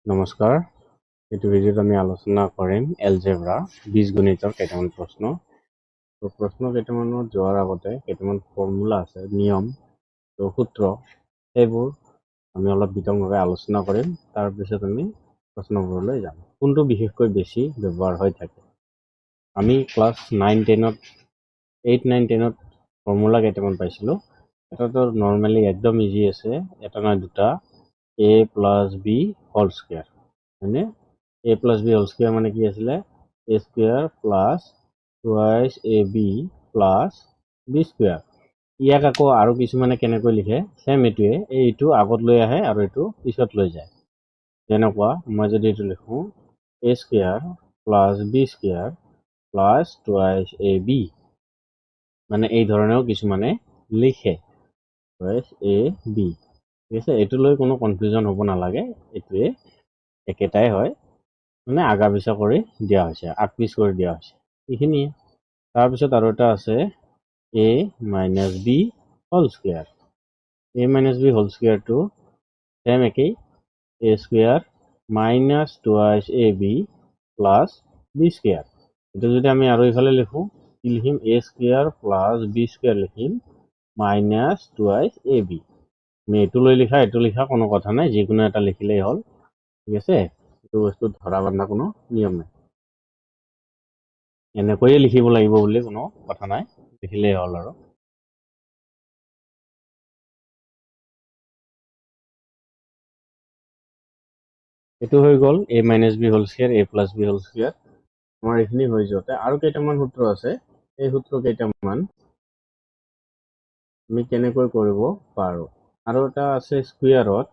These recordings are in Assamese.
নমস্কাৰ, এইটো ভিডিঅ'ত আমি আলোচনা কৰিম এলজেব্ৰা বীজগণিতৰ কেইটামান প্ৰশ্ন। প্ৰশ্ন কেইটামানত যোৱাৰ আগতে কেইটামান ফৰ্মুলা আছে, নিয়ম, সূত্ৰ, সেইবোৰ আমি অলপ বিতংভাৱে আলোচনা কৰিম। তাৰপিছত আমি প্ৰশ্নবোৰলৈ যাম। কোনটো বিশেষকৈ বেছি ব্যৱহাৰ হৈ থাকে? আমি ক্লাছ 9-10ত 8-9-10ত ফৰ্মুলা কেইটামান পাইছিলোঁ। এটাতো নৰ্মেলি একদম ইজি আছে, এটা নহয় দুটা, a + b হোল স্কয়াৰ, হয়নে? a + b হোল স্কয়াৰ মানে কি আছিলে? a square plus 2ab plus b square. ইয়াক আকৌ আৰু কিছুমানে কেনেকৈ লিখে? সেম এইটোৱে, এইটো আগত লৈ আহে আৰু এইটো পিছত লৈ যায়। যেনেকুৱা মই যদি এইটো লিখোঁ a square plus b square plus 2ab, মানে এই ধৰণেও কিছুমানে লিখে ab। ঠিক আছে, এইটো লৈ কোনো কনফিউজন হ'ব নালাগে, এইটোৱে একেটাই হয়, মানে আগা পিছা কৰি দিয়া হৈছে, আগপিছ কৰি দিয়া হৈছে, এইখিনিয়ে। তাৰপিছত আৰু এটা আছে a - b whole square. a - b whole স্কয়াৰটো সেম একেই, a square minus 2ab plus b square. এইটো যদি আমি আৰু ইফালে লিখোঁ, কি লিখিম? a square plus b square লিখিম মাইনাছ 2ab। আমি এইটো লৈ লিখা কোনো কথা নাই, যিকোনো এটা লিখিলেই হ'ল। ঠিক আছে, এইটো বস্তু ধৰা বন্ধা কোনো নিয়ম নাই, এনেকৈয়ে লিখিব লাগিব বুলি কোনো কথা নাই, লিখিলেই হ'ল আৰু। এইটো হৈ গ'ল a - b whole square, a + b whole square. আমাৰ এইখিনি হৈ যোৱাতে আৰু কেইটামান সূত্ৰ আছে, এই সূত্ৰ কেইটামান আমি কেনেকৈ কৰিব পাৰোঁ। আৰু এটা আছে স্কুয়াৰত,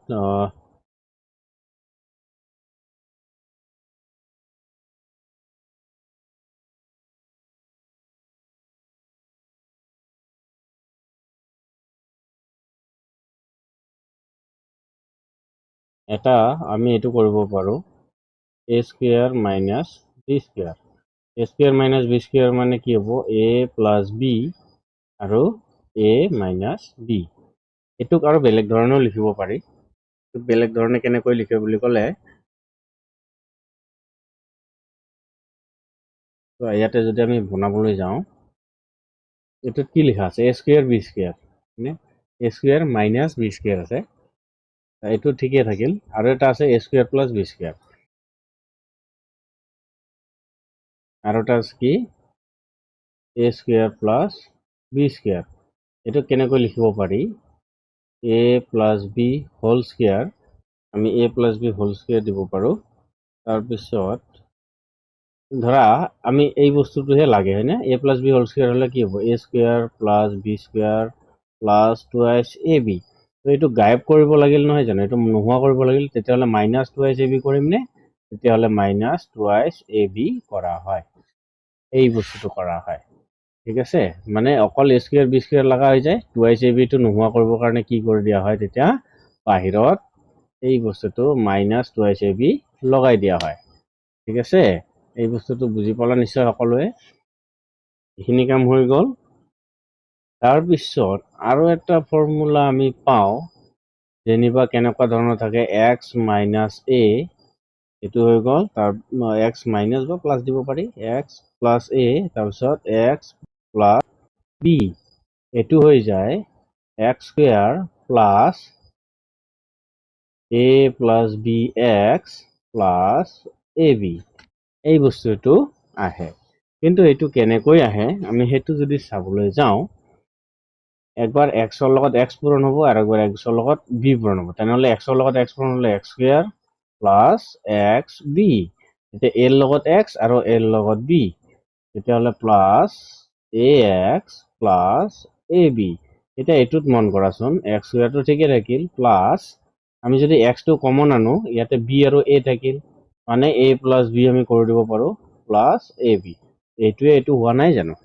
এটা আমি এইটো কৰিব পাৰোঁ, a square minus b square. a square minus b square মানে কি হ'ব? a + b আৰু a - b। এইটোক আৰু বেলেগ ধৰণেও লিখিব পাৰি। বেলেগ ধৰণে কেনেকৈ লিখে বুলি ক'লে, ইয়াতে যদি আমি বনাবলৈ যাওঁ, এইটোত কি লিখা আছে? a স্কয়াৰ b স্কয়াৰ, মানে a square minus b square আছে, এইটো ঠিকে থাকিল। আৰু এটা আছে a square plus b square, আৰু এটা আছে কি? a square plus b square. এইটো কেনেকৈ লিখিব পাৰি? a + b হোল স্কয়াৰ, আমি a + b হোল স্কয়াৰ দিব পাৰোঁ। তাৰপিছত ধৰা আমি এই বস্তুটোহে লাগে, হয়নে? a + b হোল স্কয়াৰ হ'লে কি হ'ব? a square plus b square plus 2ab। এইটো গায়ব কৰিব লাগিল নহয় জানো? এইটো নোহোৱা কৰিব লাগিল, তেতিয়াহ'লে মাইনাছ 2ab কৰিম নে? তেতিয়াহ'লে মাইনাছ 2ab কৰা হয়, এই বস্তুটো কৰা হয়। ঠিক আছে, মানে অকল a স্কয়াৰ b স্কয়াৰ লগা হৈ যায়, 2abটো নোহোৱা কৰিবৰ কাৰণে কি কৰি দিয়া হয়? তেতিয়া বাহিৰত এই বস্তুটো মাইনাছ 2ab লগাই দিয়া হয়। ঠিক আছে, এই বস্তুটো বুজি পালা নিশ্চয় সকলোৱে। এইখিনি কাম হৈ গ'ল। তাৰপিছত আৰু এটা ফৰ্মুলা আমি পাওঁ, যেনিবা কেনেকুৱা ধৰণৰ থাকে, x - a, এইটো হৈ গ'ল। তাৰ x মাইনাছ বা প্লাছ দিব পাৰি, x + a, তাৰপিছত x + b, এইটো হৈ যায় x square plus a + bx plus ab। এই বস্তুটো আহে, কিন্তু এইটো কেনেকৈ আহে আমি সেইটো যদি চাবলৈ যাওঁ, একবাৰ xৰ লগত x পূৰণ হ'ব আৰু একবাৰ xৰ লগত b পূৰণ হ'ব। তেনেহ'লে xৰ লগত x পূৰণ হ'লে x স্কয়াৰ প্লাছ xb, এতিয়া a লগত x আৰু a লগত b, তেতিয়াহ'লে প্লাছ ax প্লাছ ab। এতিয়া এইটোত মন কৰাচোন, x স্কয়াৰটো ঠিকে থাকিল, প্লাছ আমি যদি xটো কমন আনো, ইয়াতে b আৰু a থাকিল, মানে a + b আমি কৰি দিব পাৰোঁ প্লাছ ab। এইটোৱে এইটো হোৱা নাই জানো?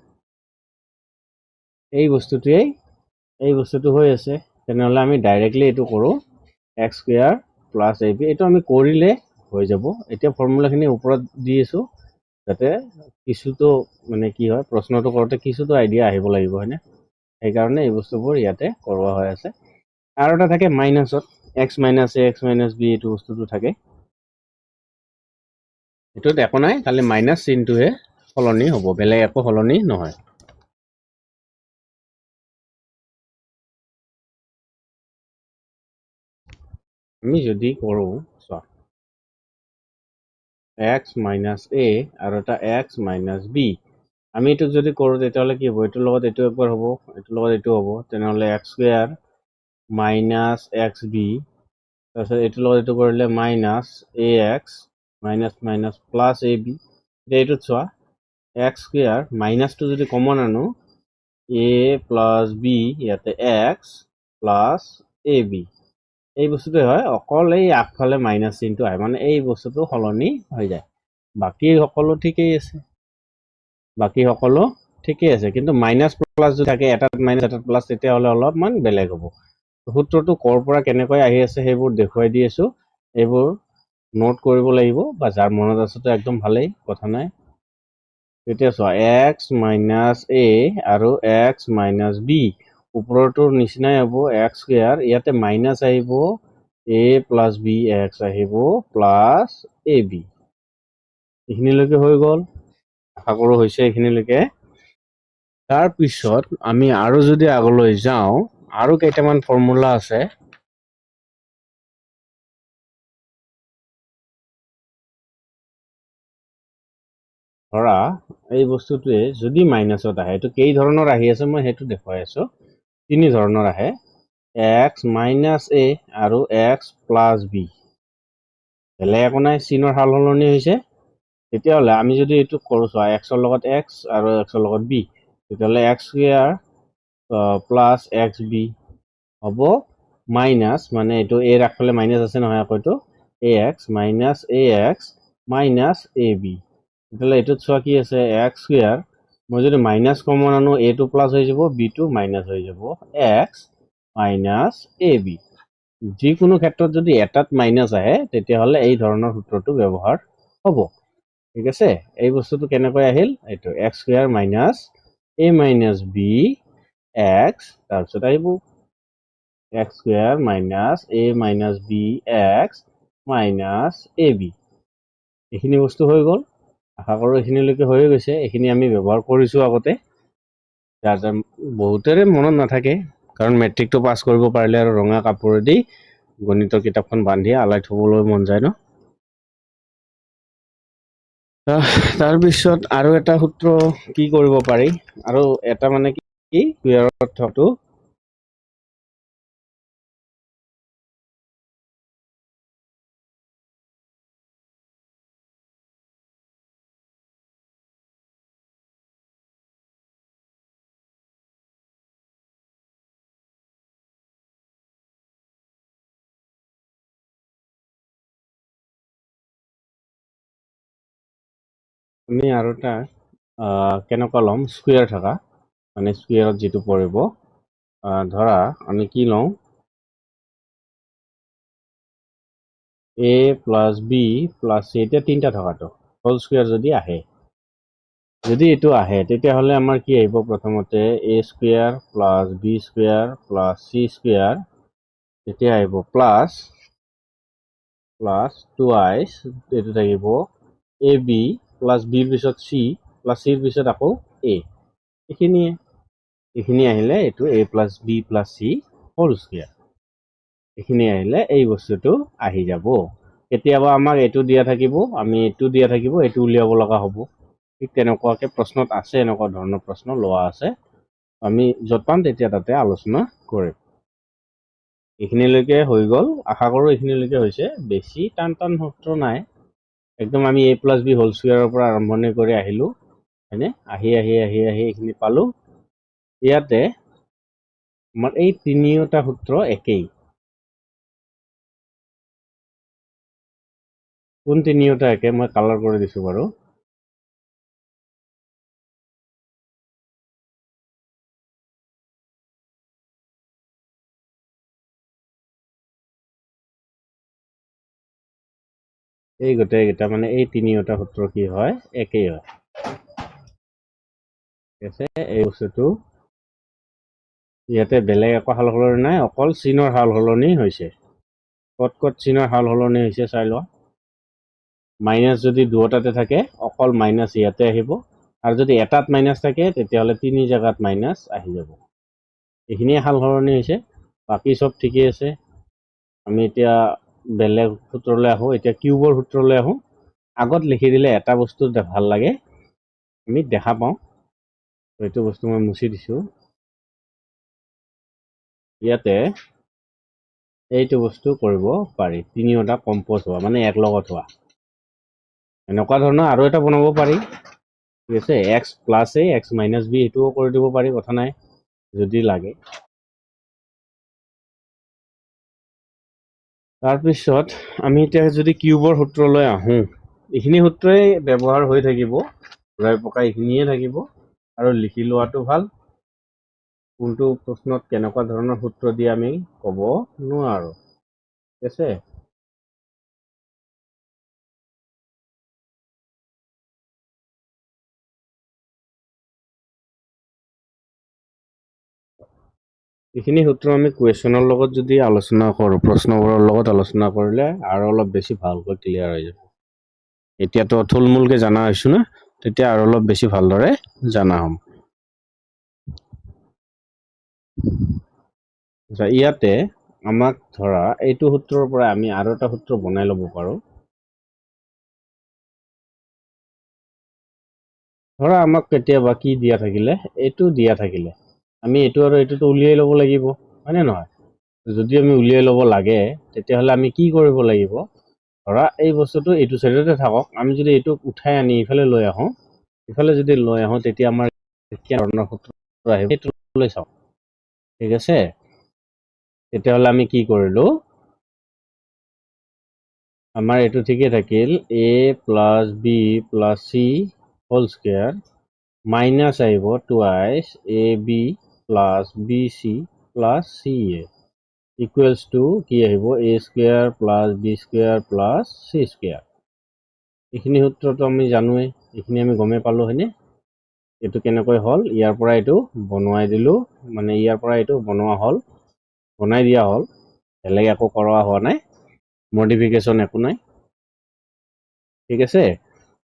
এই বস্তুটো হৈ আছে। তেনেহ'লে আমি ডাইৰেক্টলি এইটো কৰোঁ, x স্কয়াৰ প্লাছ ab। এইটো আমি কৰিলে হৈ যাব। এতিয়া ফৰ্মুলাখিনি ওপৰত দি আছোঁ, যাতে কিছুতো মানে কি হয়, প্ৰশ্নটো কৰোঁতে কিছুতো আইডিয়া আহিব লাগিব, হয়নে? সেইকাৰণে এই বস্তুবোৰ ইয়াতে কৰোৱা হৈ আছে। আৰু এটা থাকে মাইনাছত, x - a, x - b, এইটো বস্তুটো থাকে। এইটোত একো নাই, খালি মাইনাছ চিনটোহে সলনি হ'ব, বেলেগ একো সলনি নহয়। আমি যদি কৰোঁ, চোৱা, x মাইনাছ a আৰু এটা x মাইনাছ b, আমি এইটোক যদি কৰোঁ তেতিয়াহ'লে কি হ'ব, এইটোৰ লগত এইটো একবাৰ হ'ব, এইটোৰ লগত এইটো হ'ব, তেনেহ'লে x square minus x b, তাৰপিছত এইটোৰ লগত এইটো কৰিলে minus a x minus minus plus a b. এতিয়া এইটোত চোৱা, এক্স স্কুৱেৰ মাইনাছটো যদি কমন আনো, এ প্লাছ বি, ইয়াতে এক্স প্লাছ এ বি, এই বস্তুটোৱে হয়, অকল এই আগফালে মাইনাছ চিনটো আহে, মানে এই বস্তুটো সলনি হৈ যায়। বাকী সকলো ঠিকেই আছে, কিন্তু মাইনাছ প্লাছ যদি থাকে, এটাত মাইনাছ এটাত প্লাছ, তেতিয়াহ'লে অলপমান বেলেগ হ'ব। সূত্ৰটো ক'ৰ পৰা কেনেকৈ আহি আছে সেইবোৰ দেখুৱাই দি আছো, এইবোৰ নোট কৰিব লাগিব, বা যাৰ মনত আছে তো একদম ভালেই, কথা নাই। এতিয়া চোৱা, এক্স মাইনাছ এ আৰু এক্স মাইনাছ বি, ওপৰটোৰ নিচিনাই হ'ব, এক্স স্কুৱেৰ, ইয়াতে মাইনাছ আহিব, এ প্লাছ বি এক্স আহিব প্লাছ এ বি। এইখিনিলৈকে হৈ গ'ল, আশা কৰোঁ হৈছে এইখিনিলৈকে। তাৰপিছত আমি আৰু যদি আগলৈ যাওঁ, আৰু কেইটামান ফৰ্মুলা আছে। ধৰা এই বস্তুটোৱে যদি মাইনাছত আহে, এইটো কেই ধৰণৰ আহি আছে মই সেইটো দেখুৱাই আছো, 3 ধৰণৰ আহে, এক্স মাইনাছ এ আৰু এক্স প্লাছ বি, বেলেগ একো নাই, চিনৰ সাল সলনি হৈছে। তেতিয়াহ'লে আমি যদি এইটো কৰোঁ, চোৱা, এক্সৰ লগত এক্স আৰু এক্সৰ লগত বি, তেতিয়াহ'লে x square plus x b হ'ব মাইনাছ, মানে এইটো এৰ আগফালে মাইনাছ আছে নহয়, আকৌ এইটো a x minus a x minus a b. তেতিয়াহ'লে এইটোত চোৱা কি আছে, এক্স স্কুৱেৰ, মই যদি মাইনাছ কমন আনো, এটো প্লাছ হৈ যাব, বিটো মাইনাছ হৈ যাব, এক্স মাইনাছ এ বি। যিকোনো ক্ষেত্ৰত যদি এটাত মাইনাছ আহে, তেতিয়াহ'লে এই ধৰণৰ সূত্ৰটো ব্যৱহাৰ হ'ব। ঠিক আছে, এই বস্তুটো কেনেকৈ আহিল, এইটো এক্স স্কুৱেৰ মাইনাছ এ মাইনাছ বি এক্স, তাৰপিছত আহিব x square minus A minus B x minus a B. এইখিনি বস্তু হৈ গ'ল, আশা কৰোঁ এইখিনিলৈকে হৈ গৈছে। এইখিনি আমি ব্যৱহাৰ কৰিছোঁ আগতে, যাৰ যাৰ বহুতৰে মনত নাথাকে, কাৰণ মেট্ৰিকটো পাছ কৰিব পাৰিলে আৰু ৰঙা কাপোৰেদি গণিতৰ কিতাপখন বান্ধি আলাই থ'বলৈ মন যায় ন। তাৰপিছত আৰু এটা সূত্ৰ কি কৰিব পাৰি, আৰু এটা মানে কি স্কুৱেৰ অৰ্থটো, আমি আৰু এটা কেনেকুৱা ল'ম, স্কুৱেৰ থকা, মানে স্কুৱেৰত যিটো পৰিব, ধৰা আমি কি লওঁ, এ প্লাছ বি প্লাছ চি, এতিয়া 3টা থকাটো হোল স্কুৱেৰ যদি আহে, যদি এইটো আহে, তেতিয়াহ'লে আমাৰ কি আহিব, প্ৰথমতে a square plus b square plus c square, তেতিয়া আহিব প্লাছ টুৱাইছ, এইটো থাকিব এ বি প্লাছ বিৰ পিছত চি প্লাছ চিৰ পিছত আকৌ এ, এইখিনি আহিলে এইটো a plus b plus c whole square. এইখিনি আহিলে এই বস্তুটো আহি যাব। কেতিয়াবা আমাক এইটো দিয়া থাকিব, আমি এইটো দিয়া থাকিব, এইটো উলিয়াব লগা হ'ব। ঠিক তেনেকুৱাকে প্ৰশ্নত আছে, এনেকুৱা ধৰণৰ প্ৰশ্ন লোৱা আছে, আমি য'ত পাম তেতিয়া তাতে আলোচনা কৰিম। এইখিনিলৈকে হৈ গ'ল, আশা কৰোঁ এইখিনিলৈকে হৈছে, বেছি টান সূত্ৰ নাই, একদম আমি এ প্লাছ বি হোল স্কুৱেৰৰ পৰা আৰম্ভণি কৰি আহিলোঁ, হয়নে, আহি এইখিনি পালোঁ। ইয়াতে আমাৰ এই 3টা সূত্ৰ একেই। কোন 3টা একে, মই কালাৰ কৰি দিছোঁ বাৰু। এই গোটেইকেইটা মানে এই 3টা সূত্ৰ কি হয়, একেই হয়। ঠিক আছে, এই বস্তুটো ইয়াতে বেলেগ একো সাল সলনি নাই, অকল চিনৰ সাল সলনি হৈছে। ক'ত চিনৰ সাল সলনি হৈছে চাই লোৱা। মাইনাছ যদি দুটাতে থাকে অকল মাইনাছ ইয়াতে আহিব, আৰু যদি এটাত মাইনাছ থাকে তেতিয়াহ'লে 3 জেগাত মাইনাছ আহি যাব। এইখিনিয়ে সাল সলনি হৈছে, বাকী চব ঠিকেই আছে। আমি এতিয়া বেলেগ সূত্ৰলৈ আহোঁ। এতিয়া কিউবৰ সূত্ৰলৈ আহোঁ। আগত লিখি দিলে এটা বস্তু ভাল লাগে, আমি দেখা পাওঁ। এইটো বস্তু মই মুছি দিছোঁ। ইয়াতে এইটো বস্তু কৰিব পাৰি, তিনিওটা কম্প'জ হোৱা, মানে এক লগত হোৱা। এনেকুৱা ধৰণৰ আৰু এটা বনাব পাৰি, ঠিক আছে। এক্স প্লাছ এ এক্স মাইনাছ বি, এইটোও কৰি দিব পাৰি, কথা নাই যদি লাগে। তাৰপিছত আমি এতিয়া যদি কিউবৰ সূত্ৰলৈ আহোঁ, এইখিনি সূত্ৰই ব্যৱহাৰ হৈ থাকিব, ঘূৰাই পকাই এইখিনিয়ে থাকিব, আৰু লিখি লোৱাটো ভাল। কোনটো প্ৰশ্নত কেনেকুৱা ধৰণৰ সূত্ৰ দিয়ে আমি ক'ব নোৱাৰোঁ, ঠিক আছে। এইখিনি সূত্ৰ আমি কুৱেশ্যনৰ লগত যদি আলোচনা কৰোঁ, প্ৰশ্নবোৰৰ লগত আলোচনা কৰিলে আৰু অলপ বেছি ভালকৈ ক্লিয়াৰ হৈ যাব। এতিয়াতো থুলমূলকৈ জনা হৈছোঁ না, তেতিয়া আৰু অলপ বেছি ভালদৰে জনা হ'ম। ইয়াতে আমাক ধৰা এইটো সূত্ৰৰ পৰা আমি আৰু এটা সূত্ৰ বনাই ল'ব পাৰোঁ। ধৰা আমাক কেতিয়াবা কি দিয়া থাকিলে, এইটো দিয়া থাকিলে আমি এইটো আৰু এইটোতো উলিয়াই ল'ব লাগিব, হয়নে নহয়? যদি আমি উলিয়াই ল'ব লাগে তেতিয়াহ'লে আমি কি কৰিব লাগিব? ধৰা এই বস্তুটো এইটো চাইডতে থাকক, আমি যদি এইটো উঠাই আনি ইফালে লৈ আহোঁ, ইফালে যদি লৈ আহোঁ তেতিয়া আমাৰ কি ধৰণৰ সূত্ৰ আহিব সেইটো লৈ চাওঁ, ঠিক আছে। তেতিয়াহ'লে আমি কি কৰিলোঁ, আমাৰ এইটো ঠিকে থাকিল, a plus b plus c whole square minus আহিব twice a b plus b c plus c a equals to কি আহিব, a square plus b square plus c square. এইখিনি সূত্ৰটো আমি জানোৱেই, এইখিনি আমি গমেই পালোঁ, হয়নে? এইটো কেনেকৈ হ'ল, ইয়াৰ পৰা এইটো বনোৱাই দিলোঁ, মানে ইয়াৰ পৰা এইটো বনোৱা হ'ল, বনাই দিয়া হ'ল, বেলেগ একো কৰোৱা হোৱা নাই, মডিফিকেশ্যন একো নাই, ঠিক আছে।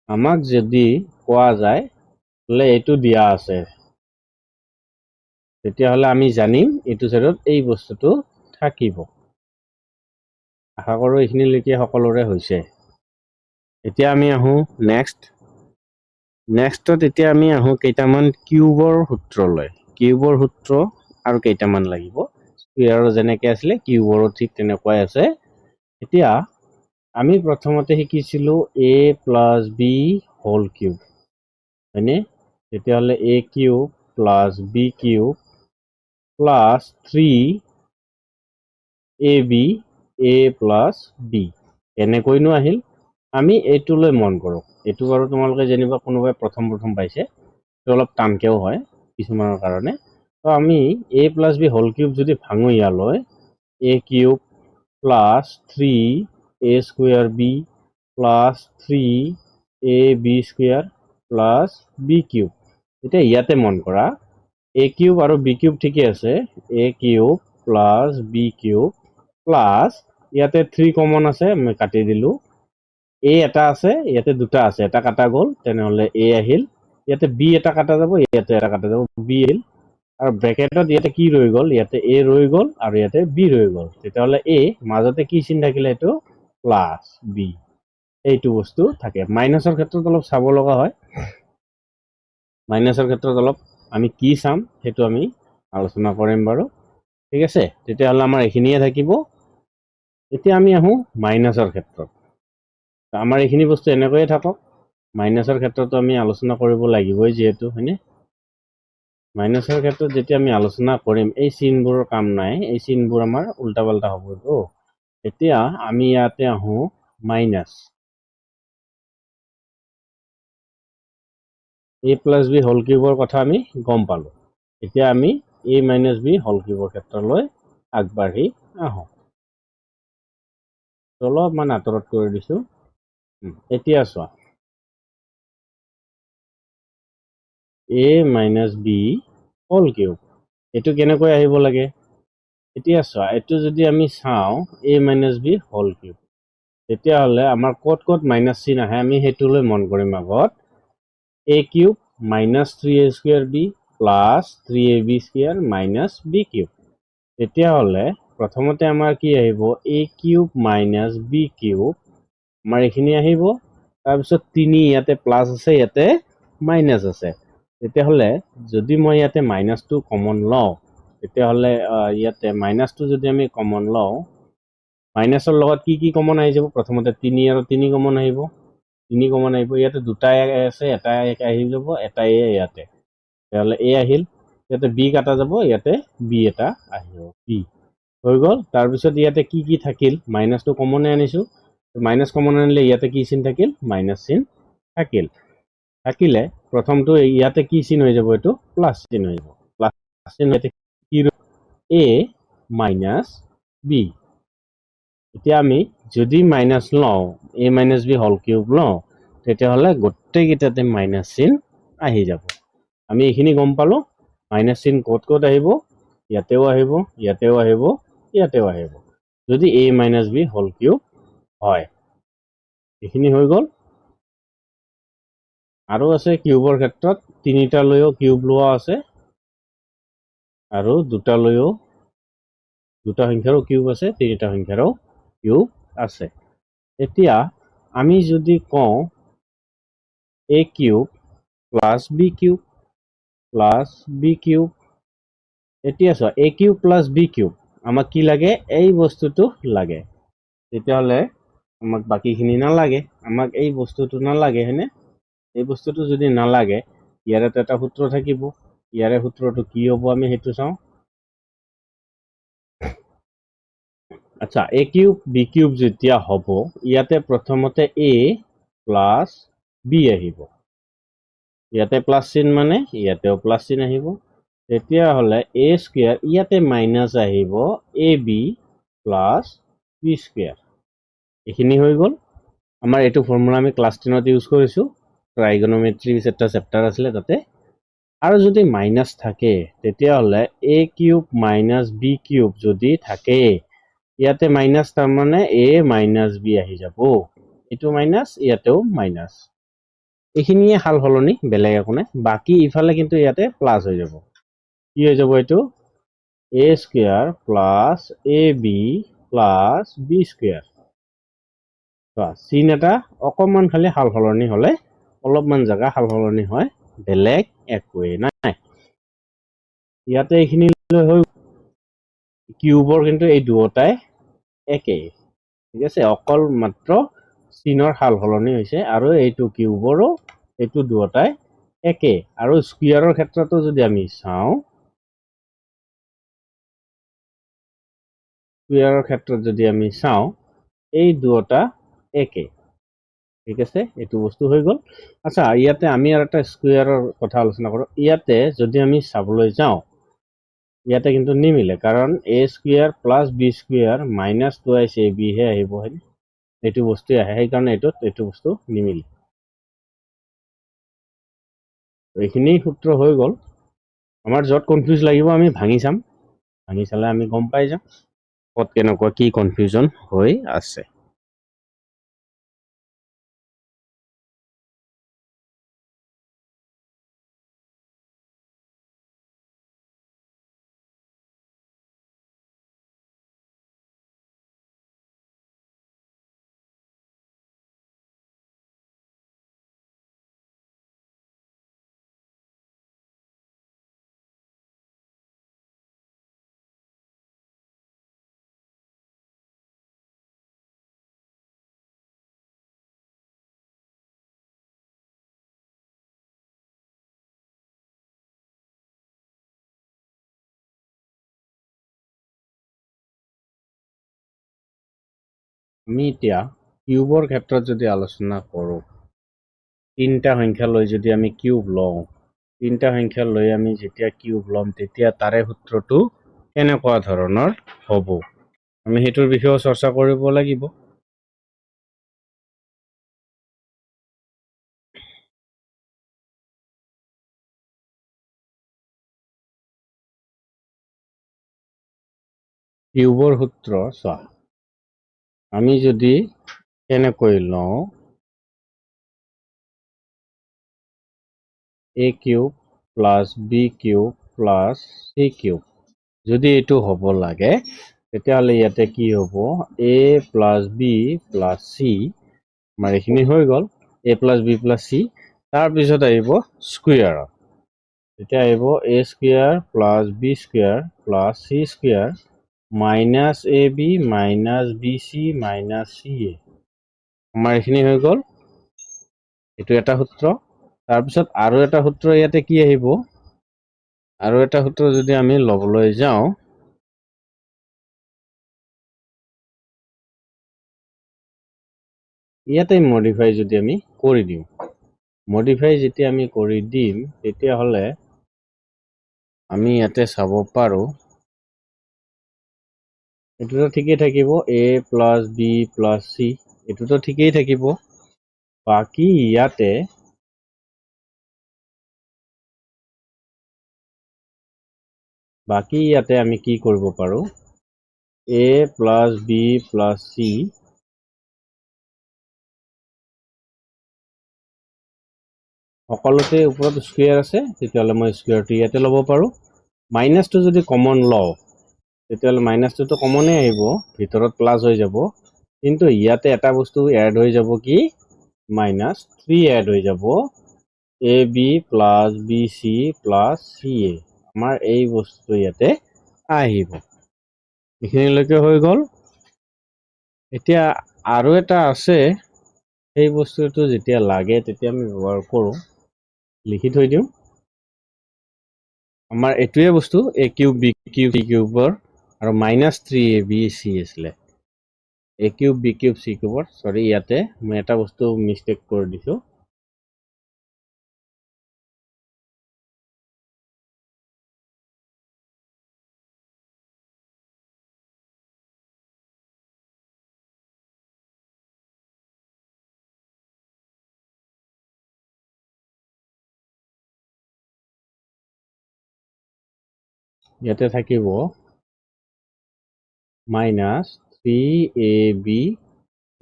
আমাক যদি কোৱা যায় বোলে এইটো দিয়া আছে, তেতিয়াহ'লে আমি জানিম এইটো চাইডত এই বস্তুটো থাকিব। আশা কৰোঁ এইখিনিলৈকে সকলোৰে হৈছে। এতিয়া আমি আহোঁ নেক্সটত এতিয়া আমি আহোঁ কেইটামান কিউবৰ সূত্ৰলৈ। কিউবৰ সূত্ৰ আৰু কেইটামান লাগিব, স্কুৱেৰৰ যেনেকৈ আছিলে কিউবৰো ঠিক তেনেকুৱাই আছে। এতিয়া আমি প্ৰথমতে শিকিছিলোঁ a plus b whole cube, হয়নে? তেতিয়াহ'লে a cube plus b cube plus 3ab a plus b, এনেকৈনো আহিল। আমি এইটোলৈ মন কৰোঁ, এইটো বাৰু তোমালোকে যেনিবা কোনোবাই প্ৰথম পাইছে, এইটো অলপ টানকেও হয় কিছুমানৰ কাৰণে। তো আমি a plus b whole cube যদি ভাঙো ইয়ালৈ, a cube plus 3a square b plus 3ab square plus b cube. এতিয়া ইয়াতে মন কৰা, এ কিউব আৰু বি কিউব ঠিকে আছে, a cube plus b cube plus ইয়াতে 3 কমন আছে, আমি কাটি দিলোঁ। এ এটা আছে, ইয়াতে দুটা আছে, এটা কাটা গ'ল, তেনেহ'লে এ আহিল। ইয়াতে বি এটা কাটা যাব, ইয়াতে এটা কাটা যাব, বি আহিল। আৰু ব্ৰেকেটত ইয়াতে কি ৰৈ গ'ল, ইয়াতে এ ৰৈ গ'ল আৰু ইয়াতে বি ৰৈ গ'ল। তেতিয়াহ'লে এ মাজতে কি চিন থাকিলে, এইটো প্লাছ বি, এইটো বস্তু থাকে। মাইনাছৰ ক্ষেত্ৰত অলপ চাব লগা হয়, মাইনাছৰ ক্ষেত্ৰত অলপ আমি কি চাম সেইটো আমি আলোচনা কৰিম বাৰু, ঠিক আছে। তেতিয়াহ'লে আমাৰ এইখিনিয়ে থাকিব। এতিয়া আমি আহোঁ মাইনাছৰ ক্ষেত্ৰত। আমাৰ এইখিনি বস্তু এনেকৈয়ে থাকক, মাইনাছৰ ক্ষেত্ৰতো আমি আলোচনা কৰিব লাগিবই যিহেতু, হয়নে? মাইনাছৰ ক্ষেত্ৰত যেতিয়া আমি আলোচনা কৰিম, এই চিনবোৰৰ কাম নাই, এই চিনবোৰ আমাৰ উল্টা পাল্টা হ'বতো। এতিয়া আমি ইয়াতে আহোঁ মাইনাছ এ প্লাছ বি হোল কিউবৰ কথা আমি গম পালোঁ। এতিয়া আমি এ মাইনাছ বি হোল কিউবৰ ক্ষেত্ৰলৈ আগবাঢ়ি আহোঁ। অলপমান আঁতৰত কৰি দিছোঁ। এতিয়া চোৱা, এ মাইনাছ বি হোল কিউব, এইটো কেনেকৈ আহিব লাগে? এতিয়া চোৱা, এইটো যদি আমি চাওঁ এ মাইনাছ বি হোল কিউব, তেতিয়াহ'লে আমাৰ ক'ত মাইনাছ চিন আহে আমি সেইটোলৈ মন কৰিম আগত। a cube minus 3a square b plus 3ab square minus b cube. তেতিয়াহ'লে প্ৰথমতে আমাৰ কি আহিব, a cube minus b cube আমাৰ এইখিনি আহিব। তাৰপিছত 3 ইয়াতে প্লাছ আছে, ইয়াতে মাইনাছ আছে। তেতিয়াহ'লে যদি মই ইয়াতে মাইনাছটো কমন লওঁ, তেতিয়াহ'লে ইয়াতে মাইনাছটো যদি আমি কমন লওঁ, মাইনাছৰ লগত কি কমন আহি যাব, প্ৰথমতে 3 আৰু 3 কমন আহিব, 3 কমন আহিব। ইয়াতে দুটা আছে, এটা আহি যাব, এটা এ ইয়াতে, তেতিয়াহ'লে এ আহিল। ইয়াতে বি কাটা যাব, ইয়াতে বি এটা আহিব, বি হৈ গ'ল। তাৰপিছত ইয়াতে কি থাকিল, মাইনাছটো কমনে আনিছো, মাইনাছ কমন আনিলে ইয়াতে কি চিন থাকিল, মাইনাছ চিন থাকিলে প্ৰথমটো ইয়াতে কি চিন হৈ যাব, এইটো প্লাছ চিন হৈ যাব। প্লাছ চিন কি এ মাইনাছ বি। এতিয়া আমি যদি মাইনাছ লওঁ, এ মাইনাছ বি হোল কিউব লওঁ, তেতিয়াহ'লে গোটেইকেইটাতে মাইনাছ চিন আহি যাব। আমি এইখিনি গম পালো। মাইনাছ চিন ক'ত আহিব, ইয়াতেও আহিব, ইয়াতেও আহিব, ইয়াতেও আহিব, যদি এ মাইনাছ বি হোল কিউব হয়। এইখিনি হৈ গ'ল। আৰু আছে কিউবৰ ক্ষেত্ৰত 3টা লৈও কিউব লোৱা আছে, আৰু দুটা সংখ্যাৰো কিউব আছে, 3টা সংখ্যাৰো কিউব আছে। এতিয়া আমি যদি কওঁ a cube plus b cube plus b cube, এতিয়া চোৱা a cube plus b cube আমাক কি লাগে, এই বস্তুটো লাগে। তেতিয়াহ'লে আমাক বাকীখিনি নালাগে, আমাক এই বস্তুটো নালাগে, হয়নে? এই বস্তুটো যদি নালাগে, ইয়াৰে এটা সূত্ৰ থাকিব, ইয়াৰে সূত্ৰটো কি হ'ব আমি সেইটো চাওঁ। আচ্ছা, a কিউব b কিউব যেতিয়া হ'ব, ইয়াতে প্ৰথমতে a প্লাছ b আহিব, ইয়াতে প্লাছ চিন মানে ইয়াতেও প্লাছ চিন আহিব। তেতিয়াহ'লে a স্কুৱেৰ, ইয়াতে মাইনাছ আহিব, ab প্লাছ b স্কুৱেৰ। এইখিনি হৈ গ'ল। আমাৰ এইটো ফৰ্মুলা আমি ক্লাছ 10ত ইউজ কৰিছোঁ, ট্ৰাইগনমেট্ৰি এটা চেপ্টাৰ আছিলে তাতে। আৰু যদি মাইনাছ থাকে, তেতিয়াহ'লে a cube minus b cube যদি থাকে, ইয়াতে মাইনাছ তাৰমানে a মাইনাছ b আহি যাব, এইটো মাইনাছ, ইয়াতেও মাইনাছ। এইখিনিয়ে সাল সলনি, বেলেগ একো নাই। বাকী ইফালে কিন্তু ইয়াতে প্লাছ হৈ যাব। কি হৈ যাব এইটো, a square plus ab plus b square. চিন এটা অকণমান খালি সাল সলনি হ'লে, অলপমান জেগা সাল সলনি হয়, বেলেগ একোৱেই নাই। ইয়াতে এইখিনি হৈ কিউবৰ কিন্তু এই দুয়োটাই একেই, ঠিক আছে, অকল মাত্ৰ চিনৰ সাল সলনি হৈছে, আৰু এইটো কিউবৰো এইটো দুয়োটাই একে। আৰু স্কুৱেৰৰ ক্ষেত্ৰতো যদি আমি চাওঁ, এই দুয়োটা একে, ঠিক আছে, এইটো বস্তু হৈ গ'ল। আচ্ছা, ইয়াতে আমি আৰু এটা স্কুৱেৰৰ কথা আলোচনা কৰোঁ। ইয়াতে যদি আমি চাবলৈ যাওঁ, ইয়াতে কিন্তু নিমিলে, কাৰণ a square plus b square minus 2ac ab হে আহিব, এইটো বস্তুৱে আহে, সেইকাৰণে এইটো বস্তু নিমিলে। এইখিনি সূত্ৰ হৈ গ'ল। আমাৰ য'ত কনফিউজ লাগিব আমি ভাঙি চাম, ভাঙি চালে আমি গম পাই যাম ক'ত কেনেকুৱা কি কনফিউজন হৈ আছে। আমি এতিয়া কিউবৰ ক্ষেত্ৰত যদি আলোচনা কৰোঁ, 3টা সংখ্যা লৈ যদি আমি কিউব লওঁ, 3টা সংখ্যা লৈ আমি যেতিয়া কিউব ল'ম, তেতিয়া তাৰে সূত্ৰটো কেনেকুৱা ধৰণৰ হ'ব, আমি সেইটোৰ বিষয়েও চৰ্চা কৰিব লাগিব। কিউবৰ সূত্ৰ চোৱা, আমি যদি এনেকৈ লওঁ a cube plus b cube plus c cube. যদি এইটো হ'ব লাগে তেতিয়াহ'লে ইয়াতে কি হ'ব a plus b plus c আমাৰ এইখিনি হৈ গ'ল a plus b plus c। তাৰপিছত আহিব স্কুৱেৰত, এতিয়া আহিব a square plus b square plus c square minus ab minus bc minus ca। আমাৰ এইখিনি হৈ গ'ল, এইটো এটা সূত্ৰ। তাৰপিছত আৰু এটা সূত্ৰ ইয়াতে কি আহিব, আৰু এটা সূত্ৰ যদি আমি ল'বলৈ যাওঁ ইয়াতে মডিফাই যদি আমি কৰি দিওঁ, মডিফাই যেতিয়া আমি কৰি দিম তেতিয়াহ'লে আমি ইয়াতে চাব পাৰোঁ এইটোতো ঠিকেই থাকিব a plus b plus c, এইটোতো ঠিকেই থাকিব। বাকী ইয়াতে আমি কি কৰিব পাৰোঁ a plus b plus c সকলোতে ওপৰত স্কুৱেৰ আছে, তেতিয়াহ'লে মই স্কুৱেৰটো ইয়াতে ল'ব পাৰোঁ। মাইনাছটো যদি কমন লওঁ তেতিয়াহ'লে মাইনাছটোতো কমনে আহিব, ভিতৰত প্লাছ হৈ যাব, কিন্তু ইয়াতে এটা বস্তু এড হৈ যাব কি -3 এড হৈ যাব a b plus b c plus c a। আমাৰ এই বস্তুটো ইয়াতে আহিব, এইখিনিলৈকে হৈ গ'ল। এতিয়া আৰু এটা আছে, সেই বস্তুটো যেতিয়া লাগে তেতিয়া আমি ব্যৱহাৰ কৰোঁ, লিখি থৈ দিওঁ। আমাৰ এইটোৱে বস্তু a cube b cube c কিউবৰ আৰু -3 a b c আছিলে, a cube b cube c কিউবৰ। চৰি, ইয়াতে মই এটা বস্তু মিষ্টেক কৰি দিছোঁ। ইয়াতে থাকিব -3ab c,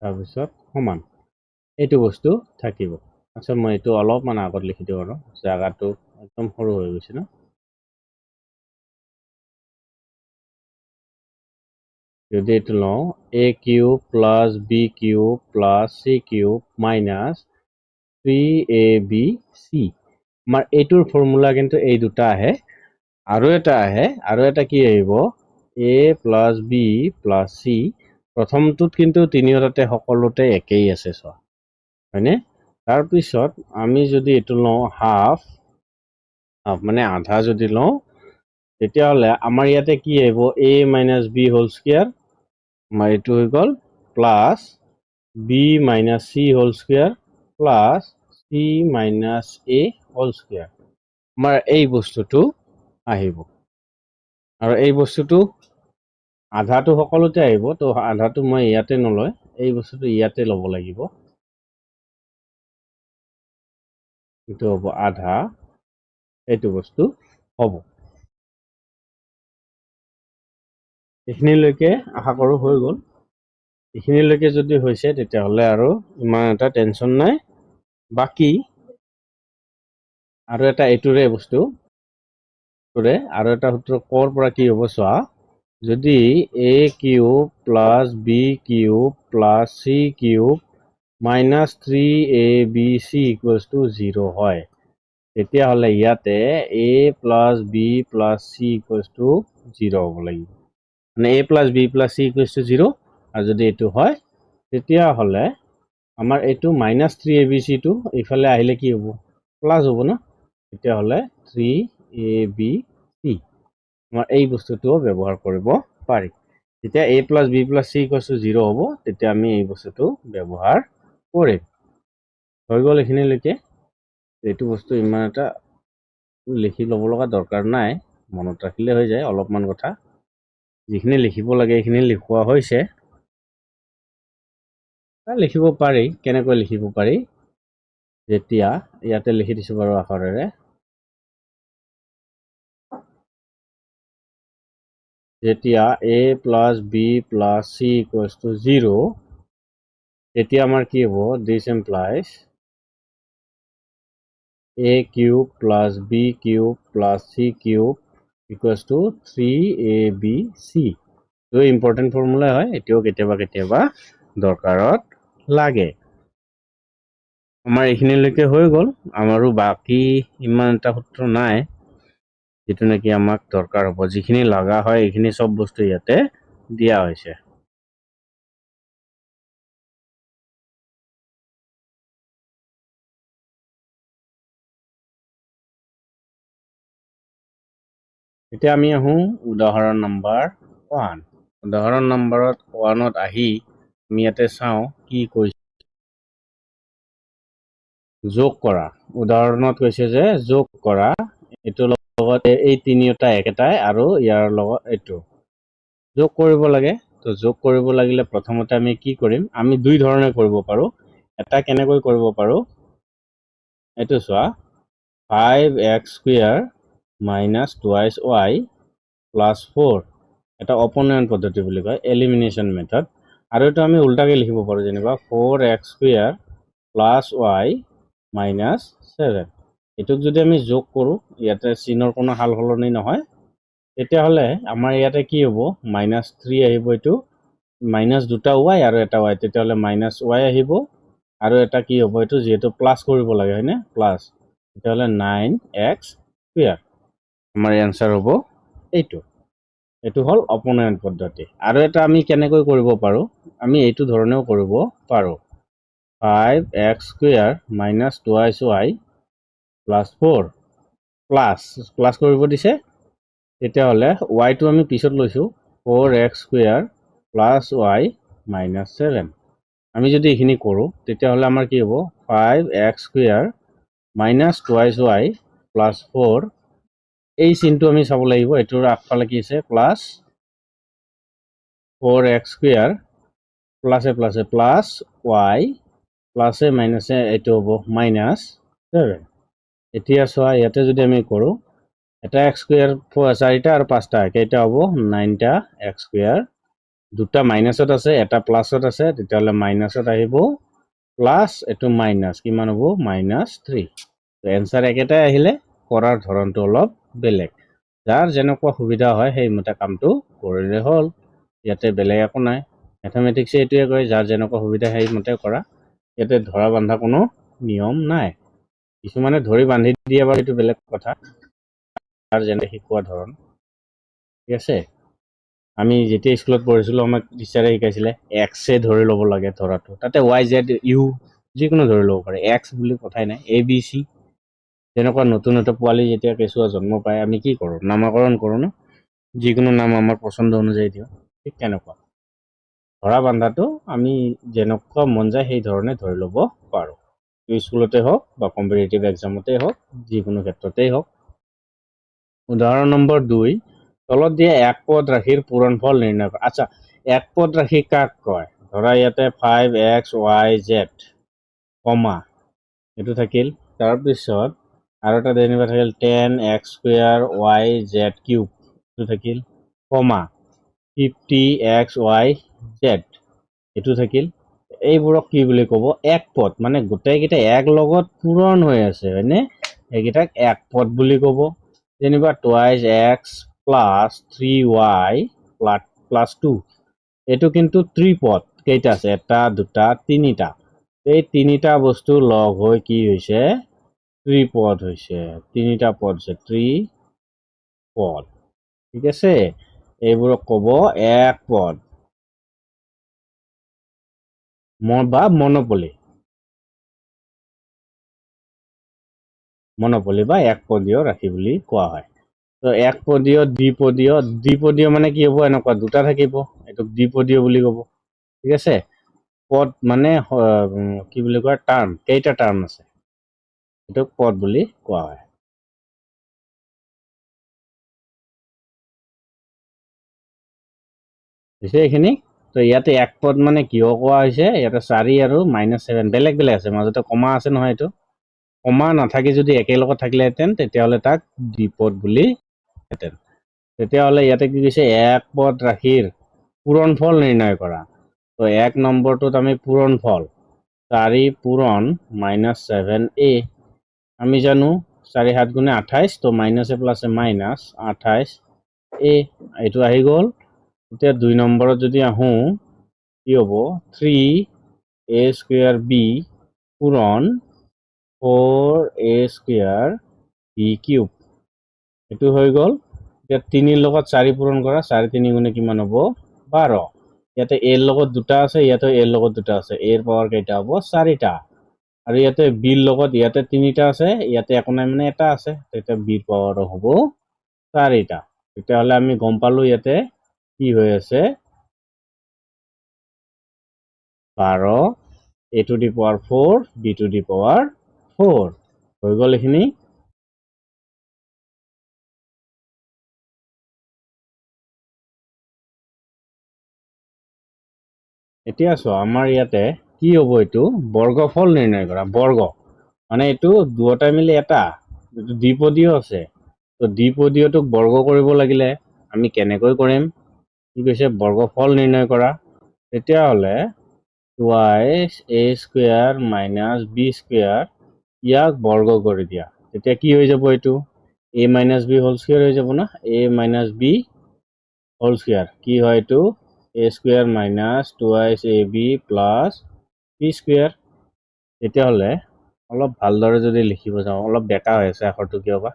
তাৰপিছত সমান এইটো বস্তু থাকিব। আচ্ছা, মই এইটো অলপমান আগত লিখি দিওঁ আৰু জাগাটো একদম সৰু হৈ গৈছে ন। যদি এইটো লওঁ a cube plus b cube plus c cube minus 3abc, আমাৰ এইটোৰ ফৰ্মুলা কিন্তু এই দুটা আহে। আৰু এটা কি আহিব a plus b plus c, প্ৰথমটোত কিন্তু তিনিওটাতে সকলোতে একেই আছে, চোৱা হয়নে। তাৰপিছত আমি যদি এইটো লওঁ হাফ মানে আধা যদি লওঁ তেতিয়াহ'লে আমাৰ ইয়াতে কি আহিব a minus b whole square, আমাৰ এইটো হৈ গ'ল plus b minus c whole square plus c minus a whole square. আমাৰ এই বস্তুটো আহিব, আৰু এই বস্তুটো আধাটো সকলোতে আহিব, তো আধাটো মই ইয়াতে নলয়, এই বস্তুটো ইয়াতে ল'ব লাগিব। এইটো হ'ব আধা, এইটো বস্তু হ'ব। এইখিনিলৈকে আশা কৰোঁ হৈ গ'ল। এইখিনিলৈকে যদি হৈছে তেতিয়াহ'লে আৰু ইমান এটা টেনশ্যন নাই। বাকী আৰু এটা এইটোৰে বস্তু, আৰু এটা সূত্ৰ ক'ৰ পৰা কি হ'ব চোৱা, যদি a cube plus b cube plus c cube -3abc = 0 হয়, তেতিয়াহ'লে ইয়াতে a plus b plus c = 0 হ'ব লাগিব, মানে a plus b plus c = 0। আৰু যদি এইটো হয় তেতিয়াহ'লে আমাৰ এইটো -3abc এইফালে আহিলে কি হ'ব, প্লাছ হ'ব ন। তেতিয়াহ'লে 3abc আমাৰ এই বস্তুটোও ব্যৱহাৰ কৰিব পাৰি। যেতিয়া a plus b plus c = 0 হ'ব তেতিয়া আমি এই বস্তুটো ব্যৱহাৰ কৰিম। হৈ গ'ল এইখিনিলৈকে। এইটো বস্তু ইমান এটা লিখি ল'ব লগা দৰকাৰ নাই, মনত ৰাখিলে হৈ যায়। অলপমান কথা যিখিনি লিখিব লাগে এইখিনি লিখোৱা হৈছে। লিখিব পাৰি, কেনেকৈ লিখিব পাৰি, যেতিয়া ইয়াতে লিখি দিছোঁ বাৰু আখৰেৰে, যেতিয়া a plus b plus c equals to 0, তেতিয়া আমাৰ কি হ'ব? This implies a cube plus b cube plus c cube equals to 3abc. তো ইম্পৰ্টেণ্ট ফৰ্মুলা হয়, এতিয়াও কেতিয়াবা দৰকাৰত লাগে। আমাৰ এইখিনিলৈকে হৈ গ'ল। আমাৰো বাকী ইমান এটা সূত্ৰ নাই যেটো নেকি আমাক দৰকাৰ হ'ব। যিখিনি লগা হয় এইখিনি সব বস্তু ইয়াতে দিয়া হৈছে। এতিয়া আমি আহো উদাহৰণ নম্বৰ 1। উদাহৰণ নম্বৰত 1ত আহি আমি ইয়াতে চাওঁ কি কৈছে। যোগ কৰা। উদাহৰণত কৈছে যে যোগ কৰা, এইটো লগত এই তিনিটা একেটাই আৰু ইয়াৰ লগত এইটো যোগ কৰিব লাগে। তো যোগ কৰিব লাগিলে প্ৰথমতে আমি কি কৰিম? আমি দুই ধৰণে কৰিব পাৰো। এটা কেনেকৈ কৰিব পাৰো? এইটো চোৱা, 5x square minus 2y plus 4, এটা অপনয়ন পদ্ধতি বুলি কয়, এলিমিনেশ্যন মেথড। আৰু এটা আমি উল্টাকে লিখিব পাৰো, যেনিবা 4x square plus y minus 7। এটোক যদি আমি যোগ কৰো, ইয়াতে চিনৰ কোনো হাল সলনি নহয়, তেতিয়াহ'লে আমাৰ ইয়াতে কি হ'ব? -3 আহিব। এইটো মাইনাস দুটা y আৰু এটা y, তেতিয়াহ'লে -y আহিব। আৰু এটা কি হ'ব? এইটো যেহেতু প্লাস কৰিব লাগে, হয়নে? প্লাস, তেতিয়াহ'লে 9x স্কয়াৰ। আমাৰ এনসাৰ হ'ব এইটো। এইটো হ'ল অপনয়ন পদ্ধতি। আৰু এটা আমি কেনেকৈ কৰিব পাৰো? আমি এইটো ধৰণেও কৰিব পাৰো। 5x square minus 2y plus 4 plus কৰিব দিছে। তেতিয়াহ'লে y টো আমি পিছত লৈছো, 4x square plus y minus 7। আমি যদি এইখিনি কৰো, তেতিয়াহ'লে আমাৰ কি হ'ব? 5x square minus 2y plus 4, এই চিনটো আমি চাব লাগিব। এটোৰ আগফালে কি আছে? প্লাস 4x স্কয়াৰ প্লাসে প্লাস y প্লাসে মাইনাসে এইটো হ'ব -7। এতিয়া চোৱা, ইয়াতে যদি আমি কৰো, এটা x স্কয়াৰ 4টা আৰু 5টা, কেইটা হ'ব? 9টা x স্কয়াৰ। দুটা মাইনাসত আছে, এটা প্লাসত আছে, তেতিয়াহ'লে মাইনাসত আহিব প্লাস, এটো মাইনাস, কিমান হ'ব? -3। তো এনসার একেটাই আহিলে, কৰাৰ ধৰণটো অলপ বেলেগ। যাৰ যেনেকুৱা সুবিধা হয় সেইমতে কামটো কৰিলে হ'ল। ইয়াতে বেলেগ একো নাই। ম্যাথমেটিক্সে এইটোৱে কয়, যাৰ যেনেকুৱা সুবিধা সেইমতে কৰা। ইয়াতে ধৰা বান্ধা কোনো নিয়ম নাই। কিছুমানে ধৰি বান্ধি দিয়ে বাৰু, এইটো বেলেগ কথা, যাৰ যেনে শিকোৱা ধৰণ। ঠিক আছে? আমি যেতিয়া স্কুলত পঢ়িছিলো, আমাক টিচাৰে শিকাইছিলে এক্সে ধৰি ল'ব লাগে ধৰাটো। তাতে y z u যিকোনো ধৰি ল'ব পাৰে, এক্স বুলি কথাই নাই, a b c। যেনেকুৱা নতুন পোৱালি যেতিয়া কেঁচুৱা জন্ম পায়, আমি কি কৰো? নামাকৰণ কৰো ন? যিকোনো নাম আমাৰ পছন্দ অনুযায়ী দিওঁ। ঠিক তেনেকুৱা ধৰা বান্ধাটো আমি যেনেকুৱা মন যায় সেই ধৰণে ধৰি ল'ব পাৰো। স্কুলতে হওক বা কম্পিটিটিভ এক্সামতে হওক, যিকোনো ক্ষেত্ৰতেই হওক। উদাহৰণ নম্বৰ 2, তলত দিয়া এক পদ ৰাশিৰ পূৰণফল নিৰ্ণয় কৰা। আচ্ছা, এক পদ ৰাশি কাক কয়? ধৰা ইয়াতে 5x y z কমা, এইটো থাকিল। তাৰপিছত আৰু এটা যেনিবা থাকিল 10x square y z cube, এইটো থাকিল, কমা 50x y z, এইটো থাকিল। এইবোৰক কি বুলি ক'ব? এক পদ। মানে গোটেইকেইটা এক লগত পূৰণ হৈ আছে, হয়নে? এইকেইটাক এক পদ বুলি ক'ব। যেনিবা 2x plus 3y plus 2, এইটো কিন্তু ত্ৰিপদ। কেইটা আছে? এটা, দুটা, তিনিটা। এই তিনিটা বস্তু লগ হৈ কি হৈছে? ত্ৰিপদ হৈছে। তিনিটা পদ আছে, ত্ৰিপদ। ঠিক আছে? এইবোৰক ক'ব এক পদ বা মনোপলি বা একপদীয় ৰাশি বুলি কোৱা হয়। তো একপদীয়, দ্বিপদীয় মানে কি হ'ব? এনেকুৱা দুটা থাকিব, এইটোক দ্বিপদীয় বুলি ক'ব। ঠিক আছে? পদ মানে কি বুলি কয়? টাৰ্ম। কেইটা টাৰ্ম আছে, এইটোক পদ বুলি কোৱা হয়। এইখিনি তো ইয়াতে এক পদ মানে কিয় কোৱা হৈছে? ইয়াতে 4 আৰু -7 বেলেগ বেলেগ আছে, মাজতে কমা আছে নহয়। এইটো কমা নাথাকি যদি একেলগত থাকিলেহেঁতেন, তেতিয়াহ'লে তাক দ্বিপদ বুলি হেঁতেন। তেতিয়াহ'লে ইয়াতে কি কৈছে এক পদ ৰাশিৰ পূৰণফল নিৰ্ণয় কৰা। তো 1 নম্বৰটোত আমি পূৰণফল 4 পূৰণ -7a আমি জানো 4 7 গুণে 28 তো মাইনাছে প্লাছে মাইনাস 28a এইটো আহি গ'ল। এতিয়া 2 নম্বৰত যদি আহোঁ কি হ'ব 3a স্কয়াৰ b পূৰণ 4a স্কয়ার b কিউব এইটো হৈ গ'ল। এতিয়া 3 লগত 4 পূৰণ কৰা 4 3 গুণে কিমান হ'ব 12 ইয়াতে a লগত দুটা আছে ইয়াতে a লগত দুটা আছে a এর পাৱাৰ কেইটা হ'ব 4টা আৰু ইয়াতে b লগত ইয়াতে 3টা আছে ইয়াতে একো নাই মানে এটা আছে তেতিয়া b এর পাৱাৰ হ'ব 4টা তেতিয়াহ'লে আমি গম পালো ইয়াতে কি হৈ আছে 12 a to the power 4 b to the power 4 হৈ গ'ল এইখিনি। এতিয়া চোৱা আমাৰ ইয়াতে কি হ'ব এইটো বৰ্গফল নিৰ্ণয় কৰা বৰ্গ মানে এইটো দুয়োটাই মিলি এটা দ্বিপদীয় আছে তো দ্বিপদীয়টোক বৰ্গ কৰিব লাগিলে আমি কেনেকৈ কৰিম কি কৈছে বৰ্গফল নিৰ্ণয় কৰা তেতিয়াহ'লে twice a square minus b square ইয়াক বৰ্গ কৰি দিয়া তেতিয়া কি হৈ যাব এইটো a minus b whole square হৈ যাব না a minus b whole square কি হয় এইটো a square minus twice ab plus b square তেতিয়াহ'লে অলপ ভালদৰে যদি লিখিব যাওঁ অলপ বেকা হৈ আছে আখৰটো কিয় বা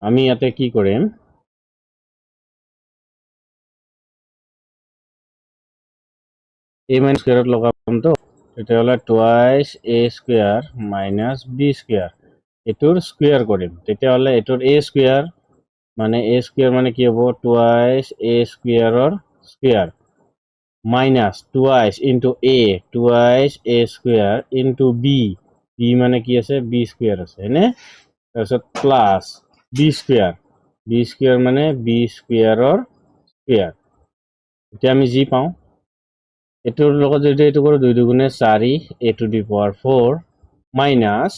আমি ইয়াতে কি কৰিম a মাইনাস স্কয়াৰত লগাম তো তেতিয়াহ'লে twice a square minus b square এটোৰ স্কয়াৰ কৰিম তেতিয়াহ'লে এটোৰ a স্কয়াৰ মানে a স্কয়াৰ মানে কি হ'ব টুৱাইচ a স্কয়াৰৰ square minus twice into a twice a square into b b মানে কি আছে b স্কয়াৰ আছে হয়নে তাৰপিছত প্লাস b স্কয়াৰ মানে b স্কয়াৰৰ স্কয়াৰ এতিয়া আমি যি পাওঁ এটোৰ লগত যদি এইটো কৰো 2 দুগুণে 4 a to the power 4 minus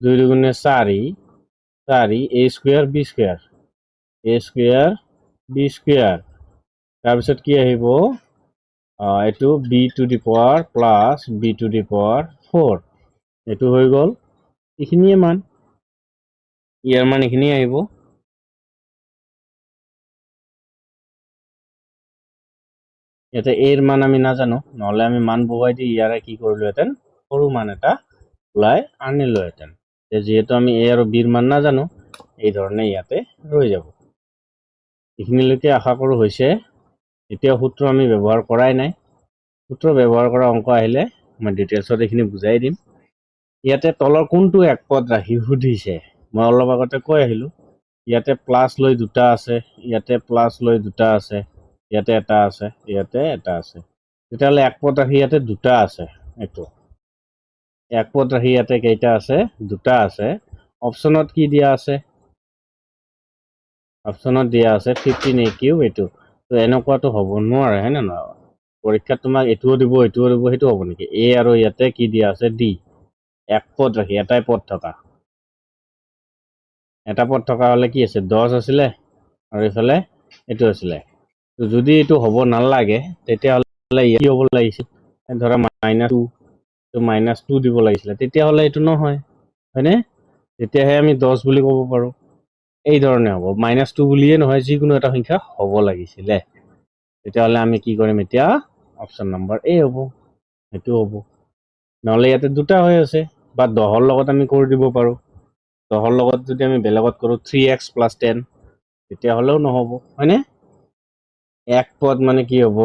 2 দুগুণে 4 a square b square a square b square তাৰপিছত কি আহিব এইটো b to the power plus b to the power 4 এইটো হৈ গ'ল এইখিনিয়ে মান ইয়াৰ মান এইখিনি আহিব ইয়াতে এৰ মান আমি নাজানো নহলে আমি মান বহুৱাই দি ইয়াৰে কি কৰিলোহেঁতেন সৰু মান এটা ওলাই আনিলোহেঁতেন যেহেতু আমি এ আৰু বিৰ মান নাজানো এই ধৰণে ইয়াতে ৰৈ যাব এইখিনিলৈকে আশা কৰো হৈছে এতিয়া সূত্ৰ আমি ব্যৱহাৰ কৰাই নাই সূত্ৰ ব্যৱহাৰ কৰা অংক আহিলে মই ডিটেইলছত এইখিনি বুজাই দিম ইয়াতে তলৰ কোনটো এক পদ ৰাশি সুধিছে মই অলপ আগতে কৈ আহিলো ইয়াতে প্লাস লৈ দুটা আছে ইয়াতে প্লাস লৈ দুটা আছে ইয়াতে এটা আছে ইয়াতে এটা আছে তেতিয়াহ'লে এক পদ ৰাশি ইয়াতে দুটা আছে এইটো এক পদ ৰাশি ইয়াতে কেইটা আছে দুটা আছে অপশনত কি দিয়া আছে অপশনত দিয়া আছে 15a কিউব এইটো তো এনেকুৱাটো হ'ব নোৱাৰে হয় না নহয় পৰীক্ষাত তোমাক এটোও দিব সেইটো হ'ব নেকি এ আৰু ইয়াতে কি দিয়া আছে ডি এক পদ ৰাশি এটাই পদ থকা এটা পদ থকা হলে কি আছে 10 আছিলে আৰু ইফালে এইটো আছিলে তো যদি এইটো হ'ব নালাগে তেতিয়াহ'লে কি হ'ব লাগিছিল ধৰা -2 তো -2 দিব লাগিছিলে তেতিয়াহ'লে এইটো নহয় হয়নে তেতিয়াহে আমি 10 বুলি ক'ব পাৰো এই ধৰণে হ'ব -2 বুলিয়ে নহয় যিকোনো এটা সংখ্যা হ'ব লাগিছিলে তেতিয়াহ'লে আমি কি কৰিম এতিয়া অপশন নম্বৰ এ হ'ব এইটো হ'ব নহলে ইয়াতে দুটা হৈ আছে বা 10ৰ লগত আমি কৰি দিব পাৰো 10ৰ লগত যদি আমি বেলেগত কৰো 3x + 10 তেতিয়াহ'লেও নহ'ব হয়নে এক পদ মানে কি হ'ব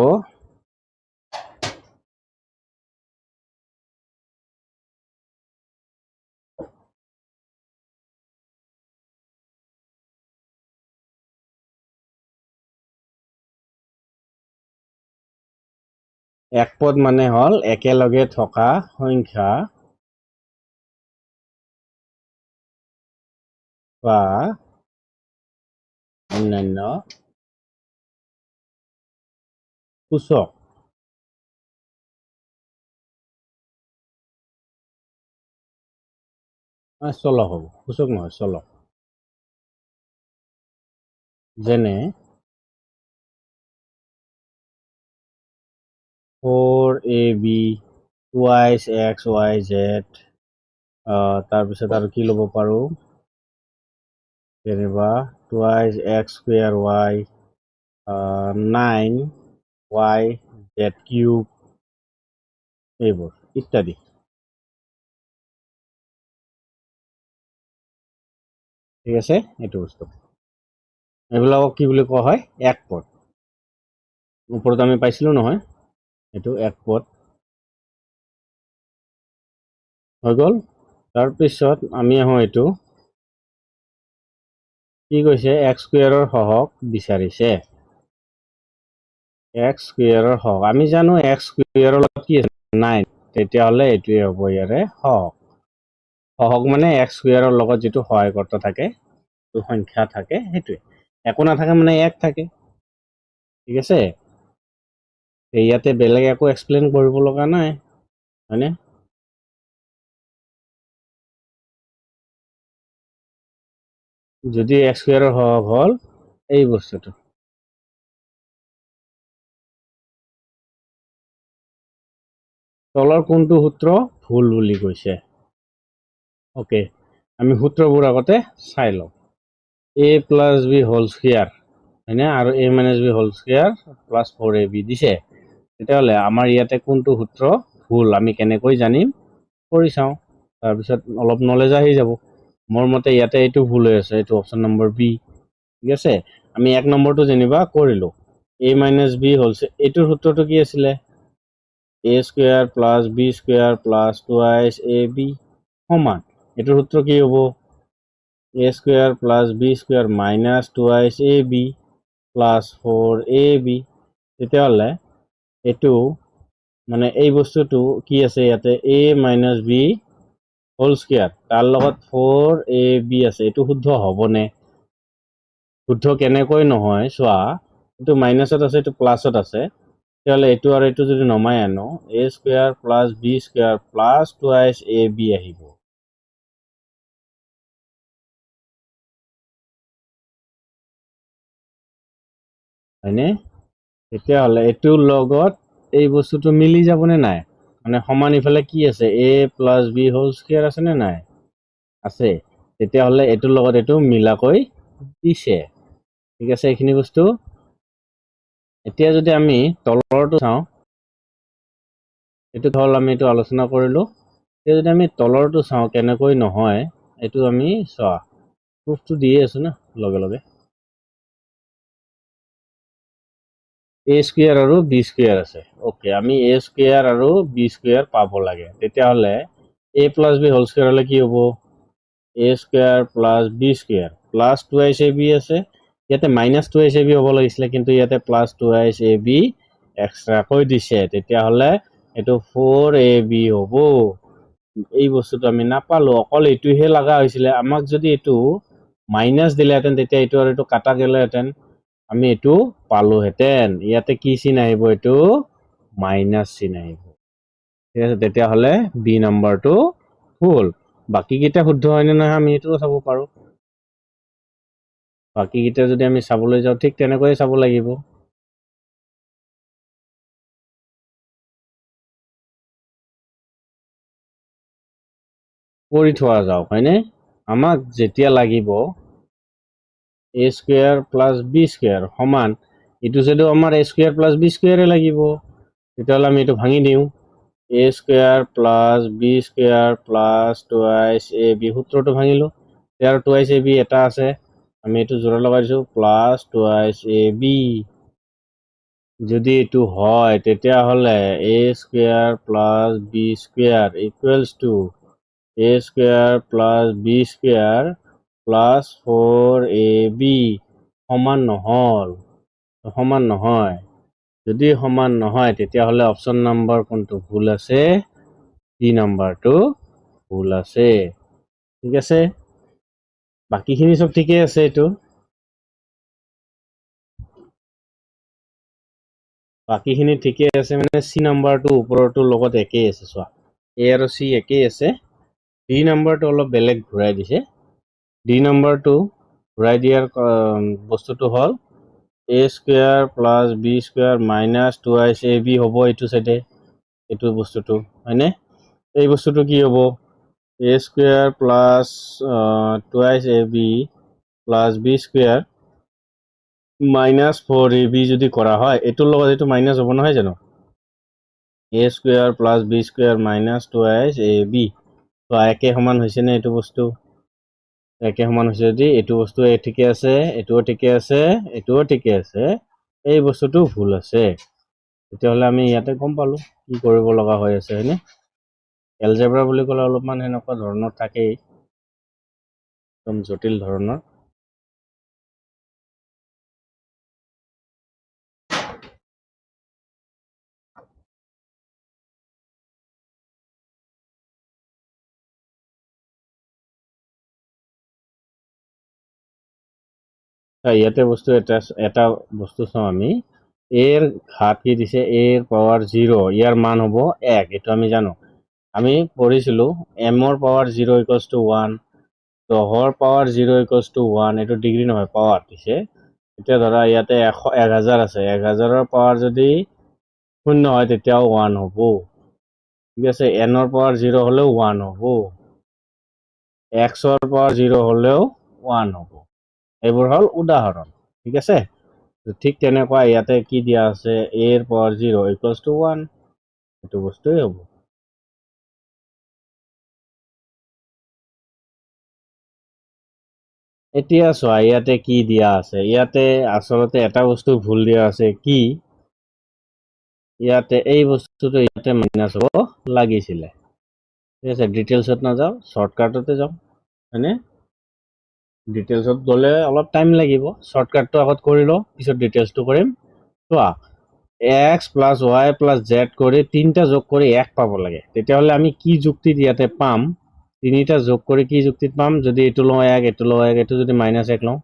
এক পদ মানে হল একেলগে থকা সংখ্যা বা অন্যান্য সূচক চলক হ'ব, সূচক নহয় চলক। যেনে 4ab twice x Y Z, তাৰপিছত আৰু কি ল'ব পাৰোঁ, যেনিবা twice x square Y 9y Z cube, এইবোৰ ইত্যাদি। ঠিক আছে, এইটো বস্তু এইবিলাকক কি বুলি কোৱা হয়, এক পদ। ওপৰত আমি পাইছিলোঁ নহয়, এইটো এক পদ হৈ গ'ল। তাৰপিছত আমি আহোঁ, এইটো কি কৈছে, এক্স স্কুৱেৰৰ সহগ বিচাৰিছে। এক্স স্কুৱেৰৰ সহগ আমি জানো এক্স স্কুৱেৰৰ লগত কি আছে 9, তেতিয়াহ'লে এইটোৱে হ'ব ইয়াৰে সহগ। সহগ মানে এক্স স্কুৱেৰৰ লগত যিটো সহায়কৰ্তা থাকে, যিটো সংখ্যা থাকে, সেইটোৱে। একো নাথাকে মানে এক থাকে। ঠিক আছে, ইয়াতে বেলেগ একো এক্সপ্লেইন কৰিব লগা নাই, হয়নে? যদি এক্স স্কুৱেৰৰ সহগ হ'ল এই বস্তুটো, তলৰ কোনটো সূত্ৰ ভুল বুলি কৈছে। অ'কে, আমি সূত্ৰবোৰ আগতে চাই লওঁ। a plus b whole square, হয়নে, আৰু a minus b whole square plus 4ab দিছে। তেতিয়াহ'লে আমাৰ ইয়াতে কোনটো সূত্ৰ ভুল আমি কেনেকৈ জানিম, কৰি চাওঁ। তাৰপিছত অলপ নলেজ আহি যাব। মোৰ মতে ইয়াতে এইটো ভুল হৈ আছে, এইটো অপশ্যন নম্বৰ বি। ঠিক আছে, আমি এক নম্বৰটো যেনিবা কৰিলোঁ, a মাইনাছ বি হোল, এইটোৰ সূত্ৰটো কি আছিলে, a square plus b square plus twice ab সমান, এইটোৰ সূত্ৰ কি হ'ব, a square plus b square minus twice ab plus 4ab। তেতিয়াহ'লে এইটো মানে এই বস্তুটো কি আছে ইয়াতে, a minus b whole square, তাৰ লগত 4ab আছে, এইটো শুদ্ধ হ'বনে? শুদ্ধ কেনেকৈ নহয় চোৱা, এইটো মাইনাছত আছে, এইটো প্লাছত আছে। তেতিয়াহ'লে এইটো আৰু এইটো যদি নমাই আনো, a square plus b square plus twice ab আহিব। হয়নে? তেতিয়াহ'লে এইটোৰ লগত এই বস্তুটো মিলি যাবনে নাই, মানে সমান ইফালে কি আছে, a plus b whole square আছে নে নাই, আছে। তেতিয়াহ'লে এইটোৰ লগত এইটো মিলাকৈ দিছে। ঠিক আছে, এইখিনি বস্তু। এতিয়া যদি আমি তলৰটো চাওঁ, এইটো হ'ল আমি এইটো আলোচনা কৰিলোঁ। এতিয়া যদি আমি তলৰটো চাওঁ কেনেকৈ নহয়, এইটো আমি চোৱা প্ৰুফটো দিয়ে আছো না লগে লগে। a স্কুৱেৰ আৰু বি স্কুৱেৰ আছে। অ'কে, আমি a স্কুৱেৰ আৰু বি স্কুৱেৰ পাব লাগে। তেতিয়াহ'লে a plus b whole square হ'লে কি হ'ব, a square plus b square plus twice ab আছে। ইয়াতে মাইনাছ টুৱাইছ ab হ'ব লাগিছিলে, কিন্তু ইয়াতে প্লাছ টুৱাইছ ab এক্সট্ৰাকৈ দিছে। তেতিয়াহ'লে এইটো 4ab হ'ব। এই বস্তুটো আমি নাপালো, অকল এইটোহে লগা হৈছিলে। আমাক যদি এইটো মাইনাছ দিলেহেঁতেন, তেতিয়া এইটো আৰু এইটো কাটা গ'লেহেঁতেন, আমি এইটো পালোহেঁতেন। ইয়াতে কি চিন আহিব, এইটো মাইনাছ চিন আহিব। ঠিক আছে, তেতিয়াহ'লে বি নম্বৰটো ভুল। বাকীকেইটা শুদ্ধ হয়নে নহয় আমি এইটোও চাব পাৰোঁ। বাকীকেইটা যদি আমি চাবলৈ যাওঁ, ঠিক তেনেকৈয়ে চাব লাগিব। কৰি থোৱা যাওক, হয়নে? আমাক যেতিয়া লাগিব a square plus b square সমান, এইটো চাইডো আমাৰ a স্কুৱেৰ প্লাছ বি স্কুৱেৰে লাগিব। তেতিয়াহ'লে আমি এইটো ভাঙি দিওঁ, a square plus b square plus twice ab, সূত্ৰটো ভাঙিলোঁ। ইয়াৰ টুৱাইছ ab এটা আছে, আমি এইটো জোৰা লগাই দিছোঁ, প্লাছ টুৱাইছ ab। যদি এইটো হয়, তেতিয়াহ'লে a square plus b square equals to a square plus b square plus 4ab সমান নহ'ল, সমান নহয়। যদি সমান নহয়, তেতিয়াহ'লে অপশ্যন নম্বৰ কোনটো ভুল আছে, ডি নম্বৰটো ভুল আছে। ঠিক আছে, বাকীখিনি চব ঠিকেই আছে। এইটো বাকীখিনি ঠিকেই আছে, মানে চি নম্বৰটো ওপৰটোৰ লগত একেই আছে। চোৱা, এ আৰু চি একেই আছে। ডি নাম্বাৰটো অলপ বেলেগ ঘূৰাই দিছে। ডি নাম্বাৰটো ঘূৰাই দিয়াৰ বস্তুটো হ'ল a square plus b square minus 2 a b হ'ব এইটো চাইডে, এইটো বস্তুটো হয়নে? এই বস্তুটো কি হ'ব? A square plus 2 a b plus b square minus 4 a b যদি কৰা হয়, এইটোৰ লগত এইটো মাইনাছ হ'ব নহয় জানো? A square plus b square minus 2 a b, তো একে সমান হৈছেনে? এইটো বস্তু একে সমান হৈছে যদি এইটো বস্তু ঠিকে আছে, এইটোও ঠিকে আছে, এইটোও ঠিকে আছে, এই বস্তুটো ভুল আছে। তেতিয়াহ'লে আমি ইয়াতে গম পালো কি কৰিব লগা হৈ আছে হয়নে? এলজেব্ৰা বুলি ক'লে অলপমান সেনেকুৱা ধৰণৰ থাকেই, একদম জটিল ধৰণৰ। ইয়াতে বস্তু এটা বস্তু চাওঁ আমি, এৰ ঘাত কি দিছে? এৰ পাৱাৰ 0, ইয়াৰ মান হ'ব 1, এইটো আমি জানো। আমি পঢ়িছিলো এমৰ পাৱাৰ 0 ইকুৱেলছ টু 1, 10ৰ পাৱাৰ 0 ইকুৱেলছ টু 1, এইটো ডিগ্ৰী নহয় পাৱাৰ দিছে। এতিয়া ধৰা ইয়াতে 1000 আছে, 1000ৰ পাৱাৰ যদি 0 হয় তেতিয়াও 1 হ'ব, ঠিক আছে? এনৰ পাৱাৰ 0 হ'লেও 1 হ'ব, এক্সৰ পাৱাৰ 0 হ'লেও 1 হ'ব। এইবোৰ হ'ল উদাহৰণ, ঠিক আছে? ঠিক তেনেকুৱা ইয়াতে কি দিয়া আছে? এৰ পাৱাৰ 0 ইকুৱেলছ টু 1, এইটো বস্তুৱেই হ'ব। এতিয়া চোৱা ইয়াতে কি দিয়া আছে, ইয়াতে আচলতে এটা বস্তু ভুল দিয়া আছে, কি ইয়াতে এই বস্তুটো ইয়াতে মাইনাছ হ'ব লাগিছিলে, ঠিক আছে? ডিটেইলছত নাযাওঁ, শ্বৰ্টকাটতে যাওঁ হয়নে? ডিটেইলছত গ'লে অলপ টাইম লাগিব, শ্বৰ্টকাটটো আগত কৰি লওঁ, পিছত ডিটেইলছটো কৰিম। চোৱা, x plus Y plus Z কৰি 3টা যোগ কৰি 1 পাব লাগে। তেতিয়াহ'লে আমি কি যুক্তিত ইয়াতে পাম? 3টা যোগ কৰি কি যুক্তিত পাম? যদি এইটো লওঁ 1, এইটো লওঁ 1, এইটো যদি -1 লওঁ,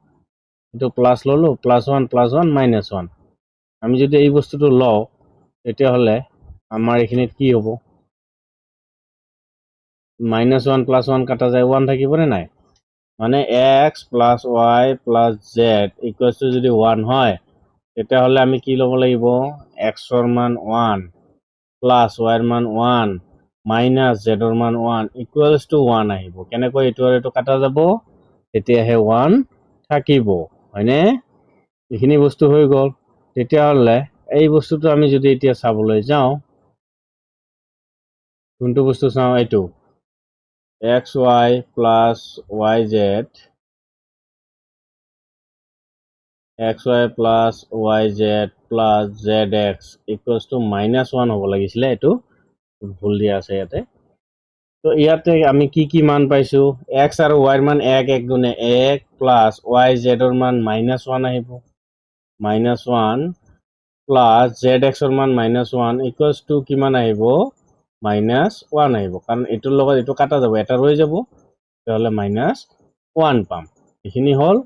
এইটো প্লাছ ল'লো, +1 +1 -1। আমি যদি এই বস্তুটো লওঁ তেতিয়াহ'লে আমাৰ এইখিনিত কি হ'ব? -1 +1 কাটা যায়, 1 থাকিবনে নাই? মানে x plus Y plus Z equals to যদি 1 হয় তেতিয়াহ'লে আমি কি ল'ব লাগিব? এক্সৰ মান 1 প্লাছ ৱাইৰ মান 1 মাইনাছ জেডৰ মান 1 ইকুৱেলছ টু 1 আহিব। কেনেকৈ এইটো আৰু এইটো কাটা যাব? তেতিয়াহে 1 থাকিব হয়নে? এইখিনি বস্তু হৈ গ'ল। তেতিয়াহ'লে এই বস্তুটো আমি যদি এতিয়া চাবলৈ যাওঁ, কোনটো বস্তু চাওঁ? এইটো x Y plus Y Z, xy plus Y Z plus Z x equals to -1 হ'ব লাগিছিলে, এইটো ভুল দিয়া আছে ইয়াতে। তো ইয়াতে আমি কি কি মান পাইছো? এক্স আৰু ৱাইৰ মান 1 1 গুণে 1 প্লাছ ৱাই জেডৰ মান -1 আহিব, -1 প্লাছ জেড এক্সৰ মান -1 ইকুৱেলছ টু কিমান আহিব? -1 আহিব, কাৰণ এইটোৰ লগত এইটো কাটা যাব, এটা ৰৈ যাব, তেতিয়াহ'লে -1 পাম। এইখিনি হ'ল।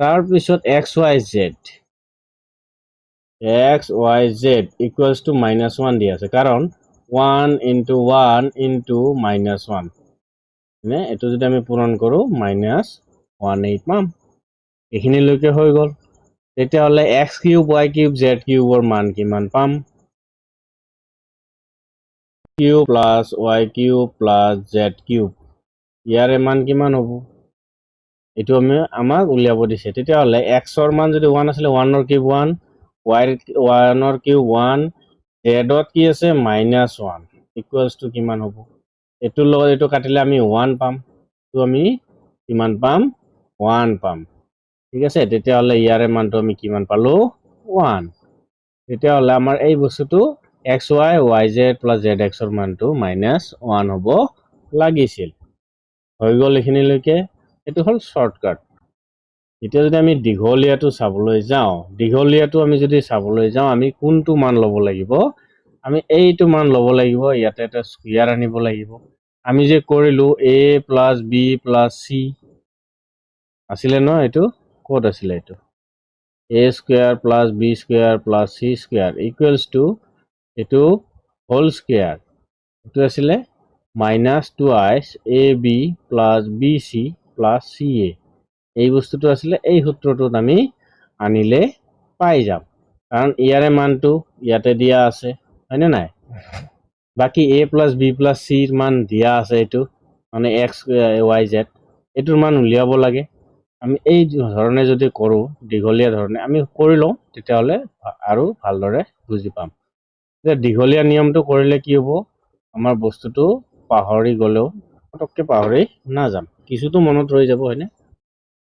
তাৰপিছত x Y Z equals to -1 দি আছে, কাৰণ 1 × 1 × -1 নে? এইটো যদি আমি পূৰণ কৰোঁ -1 পাম। এইখিনিলৈকে হৈ গ'ল। তেতিয়াহ'লে x³ y³ z³ মান কিমান পাম? Cube plus y³ plus z³, ইয়াৰে মান কিমান হ'ব? এইটো আমাক উলিয়াব দিছে। তেতিয়াহ'লে এক্সৰ মান যদি 1 আছিলে, 1ৰ কিউব 1, ৱাইৰ কিউব 1, জেডত কি আছে? -1 ইকুৱেলছ টু কিমান হ'ব? এইটোৰ লগত এইটো কাটিলে আমি 1 পাম, তো আমি কিমান পাম? 1 পাম, ঠিক আছে? তেতিয়াহ'লে ইয়াৰে মানটো আমি কিমান পালো? 1। তেতিয়াহ'লে আমাৰ এই বস্তুটো xy z প্লাছ জেড এক্সৰ মানটো -1 হ'ব লাগিছিল। হৈ গ'ল এইখিনিলৈকে। এইটো হ'ল শ্বৰ্টকাট। এতিয়া যদি আমি দীঘলীয়াটো চাবলৈ যাওঁ, আমি যদি চাবলৈ যাওঁ, আমি কোনটো মান ল'ব লাগিব? আমি এইটো মান ল'ব লাগিব, ইয়াতে এটা স্কুৱেৰ আনিব লাগিব। আমি যে কৰিলো a plus b plus c আছিলে ন? এইটো ক'ত আছিলে? এইটো a square plus b square plus c square equals two এইটো হোল স্কুৱেৰ, এইটো আছিলে minus twice AB plus BC plus CA এই বস্তুটো আছিলে এই সূত্ৰটোত আমি আনিলে পাই যাম কাৰণ ইয়াৰে মানটো ইয়াতে দিয়া আছে হয়নে নাই বাকি A plus B plus C ৰ মান দিয়া আছে এইটো মানে x y z এটোৰ মান উলিয়াব লাগে আমি এই ধৰণে যদি কৰো দীঘলীয়া ধৰণে আমি কৰি লওঁ তেতিয়াহলে আৰু ভালদৰে বুজি পাম যে দীঘলীয়া নিয়মটো কৰিলে কি হ'ব আমাৰ বস্তুটো পাহৰি গলেও পটককে পাহৰি নাযাম কিছুটো মনত ৰৈ যাব হয়নে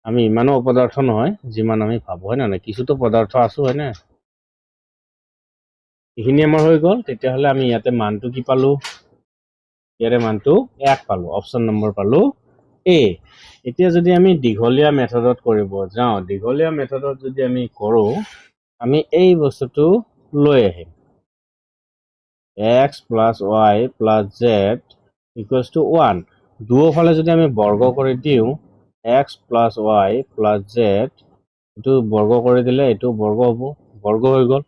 আমি ইমানো অপদাৰ্থ নহয় যিমান আমি ভাবো হয় না কিছুটো পদাৰ্থ আছো হয়নে এইখিনি আমাৰ হৈ গ'ল তেতিয়াহলে আমি ইয়াতে মানটো কি পালো ইয়াৰে মানটো 1 পালো অপচন নম্বৰ পালো A এতিয়া যদি আমি দীঘলীয়া মেথডত কৰিব যাওঁ দীঘলীয়া মেথডত যদি আমি কৰো আমি এই বস্তুটো লৈ আহিম x plus y plus z equals to 1 দুয়োফালে যদি আমি বৰ্গ কৰি দিওঁ x plus y plus z এটো বৰ্গ কৰি দিলে এটো বৰ্গ হ'ব বৰ্গ হৈ গ'ল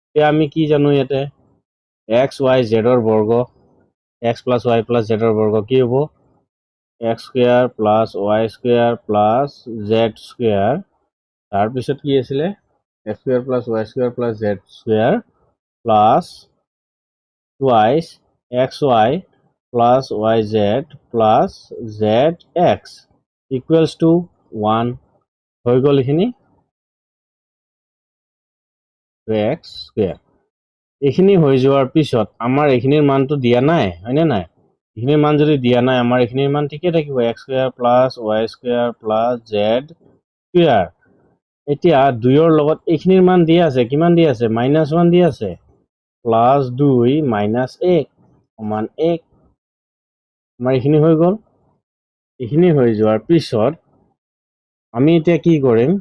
এতিয়া আমি কি জানো ইয়াতে x y z ৰ বৰ্গ x plus y plus z ৰ বৰ্গ কি হ'ব x square plus y square plus z square তাৰ পিছত কি আছিল x square plus y square plus z square plus twice xy plus yz plus zx equals to 1 হৈ গ'ল এখিনি x square এখিনি হৈ যোৱাৰ পিছত আমাৰ এখিনিৰ মানটো দিয়া নাই হয়নে নাই এখিনিৰ মান যদি দিয়া নাই আমাৰ এখিনিৰ মান ঠিকে থাকিব x square plus y square plus z square এতিয়া 2 ৰ লগত এখিনিৰ মান দিয়া আছে কিমান দিয়া আছে -1 দিয়া আছে প্লাস 2 মাইনাস 1 সমান 1 আমাৰ এখিনি হৈ গ'ল এখিনি হৈ যোৱাৰ পিছত আমি এতিয়া কি কৰিম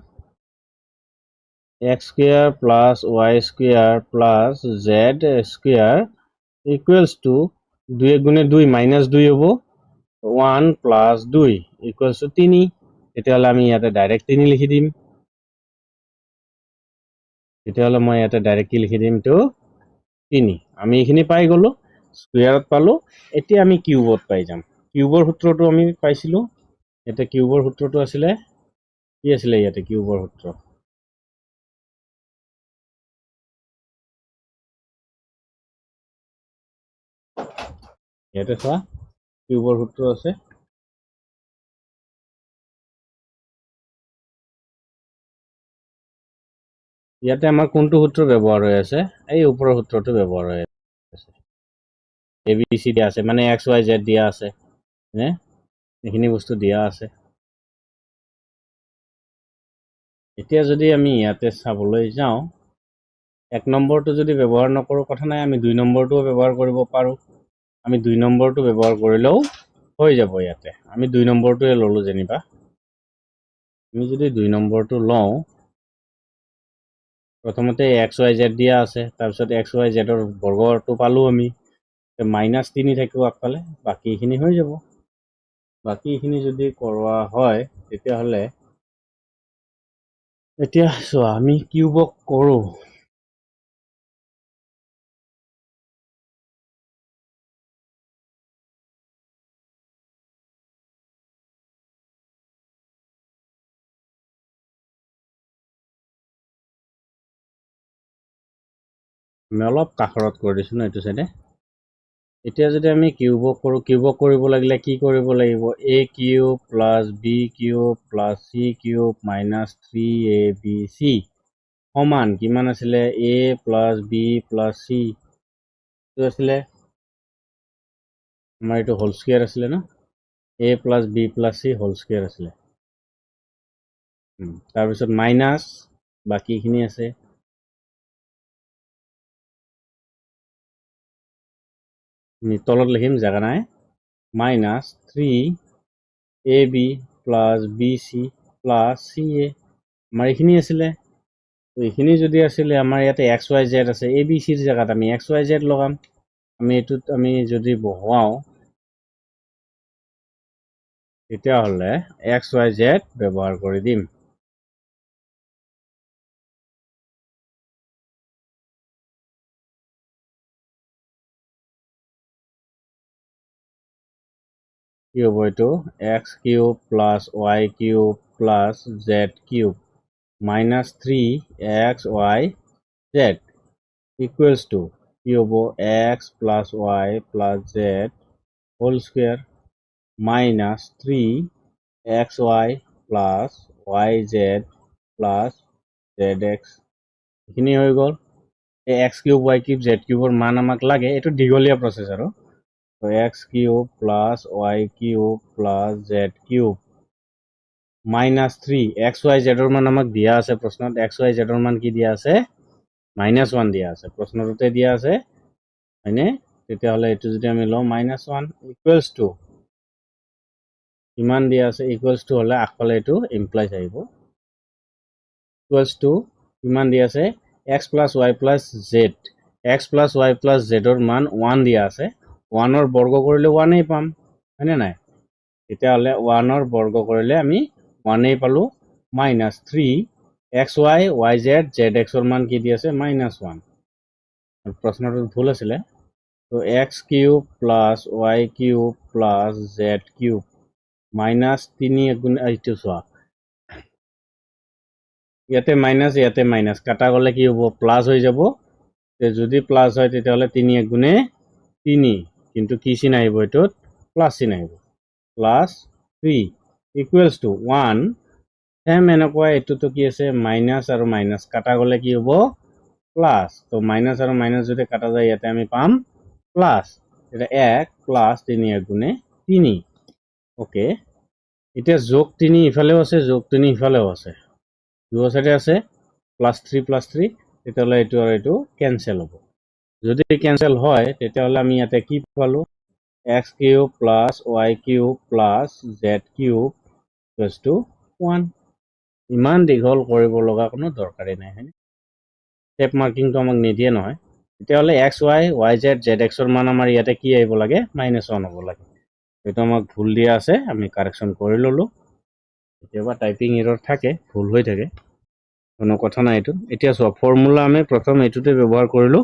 x square plus y square plus z square equals to 2 গুণে 2 মাইনাস 2 হ'ব 1 plus 2 equals to 3 তেতিয়াহলে আমি ইয়াতে ডাইৰেক্ট 3 লিখি দিম তেতিয়াহলে মই ইয়াতে ডাইৰেক্ট লিখি দিম তো 3 আমি এখিনি পাই গলো স্কয়াৰত পালো এতিয়া আমি কিউবত পাই যাম কিউবৰ সূত্ৰটো আমি পাইছিলো এটা কিউবৰ সূত্ৰটো আছিল কি আছিল ইয়াতে কিউবৰ সূত্ৰ ইয়াতে চোৱা কিউবৰ সূত্ৰ আছে ইয়াতে আমাৰ কোনটো সূত্ৰ ব্যৱহাৰ হৈ আছে এই ওপৰৰ সূত্ৰটো ব্যৱহাৰ হৈ আছে ABC দিয়া আছে মানে XYZ দিয়া আছে নে এখিনি বস্তু দিয়া আছে এতিয়া যদি আমি ইয়াতে চাবলৈ যাওঁ 1 নম্বৰটো যদি ব্যৱহাৰ নকৰো কথা নাই আমি 2 নম্বৰটো ব্যৱহাৰ কৰিব পাৰো আমি 2 নম্বৰটো ব্যৱহাৰ কৰিলেও হৈ যাব ইয়াতে আমি 2 নম্বৰটোৱে ললো যেনিবা আমি যদি 2 নম্বৰটো লওঁ প্ৰথমতে XYZ দিয়া আছে তাৰ পিছত XYZ ৰ বৰ্গটো পালো আমি -3 থাকিব আগফালে বাকি এখিনি হৈ যাব বাকি এখিনি যদি কৰোৱা হয় তেতিয়াহলে এতিয়া চোৱা আমি কিউবক কৰো আমি অলপ কাখৰত কৰি দিছো না এইটো সাইডে এতিয়া যদি আমি কিউবক কৰিব লাগিলে কি কৰিব লাগিব a cube plus b cube plus c cube minus 3abc সমান কিমান আছিলে a plus b plus c তো আছিলে আমাৰ এটো হোল স্কয়ার আছিলে না a plus b plus c whole square আছিলে তাৰ পিছত মাইনাস বাকি খিনি আছে তলত লিখিম জাগা নাই minus 3ab plus bc plus ca আমাৰ এখিনি আছিলে তো এখিনি যদি আছিলে আমাৰ ইয়াতে xyz আছে abc ৰ জাগাত আমি xyz লগাম আমি এটুত আমি যদি বহাও তেতিয়াহলে xyz ব্যৱহাৰ কৰি দিম কি হ'ব এইটো x cube plus y cube plus z cube minus 3xyz equals to কি হ'ব x plus y plus z whole square minus 3xy plus yz plus zx এইখিনি হৈ গ'ল। এই x cube y cube z কিউবৰ মান আমাক লাগে, এইটো দীঘলীয়া প্ৰচেছ আৰু। তো x cube plus y cube plus z cube minus 3 xyz ৰ মান আমাক দিয়া আছে প্ৰশ্নত। xyz ৰ মান কি দিয়া আছে -1 দিয়া আছে প্ৰশ্নটোতে দিয়া আছে হয়নে। তেতিয়াহ'লে এইটো যদি আমি লওঁ -1 ইকুৱেলছ টু কিমান দিয়া আছে ইকুৱেলছ টু হ'লে আগফালে এইটো ইমপ্লাইজ আহিব ইকুৱেলছ টু কিমান দিয়া আছে x plus y plus z x plus y plus z ৰ মান 1 দিয়া আছে 1 ৰ বৰ্গ কৰিলে 1 পাম হয়নে নাই। তেতিয়াহ'লে 1 ৰ বৰ্গ কৰিলে আমি 1 পালো মাইনাছ 3xy yz zx ৰ মান কি দি আছে -1 প্ৰশ্নটো ভুল আছিলে। তো x cube plus y cube plus z cube minus 3 গুণ এইটো চোৱা ইয়াতে মাইনাছ কাটা গ'লে কি হ'ব প্লাছ হৈ যাব। যদি প্লাছ হয় তেতিয়াহ'লে 3 গুণে 3 কিন্তু কি চিন আহিব এইটোত প্লাছ চিন আহিব প্লাছ 3 ইকুৱেলছ টু 1 সেম এনেকুৱা এইটোতো কি আছে মাইনাছ আৰু মাইনাছ কাটা গ'লে কি হ'ব প্লাছ। তো মাইনাছ আৰু মাইনাছ যদি কাটা যায় ইয়াতে আমি পাম প্লাছ এটা 1 প্লাছ 3 গুণে 3 ওকে। এতিয়া যোগ 3 ইফালেও আছে যোগ 3 ইফালেও আছে দুয়ো সাইডে আছে +3 তেতিয়াহ'লে এইটো আৰু এইটো কেনসেল হ'ব। যদি কেনসেল হয় তেতিয়াহ'লে আমি ইয়াতে কি পালো x cube plus y cube plus z cube equals to 1 ইমান দীঘল কৰিব লগা কোনো দৰকাৰেই নাই হয়নে। ষ্টেপ মাৰ্কিংটো আমাক নিদিয়ে নহয়। তেতিয়াহ'লে x y y z zx ৰ মান আমাৰ ইয়াতে কি আহিব লাগে -1 হ'ব লাগে। এইটো আমাক ভুল দিয়া আছে আমি কাৰেকশ্যন কৰি ল'লো। কেতিয়াবা টাইপিং এৰৰ থাকে ভুল হৈ থাকে কোনো কথা নাই এইটো। এতিয়া চোৱা ফৰ্মুলা আমি প্ৰথম এইটোতে ব্যৱহাৰ কৰিলো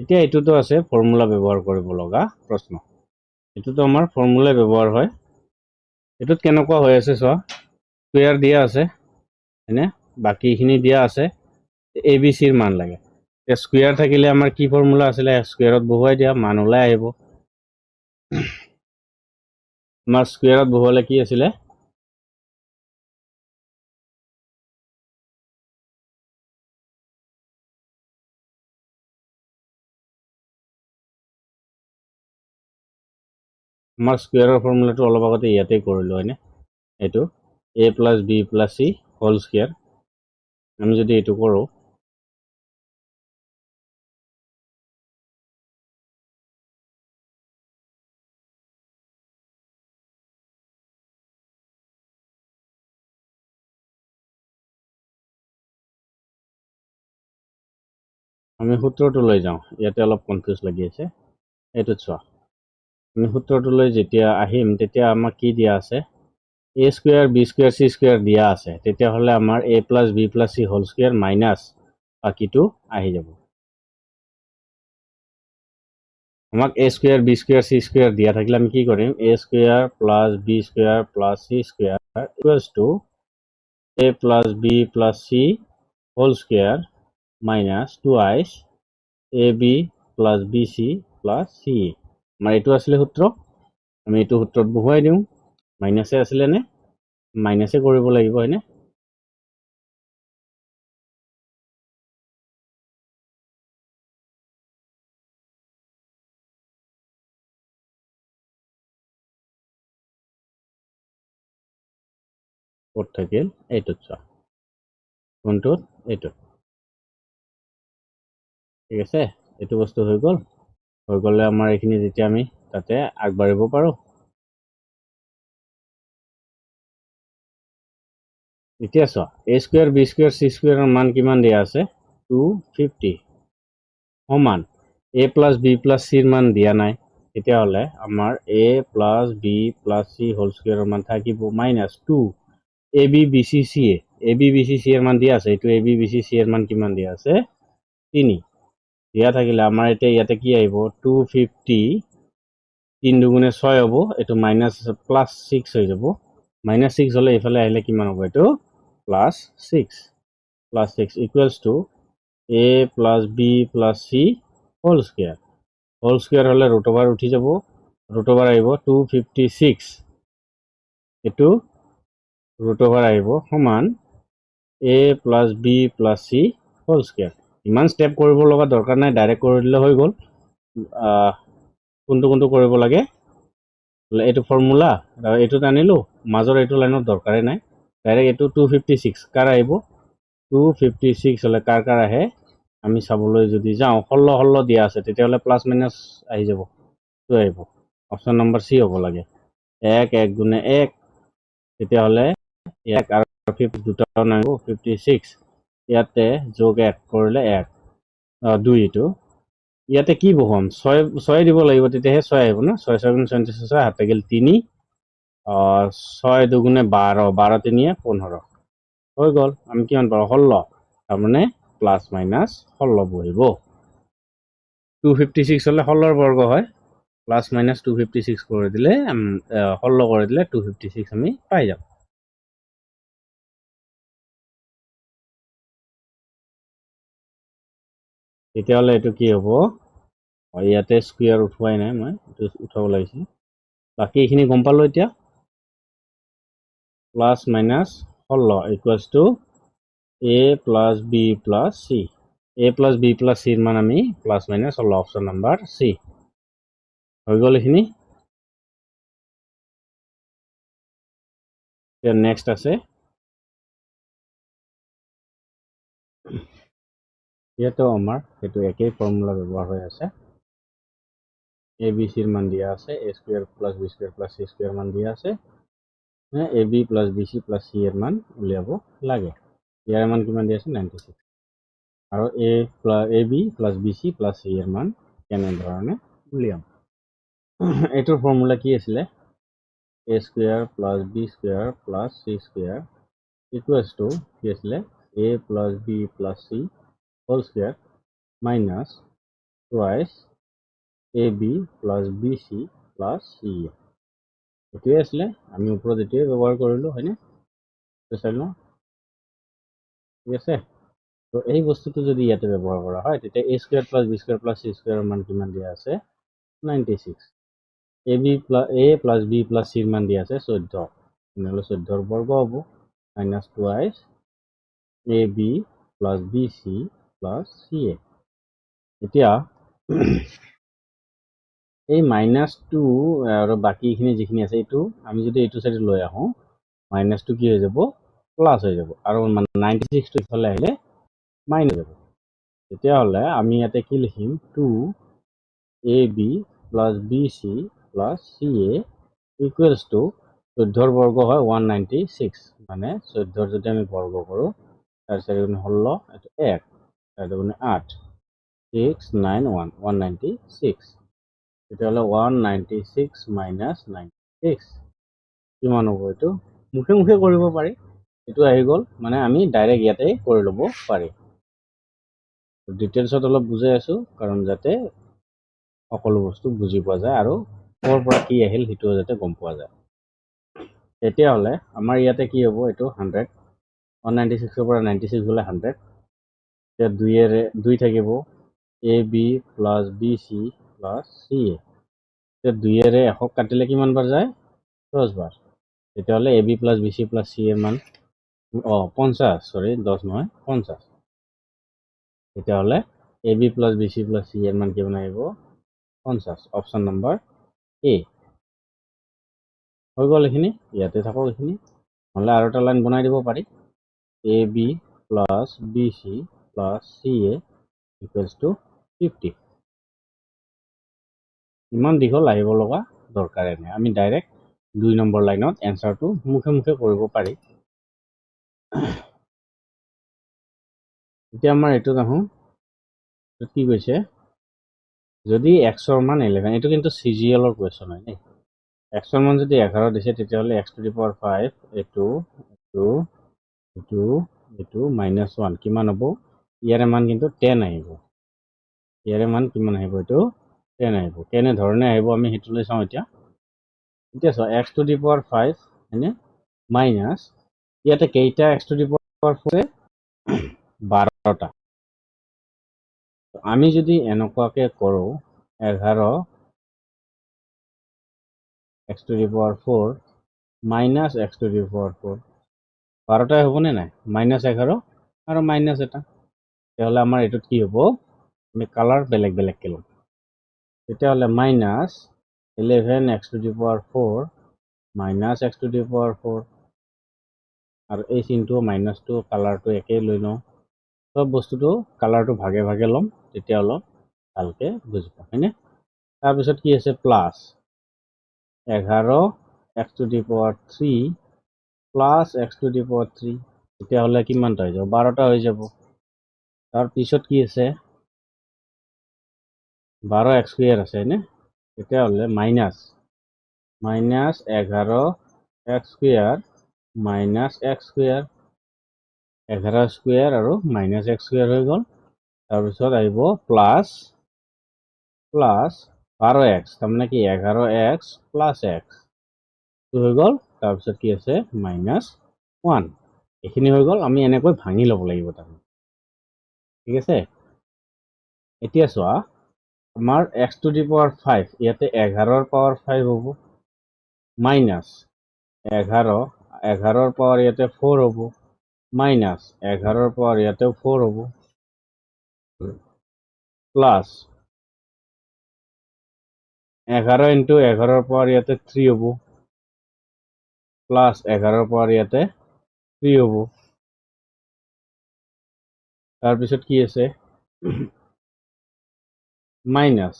এতিয়া এইটোতো আছে ফৰ্মুলা ব্যৱহাৰ কৰিব লগা প্ৰশ্ন এইটোতো আমাৰ ফৰ্মুলা ব্যৱহাৰ হয়। এইটোত কেনেকুৱা হৈ আছে চোৱা স্কুৱেৰ দিয়া আছে হয়নে বাকিখিনি দিয়া আছে এ বি চিৰ মান লাগে। স্কুৱেৰ থাকিলে আমাৰ কি ফৰ্মুলা আছিলে স্কুৱেৰত বহুৱাই দিয়া মান ওলাই আহিব। আমাৰ স্কুৱেৰত বহুৱালে কি আছিলে আমাৰ স্কুৱেৰৰ ফৰ্মুলাটো অলপ আগতে ইয়াতে কৰিলো হয়নে এইটো a plus b plus c whole square. আমি যদি এইটো কৰো আমি সূত্ৰটো লৈ যাওঁ ইয়াতে অলপ কনফিউজ লাগি আছে এইটোত চোৱা আমি সূত্ৰটো লৈ যেতিয়া আহিম তেতিয়া আমাক কি দিয়া আছে a square b square c square দিয়া আছে তেতিয়াহ'লে আমাৰ a plus b plus c whole square minus বাকিটো আহি যাব। আমাক a square b square c square দিয়া থাকিলে আমি কি কৰিম a square plus b square plus c square equals to a plus b plus c whole square minus 2i a b plus b c plus c আমাৰ এইটো আছিলে সূত্ৰ আমি এইটো সূত্ৰত বহুৱাই দিওঁ মাইনাছে আছিলে নে মাইনাছে কৰিব লাগিব হয়নে। ক'ত থাকিল এইটোত চোৱা কোনটোত এইটোত ঠিক আছে এইটো বস্তু হৈ গ'লে আমাৰ এইখিনি যেতিয়া আমি তাতে আগবাঢ়িব পাৰো। এতিয়া চোৱা a square b square c স্কুৱেৰৰ মান কিমান দিয়া আছে 250 সমান a plus b plus c ৰ মান দিয়া নাই তেতিয়াহ'লে আমাৰ a plus b plus c whole স্কুৱেৰৰ মান থাকিব -2 a b b c c এর মান দিয়া আছে, এইটো এ বি বি চি এর মান কিমান দিয়া আছে 3 দিয়া থাকিলে আমাৰ এতিয়া ইয়াতে কি আহিব 250 3 দুগুণে 6 হ'ব, এইটো মাইনাস প্লাস 6 হৈ যাব, মাইনাস 6 হলে এইফালে আহিলে কিমান হ'ব, এইটো plus 6 equals to a plus b plus c whole square হলে রুট ওভার উঠি যাব, রুট ওভার আহিব 256, এইটো রুট ওভার আহিব সমান a plus b plus c whole square. ইমান স্টেপ কৰিব লগা দৰকাৰ নাই, ডাইৰেক্ট কৰি দিলে হৈ গ'ল। কোনটো কৰিব লাগে, এইটো ফৰ্মুলা এইটো আনিলো, মাজৰ এইটো লাইনত দৰকাৰে নাই, ডাইৰেক্ট এইটো 256 কাৰ আহিব 256 হলে কাৰ আহে আমি চাবলৈ যদি যাওঁ 16 দিয়া আছে, তেতিয়াহলে প্লাস মাইনাস আহি যাব, তো আহিব অপশন নম্বৰ সি হ'ব লাগে 1 গুণে 1, তেতিয়াহলে 1 আৰু 50 দুটাও নাহিব 56, ইয়াতে যোগ 1 কৰিলে 1 2, এইটো ইয়াতে কি বহুৱাম 6 দিব লাগিব, তেতিয়াহে 6 আহিব না, 6 6 গুণ 36 হাতে গেল 3 6 দুগুণে 12 12 3 15 হৈ গ'ল, আমি কিমান পাৰো 16, তাৰ মানে প্লাস মাইনাস 16 বহিব। 256 হলে 16 বর্গ হয়, প্লাস মাইনাস 256 করে দিলে 16 করে দিলে 256 আমি পাই যাব। তেতিয়াহলে এইটো কি হ'ব, ইয়াতে স্কয়ার উঠোৱাই নাই, মই এইটো উঠাব লাগিছিল, বাকি এইখিনি গম পালো। এতিয়া plus minus 16 equals to a plus b plus c, a plus b plus c এর মান আমি প্লাস মাইনাস 16, অপশন নাম্বার সি হৈ গ'ল এইখিনি। নেক্সট আছে ইয়াতেও আমাৰ সেইটো একেই ফৰ্মুলা ব্যৱহাৰ হৈ আছে, এ বি চিৰ মান দিয়া আছে, a square plus b square plus c square মান দিয়া আছে, a b plus b c plus c এর মান উলিয়াব লাগে, ইয়াৰ মান কিমান দিয়া আছে 96, আৰু a b plus b c plus c এৰ মান কেনেধৰণে উলিয়াম, এইটোৰ ফৰ্মুলা কি আছিলে, a square plus b square plus c square equals to কি আছিলে a plus b plus c whole square minus twice a b plus b c plus c a, এটোৱে আছিলে, আমি ওপৰত এটোৱে ব্যৱহাৰ কৰিলো হয়নে, চাই লওঁ ঠিক আছে। তো এই বস্তুটো যদি ইয়াতে ব্যৱহাৰ কৰা হয়, তেতিয়া a square plus b square plus c স্কয়ারের মান কিমান দিয়া আছে 96, এ প্লাস বি প্লাস সির মান দিয়া আছে 14, তেনেহলে 14 বর্গ হব minus twice a b plus b c plus c a. এতিয়া এই -2 আৰু বাকিখিনি যিখিনি আছে, এইটো আমি যদি এইটো সাইডে লৈ আহো -2 কি হৈ যাব প্লাস হৈ যাব, আৰু 96 টো ইফালে আহিলে মাইনাস যাব, তেতিয়াহলে আমি ইয়াতে কি লিখিম 2 a b plus b c plus c a equals to 14 বর্গ হয় 196, মানে 14 যদি আমি বর্গ করো 4 4 গুণ 16 এটা 1 4 গুণে 8 6 9 1 196, তেতিয়াহলে 196 মাইনাস 96 কিমান হ'ব, এইটো মুখে মুখে কৰিব পাৰি, এইটো আহি গ'ল, মানে আমি ডাইৰেক্ট ইয়াতে কৰি ল'ব পাৰি। ডিটেইলছত অলপ বুজাই আছো কাৰণ যাতে সকলো বস্তু বুজি পোৱা যায় আৰু ক'ৰ পৰা কি আহিল সেইটো যাতে গম পোৱা যায়। তেতিয়াহলে আমাৰ ইয়াতে কি হ'ব, এইটো 100, 196 ৰ পৰা 96 গ'লে 100, এতিয়া 2 থাকিব এ b plus b c plus c a, এতিয়া 2 100 কাটিলে কিমান বাৰ যায় 10 বাৰ, তেতিয়াহলে এ b plus b c plus c এর মান 50, সরি 10 নহয় 50, তেতিয়াহলে এ b plus b c plus c এর মান কিমান আহিব 50, অপশন নাম্বার এ হৈ গ'ল। এইখিনি ইয়াতে থাকক, এইখিনি নহলে আৰু এটা লাইন বনাই দিব পাৰি, a b plus b c plus c a equals to 50, ইমান দীঘল আহিব লগা দৰকাৰে নাই, আমি ডাইৰেক্ট 2 নম্বৰ লাইনত এনসাৰটো মুখে মুখে কৰিব পাৰি। এতিয়া আমাৰ এইটোত আহো, কি কৈছে যদি xৰ মান 11, এইটো কিন্তু CGL ৰ কুৱেশ্যন হয় দেই, xৰ মান যদি 11 দিছে তেতিয়াহলে x টু দি পাৱাৰ 5 এইটো টু এইটো -1 কিমান হ'ব ইয়াৰে মান কিন্তু 10 আহিব ইয়াৰে মান কিমান আহিব এইটো 10 আহিব কেনেধৰণে আহিব আমি সেইটো লৈ চাওঁ এতিয়া চোৱা x টু দি পাৱাৰ 5 হয়নে মাইনাছ ইয়াতে কেইটা x টু দি পাৱাৰ 4 12টা আমি যদি এনেকুৱাকে কৰোঁ 11 x to the power 4 minus x to the power 4 12টাই হ'বনে নাই -11 আৰু -1 তেতিয়াহ'লে আমাৰ এইটোত কি হ'ব আমি কালাৰ বেলেগ বেলেগকে ল'ম তেতিয়াহ'লে -11 x to the power 4 minus x to the power 4 আৰু এই চিনটো মাইনাছটো কালাৰটো একেই লৈ লওঁ সব বস্তুটো কালাৰটো ভাগে ভাগে ল'ম তেতিয়া অলপ ভালকে বুজি পাম হয়নে তাৰপিছত কি আছে plus 11 x to the power 3 plus x to the power 3 তেতিয়াহ'লে কিমানটা হৈ যাব 12টা হৈ যাব তাৰপিছত কি আছে 12x স্কুৱেৰ আছে হয়নে তেতিয়াহ'লে -11 x square minus x square 11 square আৰু -x স্কুৱেৰ হৈ গ'ল তাৰপিছত আহিব প্লাছ 12x তাৰমানে কি 11x প্লাছ x হৈ গ'ল তাৰপিছত কি আছে -1 এইখিনি হৈ গ'ল আমি এনেকৈ ভাঙি ল'ব লাগিব তাৰমানে ঠিক আছে এতিয়া চোৱা আমাৰ x টু দি পাৱাৰ 5 ইয়াতে 11ৰ পাৱাৰ 5 হ'ব মাইনাছ 11ৰ পাৱাৰ ইয়াতে 4 হ'ব মাইনাছ 11ৰ পাৱাৰ ইয়াতেও 4 হ'ব প্লাছ 11 ইনটু 11ৰ পাৱাৰ ইয়াতে 3 হ'ব প্লাছ 11ৰ পাৱাৰ ইয়াতে 3 হ'ব তাৰপিছত কি আছে মাইনাছ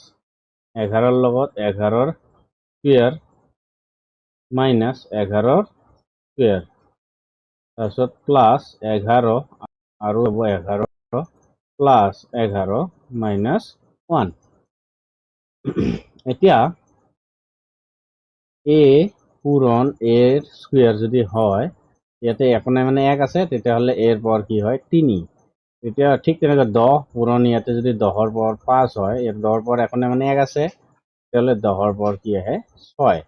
11ৰ লগত 11ৰ স্কুৱেৰ মাইনাছ 11ৰ স্কুৱেৰ তাৰপিছত প্লাছ 11 আৰু হ'ব 11 প্লাছ 11 মাইনাছ 1 এতিয়া a পূৰণ a স্কুৱেৰ যদি হয় ইয়াতে একো নাই মানে 1 আছে তেতিয়াহ'লে a ৰ পাৱাৰ কি হয় 3 তেতিয়া ঠিক তেনেকৈ 10 পূৰণ ইয়াতে যদি 10ৰ পাৱাৰ 5 হয় ইয়াত 10ৰ পাৱাৰ একো নাই মানে 1 আছে তেতিয়াহ'লে 10ৰ পাৱাৰ কি আহে 6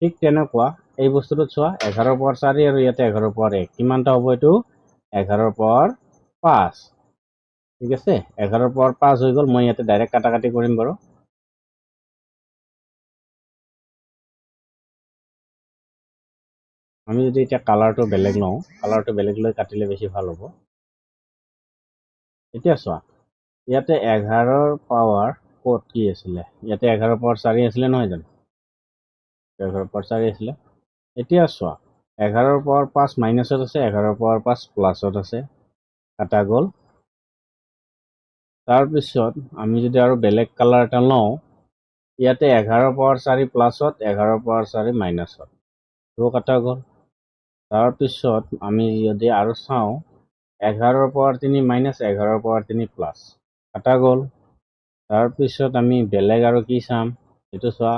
ঠিক তেনেকুৱা এই বস্তুটোত চোৱা 11ৰ পাৱাৰ 4 আৰু ইয়াতে 11ৰ পাৱাৰ 1 কিমানটা হ'ব এইটো 11ৰ পাৱাৰ 5 ঠিক আছে 11ৰ পাৱাৰ 5 হৈ গ'ল মই ইয়াতে ডাইৰেক্ট কাটাকাটি কৰিম বাৰু আমি যদি এতিয়া কালাৰটো বেলেগ লওঁ কালাৰটো বেলেগ লৈ কাটিলে বেছি ভাল হ'ব এতিয়া চোৱা ইয়াতে 11ৰ পাৱাৰ ক'ত কি আছিলে ইয়াতে 11ৰ পাৱাৰ 4 আছিলে নহয় জানো 11ৰ পাৱাৰ 4 আছিলে এতিয়া চোৱা 11ৰ পাৱাৰ 5 মাইনাছত আছে 11ৰ পাৱাৰ 5 প্লাছত আছে কাটা গ'ল তাৰপিছত আমি যদি আৰু বেলেগ কালাৰ এটা লওঁ ইয়াতে 11ৰ পাৱাৰ 4 প্লাছত 11ৰ পাৱাৰ 4 মাইনাছত তো কাটা গ'ল তাৰপিছত আমি যদি আৰু চাওঁ 11ৰ পাৱাৰ 3 মাইনাছ 11ৰ পাৱাৰ 3 প্লাছ কাটা গ'ল তাৰপিছত আমি বেলেগ আৰু কি চাম এইটো চোৱা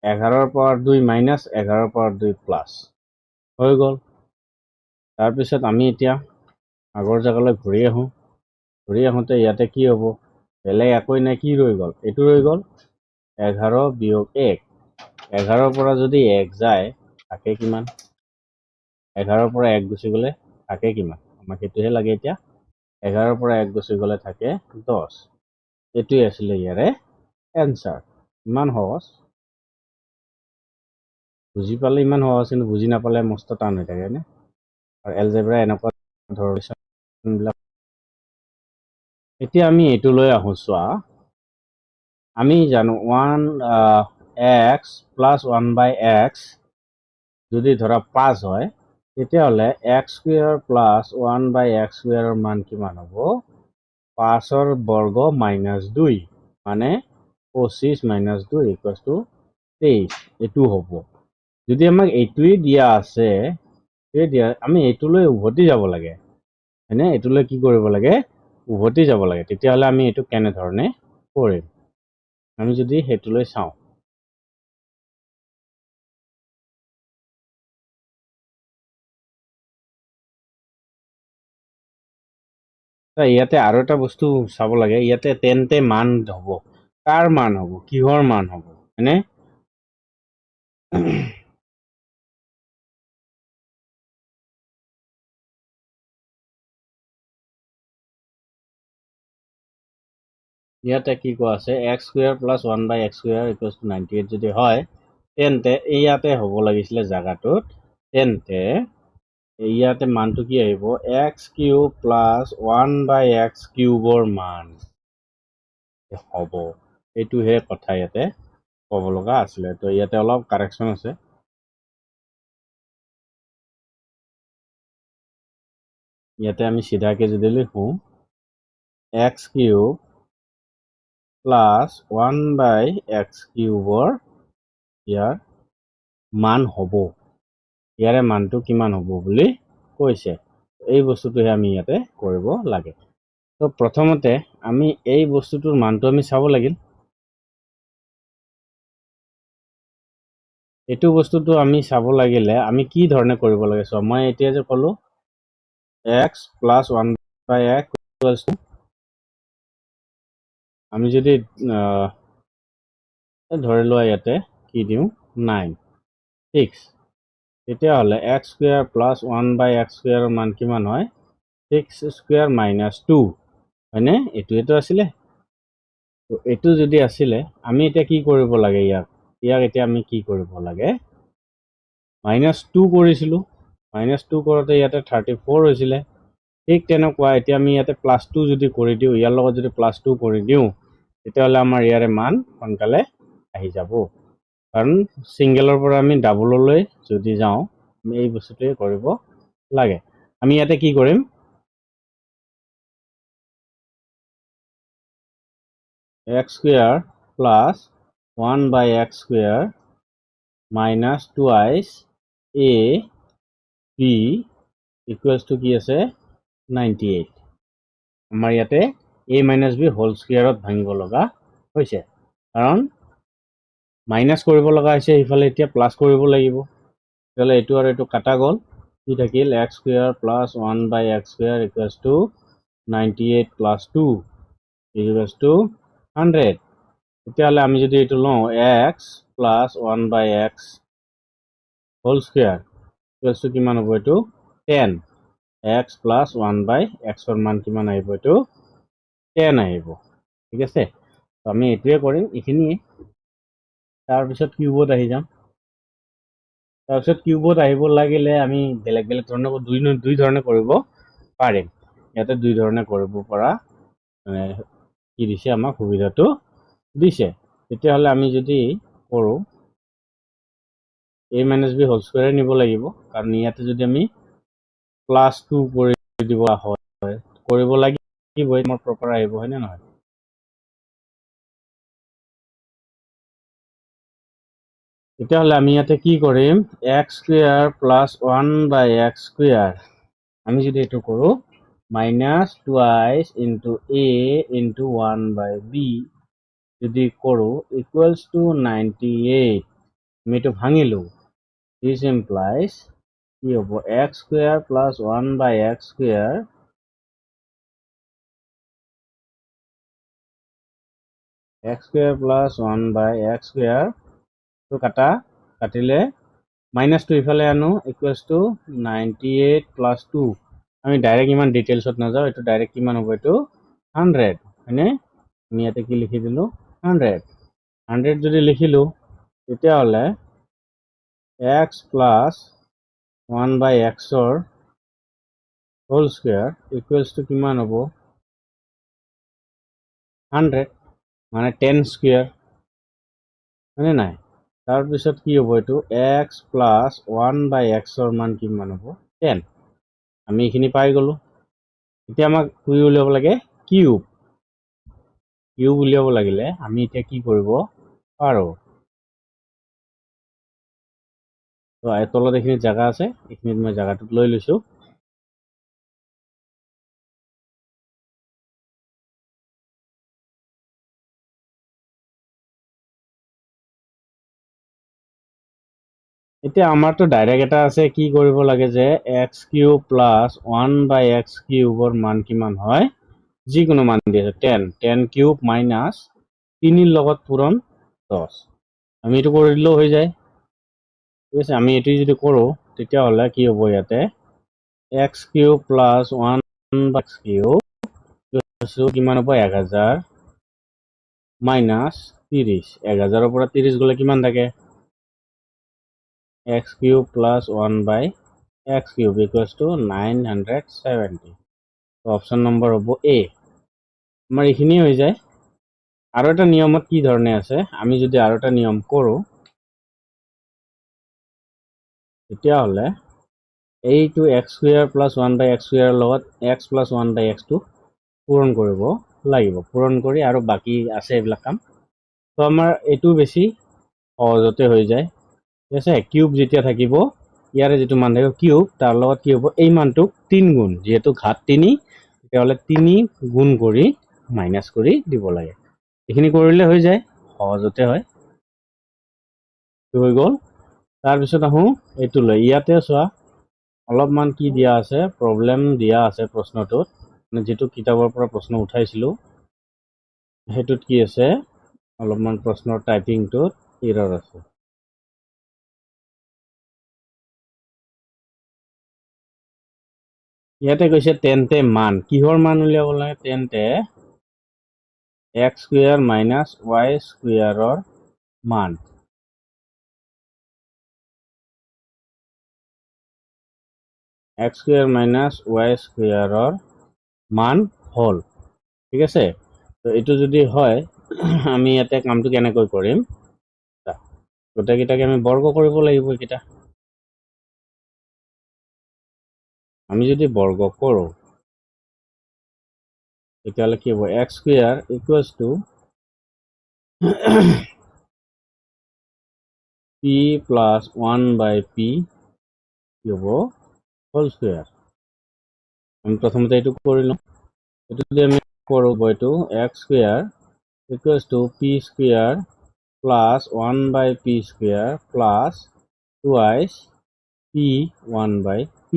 11ৰ পাৱাৰ 2 মাইনাছ 11ৰ পাৱাৰ 2 প্লাছ হৈ গ'ল তাৰপিছত আমি এতিয়া আগৰ জেগালৈ ঘূৰি আহোঁতে ইয়াতে কি হ'ব বেলেগ একোই নাই কি ৰৈ গ'ল এইটো ৰৈ গ'ল 11 বিয়োগ 1 11ৰ পৰা যদি 1 যায় থাকে কিমান 11ৰ পৰা 1 গুচি গ'লে থাকে কিমান আমাক সেইটোহে লাগে এতিয়া 11ৰ পৰা 1 গুচি গ'লে থাকে 10 এইটোৱে আছিলে ইয়াৰে এনচাৰ ইমান সহজ বুজি পালে ইমান সহজ কিন্তু বুজি নাপালে মস্ত টান হৈ থাকে নে আৰু এলজেব্ৰা এনেকুৱা ধৰণৰ এতিয়া আমি এইটো লৈ আহোঁ চোৱা আমি জানো 1x প্লাছ 1/x যদি ধৰা 5 হয় তেতিয়াহ'লে x স্কুৱেৰ প্লাছ 1/x স্কুৱেৰৰ মান কিমান হ'ব 5ৰ বৰ্গ মাইনাছ 2 মানে 25 মাইনাছ 2 ইকুৱেলছ টু 23 এইটো হ'ব যদি আমাক এইটোৱে দিয়া আছে আমি এইটোলৈ উভতি যাব লাগে হয়নে এইটোলৈ কি কৰিব লাগে উভতি যাব লাগে তেতিয়াহ'লে আমি এইটো কেনেধৰণে কৰিম আমি যদি সেইটোলৈ চাওঁ ইয়াতে আৰু এটা বস্তু চাব লাগে, ইয়াতে তেন্তে মান হ'ব, কাৰ মান হ'ব, কিহৰ মান হ'ব, হয়নে? ইয়াতে কি কোৱা আছে, x square plus 1/x square equals to 98 যদি হয়, তেন্তে ইয়াতে হ'ব লাগিছিলে জাগাটোত, তেন্তে ইয়াতে মানটো কি আহিব, x কিউব প্লাছ 1/x কিউবৰ মান হ'ব। এইটোহে কথা ইয়াতে ক'ব লগা আছিলে। তো ইয়াতে অলপ কাৰেকশ্যন আছে। ইয়াতে আমি চিধাকে যদি লিখোঁ x কিউব প্লাছ 1/x কিউবৰ ইয়াৰ মান হ'ব, ইয়াৰে মানটো কিমান হ'ব বুলি কৈছে। এই বস্তুটোহে আমি ইয়াতে কৰিব লাগে। তো প্ৰথমতে আমি এই বস্তুটোৰ মানটো আমি চাব লাগিল। এইটো বস্তুটো আমি চাব লাগিলে আমি কি ধৰণে কৰিব লাগে, চ মই এতিয়া যে ক'লো x plus 1/x equals to, আমি যদি ধৰি লোৱা ইয়াতে কি দিওঁ 9 6, তেতিয়াহ'লে x স্কুৱেৰ প্লাছ 1/x স্কুৱেৰৰ মান কিমান হয়, 6 স্কুৱেৰ মাইনাছ 2, হয়নে? এইটোৱেতো আছিলে। তো এইটো যদি আছিলে, আমি এতিয়া কি কৰিব লাগে, ইয়াক এতিয়া আমি কি কৰিব লাগে, -2 কৰিছিলোঁ। -2 কৰোঁতে ইয়াতে 34 হৈছিলে। ঠিক তেনেকুৱা এতিয়া আমি ইয়াতে +2 যদি কৰি দিওঁ, ইয়াৰ লগত যদি +2 কৰি দিওঁ, তেতিয়াহ'লে আমাৰ ইয়াৰে মান সোনকালে আহি যাব। কাৰণ ছিংগেলৰ পৰা আমি ডাবললৈ যদি যাওঁ, আমি এই বস্তুটোৱে কৰিব লাগে। আমি ইয়াতে কি কৰিম, x square plus 1/x square minus 2x a b equals to কি আছে 98। আমাৰ ইয়াতে a মাইনাছ b হোল স্কুৱেৰত ভাঙিব লগা হৈছে, কাৰণ মাইনাছ কৰিব লগা হৈছে, ইফালে এতিয়া প্লাছ কৰিব লাগিব। তেতিয়াহ'লে এইটো আৰু এইটো কাটা গ'ল, কি থাকিল x square plus 1/x square equals to 98 plus 2 equals to 100। তেতিয়াহ'লে আমি যদি এইটো লওঁ x plus 1/x whole square equals to কিমান হ'ব, এইটো 10, x প্লাছ 1/xৰ মান কিমান আহিব, এইটো 10 আহিব। ঠিক আছে, আমি এইটোৱে কৰিম, এইখিনিয়ে। তাৰপিছত কিউবত আহি যাম। তাৰপিছত কিউবত আহিব লাগিলে আমি বেলেগ বেলেগ ধৰণে দুই ধৰণে কৰিব পাৰিম। ইয়াতে দুই ধৰণে কৰিব পৰা কি দিছে, আমাক সুবিধাটো দিছে। তেতিয়াহ'লে আমি যদি কৰোঁ a minus b whole square নিব লাগিব, কাৰণ ইয়াতে যদি আমি +2 কৰি দিব হয়, কৰিব লাগিবই, আমাৰ প্ৰপাৰ আহিব, হয়নে নহয়? তেতিয়াহ'লে আমি ইয়াতে কি কৰিম, x square plus 1/x square, আমি যদি এইটো কৰোঁ -2 ইনটু a ইনটু 1/b যদি কৰোঁ ইকুৱেলছ টু 98, আমি এইটো ভাঙিলোঁ। দিছ ইমপ্লাইজ কি হ'ব, x square plus 1/x square x square plus 1/x square, তো কাটিলে -2 ইফালে আনো ইকুৱেলছ টু 98 প্লাছ 2। আমি ডাইৰেক্ট ইমান ডিটেইলছত নাযাওঁ, এইটো ডাইৰেক্ট কিমান হ'ব, এইটো 100, হয়নে? আমি ইয়াতে কি লিখি দিলোঁ 100 যদি লিখিলোঁ, তেতিয়াহ'লে x প্লাছ 1/xৰ হোল স্কুৱেৰ ইকুৱেলছ টু কিমান হ'ব, 100, মানে 10 স্কুৱেৰ, হয়নে নাই? তাৰপিছত কি হ'ব, এইটো x প্লাছ 1/xৰ মান কিমান হ'ব, 10। আমি এইখিনি পাই গ'লোঁ। এতিয়া আমাক কি উলিয়াব লাগে, কিউব উলিয়াব লাগিলে আমি এতিয়া কি কৰিব পাৰোঁ, তো তলত এইখিনিত জেগা আছে, এইখিনিত মই জেগাটোত লৈ লৈছোঁ। এতিয়া আমাৰতো ডাইৰেক্ট এটা আছে, কি কৰিব লাগে যে x কিউব প্লাছ 1/x কিউবৰ মান কিমান হয়, যিকোনো মান দি আছে 10 কিউব মাইনাছ 3 লগত পূৰণ 10 আমি এইটো কৰি দিলেও হৈ যায় ঠিক আছে আমি এইটো যদি কৰোঁ তেতিয়াহ'লে কি হ'ব ইয়াতে x cube plus 1 x cube কিমান হ'ব 1000 মাইনাছ 30 1000ৰ পৰা 30 গ'লে কিমান থাকে x cube plus 1 x cube equals to 970 option number হ'ব এ আমাৰ এইখিনি হৈ যায় আৰু এটা নিয়মত কি ধৰণে আছে আমি যদি আৰু এটা নিয়ম কৰোঁ তেতিয়াহ'লে এইটো x স্কুৱেৰ প্লাছ 1/x স্কুৱেৰৰ লগত x প্লাছ 1/x টো পূৰণ কৰিব লাগিব পূৰণ কৰি আৰু বাকী আছে এইবিলাক কাম তো আমাৰ এইটো বেছি সহজতে হৈ যায় ঠিক আছে কিউব যেতিয়া থাকিব ইয়াৰে যিটো মান থাকিব কিউব তাৰ লগত কি হ'ব এই মানটোক 3 গুণ যিহেতু ঘাত 3 তেতিয়াহ'লে 3 গুণ কৰি মাইনাছ কৰি দিব লাগে এইখিনি কৰিলে হৈ যায় সহজতে হয় হৈ গ'ল তাৰপিছত আহোঁ এইটো লৈ ইয়াতে চোৱা অলপমান কি দিয়া আছে প্ৰব্লেম দিয়া আছে প্ৰশ্নটোত যেটো কিতাপৰ পৰা প্ৰশ্ন উঠাইছিলোঁ হেতুত কি আছে অলপমান প্ৰশ্নৰ টাইপিংটোত এৰৰ আছে ইয়াতে কৈছে তেন্তে মান কিহৰ মান উলিয়াব লাগে তেন্তে x স্কুৱেৰ মাইনাছ y স্কুৱেৰৰ মান x স্কুৱেৰ মাইনাছ y স্কুৱেৰৰ মান হল ঠিক আছে তো এইটো যদি হয় আমি ইয়াতে কামটো কেনেকৈ কৰিম গোটেইকেইটাকে আমি বৰ্গ কৰিব লাগিব এইকেইটা আমি যদি বৰ্গ কৰোঁ তেতিয়াহ'লে কি হ'ব x square equals to p plus 1/p কি হ'ব হোল স্কুৱেৰ আমি প্ৰথমতে এইটো কৰি লওঁ এইটো যদি আমি কৰোঁ এইটো x square equals to p square plus 1/p square plus twice p1/p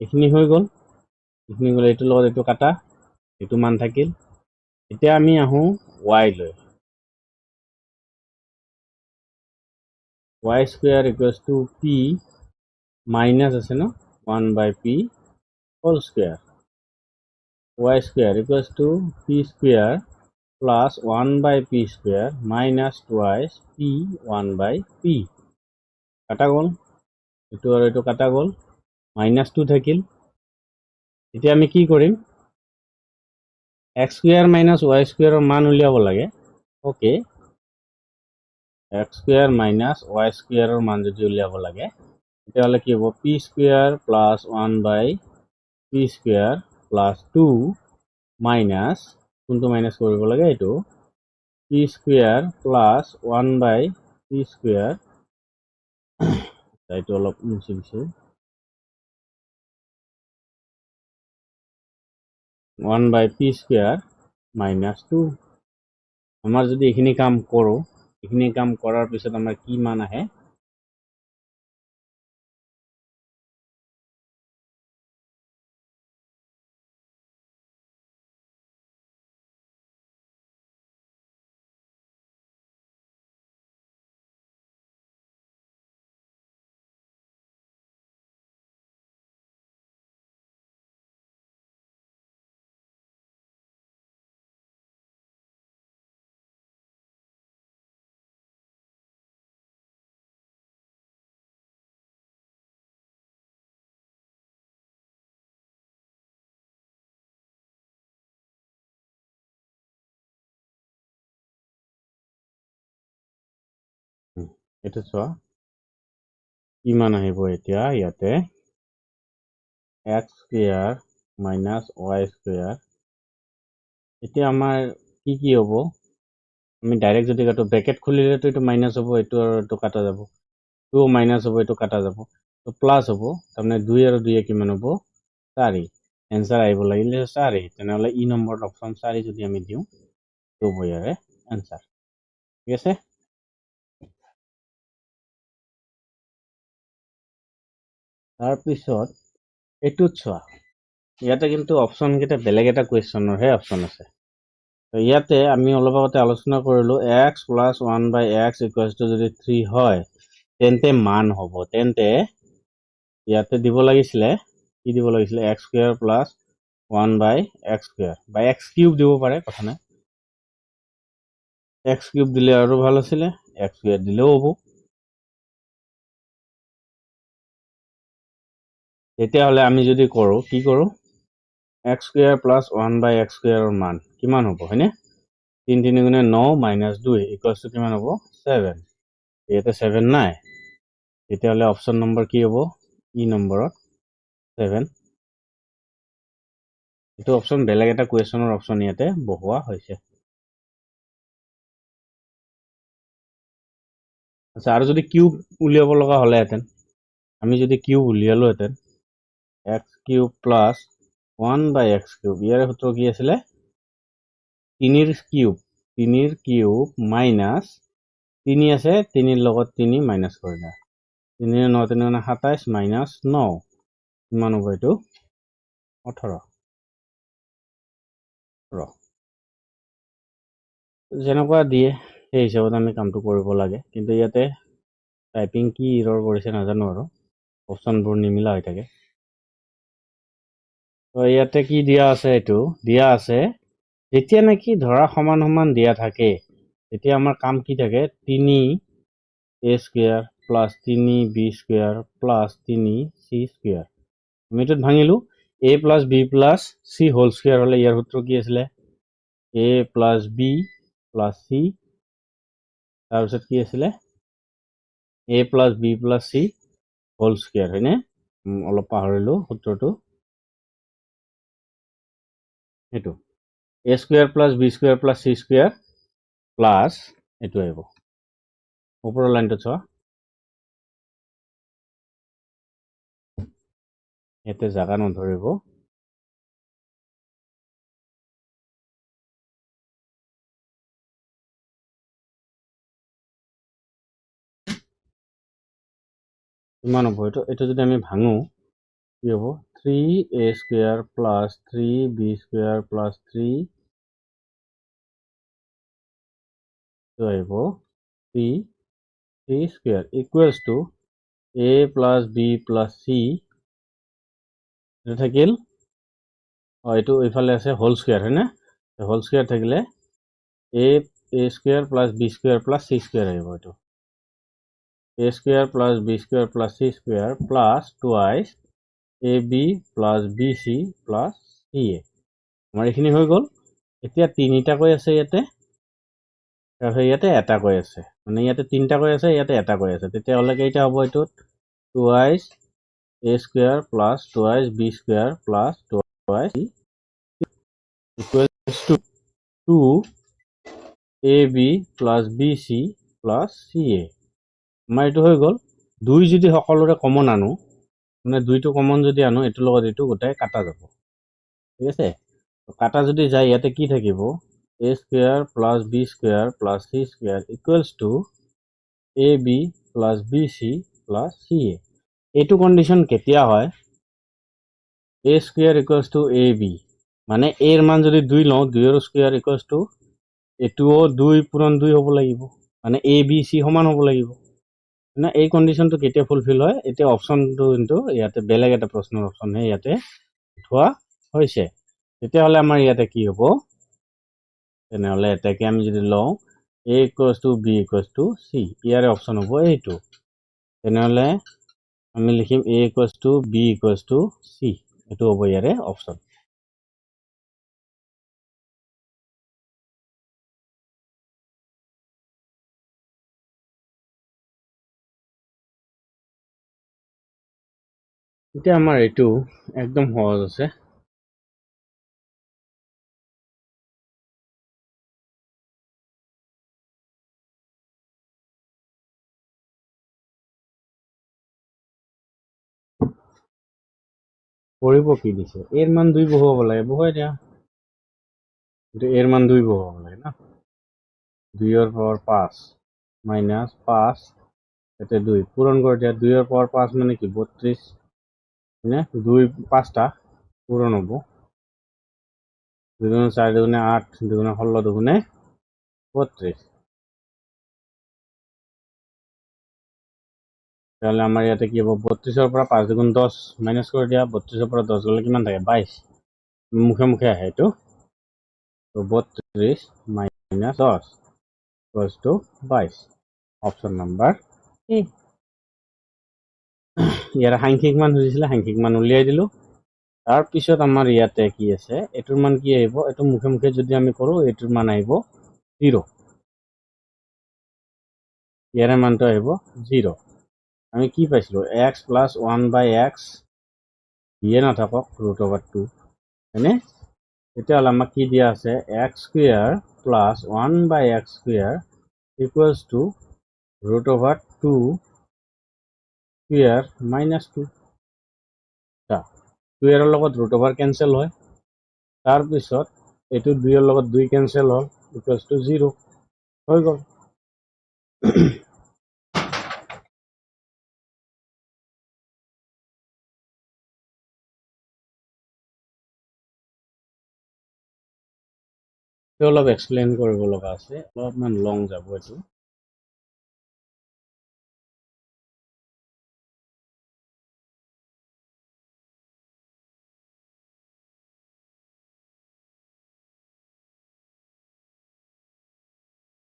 এইখিনি হৈ গ'ল এইখিনি গ'লে এইটোৰ লগত এইটো কাটা এইটো মান থাকিল এতিয়া আমি আহোঁ y লৈ y square equals to p minus আছে ন 1/p whole square y square equals to p square plus 1/p square minus twice p1/p কাটা গ'ল এইটো আৰু এইটো কাটা গ'ল মাইনাছ 2 থাকিল এতিয়া আমি কি কৰিম x স্কুৱেৰ মাইনাছ y স্কুৱেৰৰ মান উলিয়াব লাগে okay x square minus y স্কুৱেৰৰ মান যদি উলিয়াব লাগে তেতিয়াহ'লে কি হ'ব p square plus 1/p square plus 2 minus কোনটো মাইনাছ কৰিব লাগে এইটো p square plus 1/p square এইটো অলপ মুছি দিছোঁ 1/p স্কুৱেৰ মাইনাছ 2 আমাৰ যদি এইখিনি কাম কৰোঁ এইখিনি কাম কৰাৰ পিছত আমাৰ কি মান আহে এইটো চোৱা কিমান আহিব এতিয়া ইয়াতে x square minus y square এতিয়া আমাৰ কি হ'ব আমি ডাইৰেক্ট যদি কাটো ব্ৰেকেট খুলিলেতো এইটো মাইনাছ হ'ব এইটো আৰু এইটো কাটা যাব 2 মাইনাছ হ'ব এইটো কাটা যাব তো প্লাছ হ'ব তাৰমানে 2 আৰু 2 কিমান হ'ব 4 এনসাৰ আহিব লাগিলে 4 তেনেহ'লে ই নম্বৰত অপশ্যন 4 যদি আমি দিওঁ তো হ'ব ইয়াৰে এনসাৰ ঠিক আছে তাৰপিছত এইটোত চোৱা ইয়াতে কিন্তু অপশ্যন কেইটা বেলেগ এটা কুৱেশ্যনৰহে অপশ্যন আছে। ইয়াতে আমি অলপ আগতে আলোচনা কৰিলো x plus 1/x equals to যদি 3 হয় তেন্তে মান হ'ব। তেন্তে ইয়াতে দিব লাগিছিলে কি দিব লাগিছিলে x square plus 1/x square বা x কিউব দিব পাৰে, কথা নাই। x কিউব দিলে আৰু ভাল আছিলে, x স্কয়াৰ দিলেও হ'ব। তেতিয়াহ'লে আমি যদি কৰোঁ কি কৰোঁ, x স্কয়াৰ প্লাছ 1/x স্কয়াৰৰ মান কিমান হ'ব, হয়নে? 3 3 গুণে 9 মাইনাছ 2 ইকুৱেলছ টু কিমান হ'ব 7। ইয়াতে 7 নাই, তেতিয়াহ'লে অপশ্যন নম্বৰ কি হ'ব, ই নম্বৰত 7। এইটো অপশ্যন বেলেগ এটা কুৱেশ্যনৰ অপশ্যন ইয়াতে বহুৱা হৈছে। আচ্ছা, আৰু যদি কিউব উলিয়াব লগা হ'লেহেঁতেন, আমি যদি কিউব উলিয়ালোহেঁতেন x cube plus 1/x cube, ইয়াৰে সূত্ৰ কি আছিলে 3ৰ কিউব মাইনাছ 3 আছে, 3ৰ লগত 3 মাইনাছ কৰিলে 3 9 3 27 মাইনাছ 9 কিমান হ'ব এইটো 18। যেনেকুৱা দিয়ে সেই হিচাপত আমি কামটো কৰিব লাগে, কিন্তু ইয়াতে টাইপিং কি ইৰৰ কৰিছে নাজানো, আৰু অপশ্যনবোৰ নিমিলা হৈ থাকে। তো ইয়াতে কি দিয়া আছে, এইটো দিয়া আছে যেতিয়া নেকি ধৰা সমান সমান দিয়া থাকে তেতিয়া আমাৰ কাম কি থাকে, 3a square plus 3b square plus 3c square. আমি এইটোত ভাঙিলো a plus b plus c whole square হলে ইয়াৰ সূত্ৰ কি আছিলে a plus b plus c, তাৰপিছত কি আছিলে a plus b plus c whole square, হয়নে? অলপ পাহৰিলো সূত্ৰটো, এইটো a square plus b square plus c square plus এইটো আহিব ওপৰৰ লাইনটো চোৱা, ইয়াতে জাগা নধৰিব। কিমান হ'ব এইটো, এইটো যদি আমি ভাঙো কি হ'ব 3a square plus 3b square plus 3 আহিব 3c square equals to a plus b plus c, এইটো থাকিল এইটো এইফালে আছে হোল স্কয়াৰ, হয়নে? হোল স্কয়াৰ থাকিলে a square plus b square plus c square আহিব, এইটো a square plus b square plus c square plus twice ab plus bc plus ca। আমাৰ এইখিনি হৈ গ'ল। এতিয়া তিনিটা কৈ আছে ইয়াতে, ইয়াতে এটা কৈ আছে, মানে ইয়াতে তিনিটা কৈ আছে, ইয়াতে এটা কৈ আছে, তেতিয়াহ'লে কেইটা হ'ব এইটোত twice a square plus twice b square plus twice c equals to 2ab plus bc plus ca। আমাৰ এইটো হৈ গ'ল। 2 যদি সকলোৰে কমন আনো, মানে 2টো কমন যদি আনো, এইটোৰ লগত এইটো গোটাই কাটা যাব, ঠিক আছে? কাটা যদি যায় ইয়াতে কি থাকিব a square plus b square plus c square equals to ab plus bc plus ca। এইটো কণ্ডিশ্যন কেতিয়া হয়, a square equals to ab, মানে এৰ মান যদি 2 লওঁ 2ৰ স্কয়াৰ ইকুৱেলছ টু এইটোও 2 পূৰণ 2 হ'ব লাগিব, মানে a b c সমান হ'ব লাগিব না। এই কণ্ডিশ্যনটো কেতিয়া ফুলফিল হয়, এতিয়া অপশ্যনটো কিন্তু ইয়াতে বেলেগ এটা প্ৰশ্নৰ অপশ্যনহে ইয়াতে উঠোৱা হৈছে। তেতিয়াহ'লে আমাৰ ইয়াতে কি হ'ব, তেনেহ'লে এটাকে আমি যদি লওঁ a equals to b equals to c, ইয়াৰে অপশ্যন হ'ব এইটো। তেনেহ'লে আমি লিখিম a equals to b equals to c, এইটো হ'ব ইয়াৰে অপশ্যন। এতিয়া আমাৰ এইটো একদম সহজ আছে। কৰিব কি দিছে, এৰ মান 2 বহুৱাব লাগে, বহুৱাই দিয়া, কিন্তু এৰ মান 2 বহুৱাব লাগে না। 2ৰ পাৱাৰ 5 মাইনাছ 5 ইয়াতে 2 পূৰণ কৰি দিয়া, 2ৰ পাৱাৰ 5 মানে কি 32, হয়নে? 2 5টা পূরণ হব 2 গুণে 4 2 8 2 গুণে 16 2 গুণে 32 তাহলে আমার ইয়াতে কি হব 32 পৰা 5 গুণ 10 মাইনাস কৰে দিয়া 32 পৰা 10 গলে কিমান থাকে 22 মুখে মুখে আহে এটো তো 32 minus 10 equals to 22 option number A ইয়াৰ সাংখ্যিক মান খুজিছিলে সাংখ্যিক মান উলিয়াই দিলো তাৰপিছত আমাৰ ইয়াতে কি আছে এটোৰ মান কি আহিব এটো মুখে মুখে যদি আমি কৰো এটোৰ মান আহিব 0 ইয়াৰ মানটো আহিব 0 আমি কি পাইছিলো x plus 1 by x দিয়ে নাথাকক √2 হয়নে তেতিয়াহ'লে আমাক কি দিয়া আছে x square plus 1 by x square equals to √2 square minus 2 2 এর লগত √over cancel হয় তাৰপিছত এটো 2 এর লগত 2 cancel হল equals to 0 হৈ গল অলপ এক্সপ্লেইন কৰিব লগা আছে অলপমান লং যাব এটো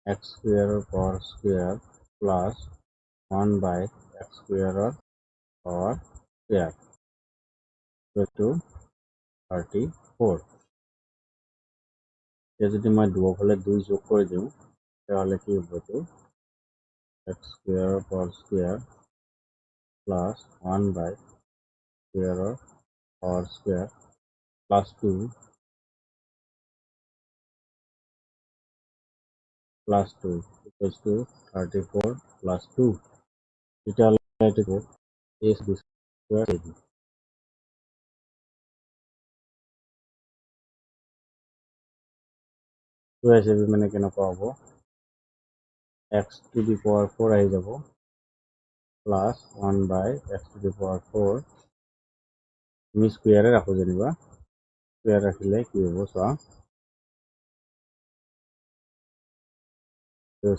x square power square plus 1 by x square power square equal to 34 যদি মই দুফালে 2 যোগ কৰি দিওঁ তাহলে কি হ'ব তো x square power square plus 1 by square power square plus 2 plus 2 equals to 34 plus 2 তাহলে এটাকে s square ab 2 ab মানে কেনেকুৱা হ'ব x to the power 4 আহি যাব plus 1 by x to the power 4 আমি স্কয়ারে রাখো যেনিবা স্কয়ার রাখিলে কি হবো চোৱা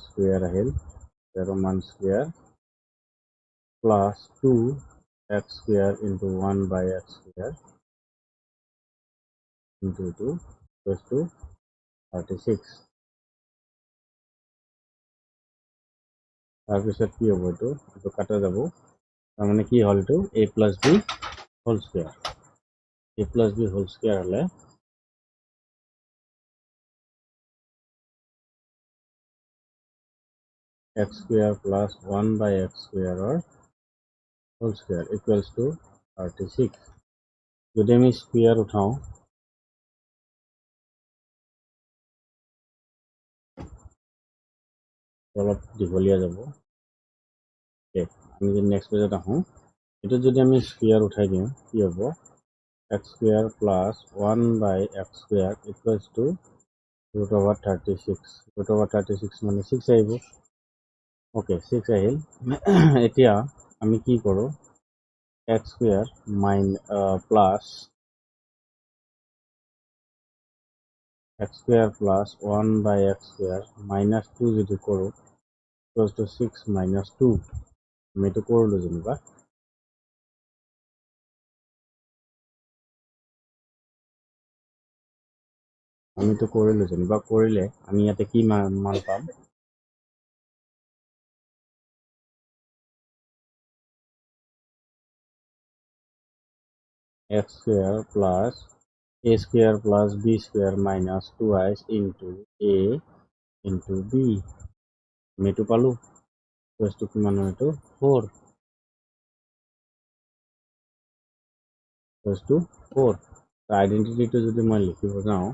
স্কয়ার আহিল 0 square plus 2x square into 1 by x square into 2 equals to 36 তাৰপিছত কি হ'ব এটো কাটা যাব তাৰ মানে কি হল এটো a plus b whole square a plus b whole square হলে x square plus 1 by x square or whole square equals to 36 যদি আমি স্কয়ার উঠাও অলপ দীঘলীয়া যাব আমি যদি নেক্সট পেজত আহো এটা যদি আমি স্কয়ার উঠাই দিওঁ কি হ'ব x square plus 1 by x square equals to √36 √36 মানে 6 আহিব ওকে 6 আহিল এতিয়া আমি কি কৰো x square plus x square plus 1 by x square minus 2 যদি কৰো equals to 6 minus 2 আমি এটো কৰলো যেনিবা আমি তো কৰিলো যেনিবা কৰিলে আমি ইয়াতে কি মান পাম x square plus a square plus b square minus 2x into a into b আমি এটো পালো equals to কিমান হয় এটো 4 equals to 4 আইডেন্টিটি তো যদি মই লিখিব যাও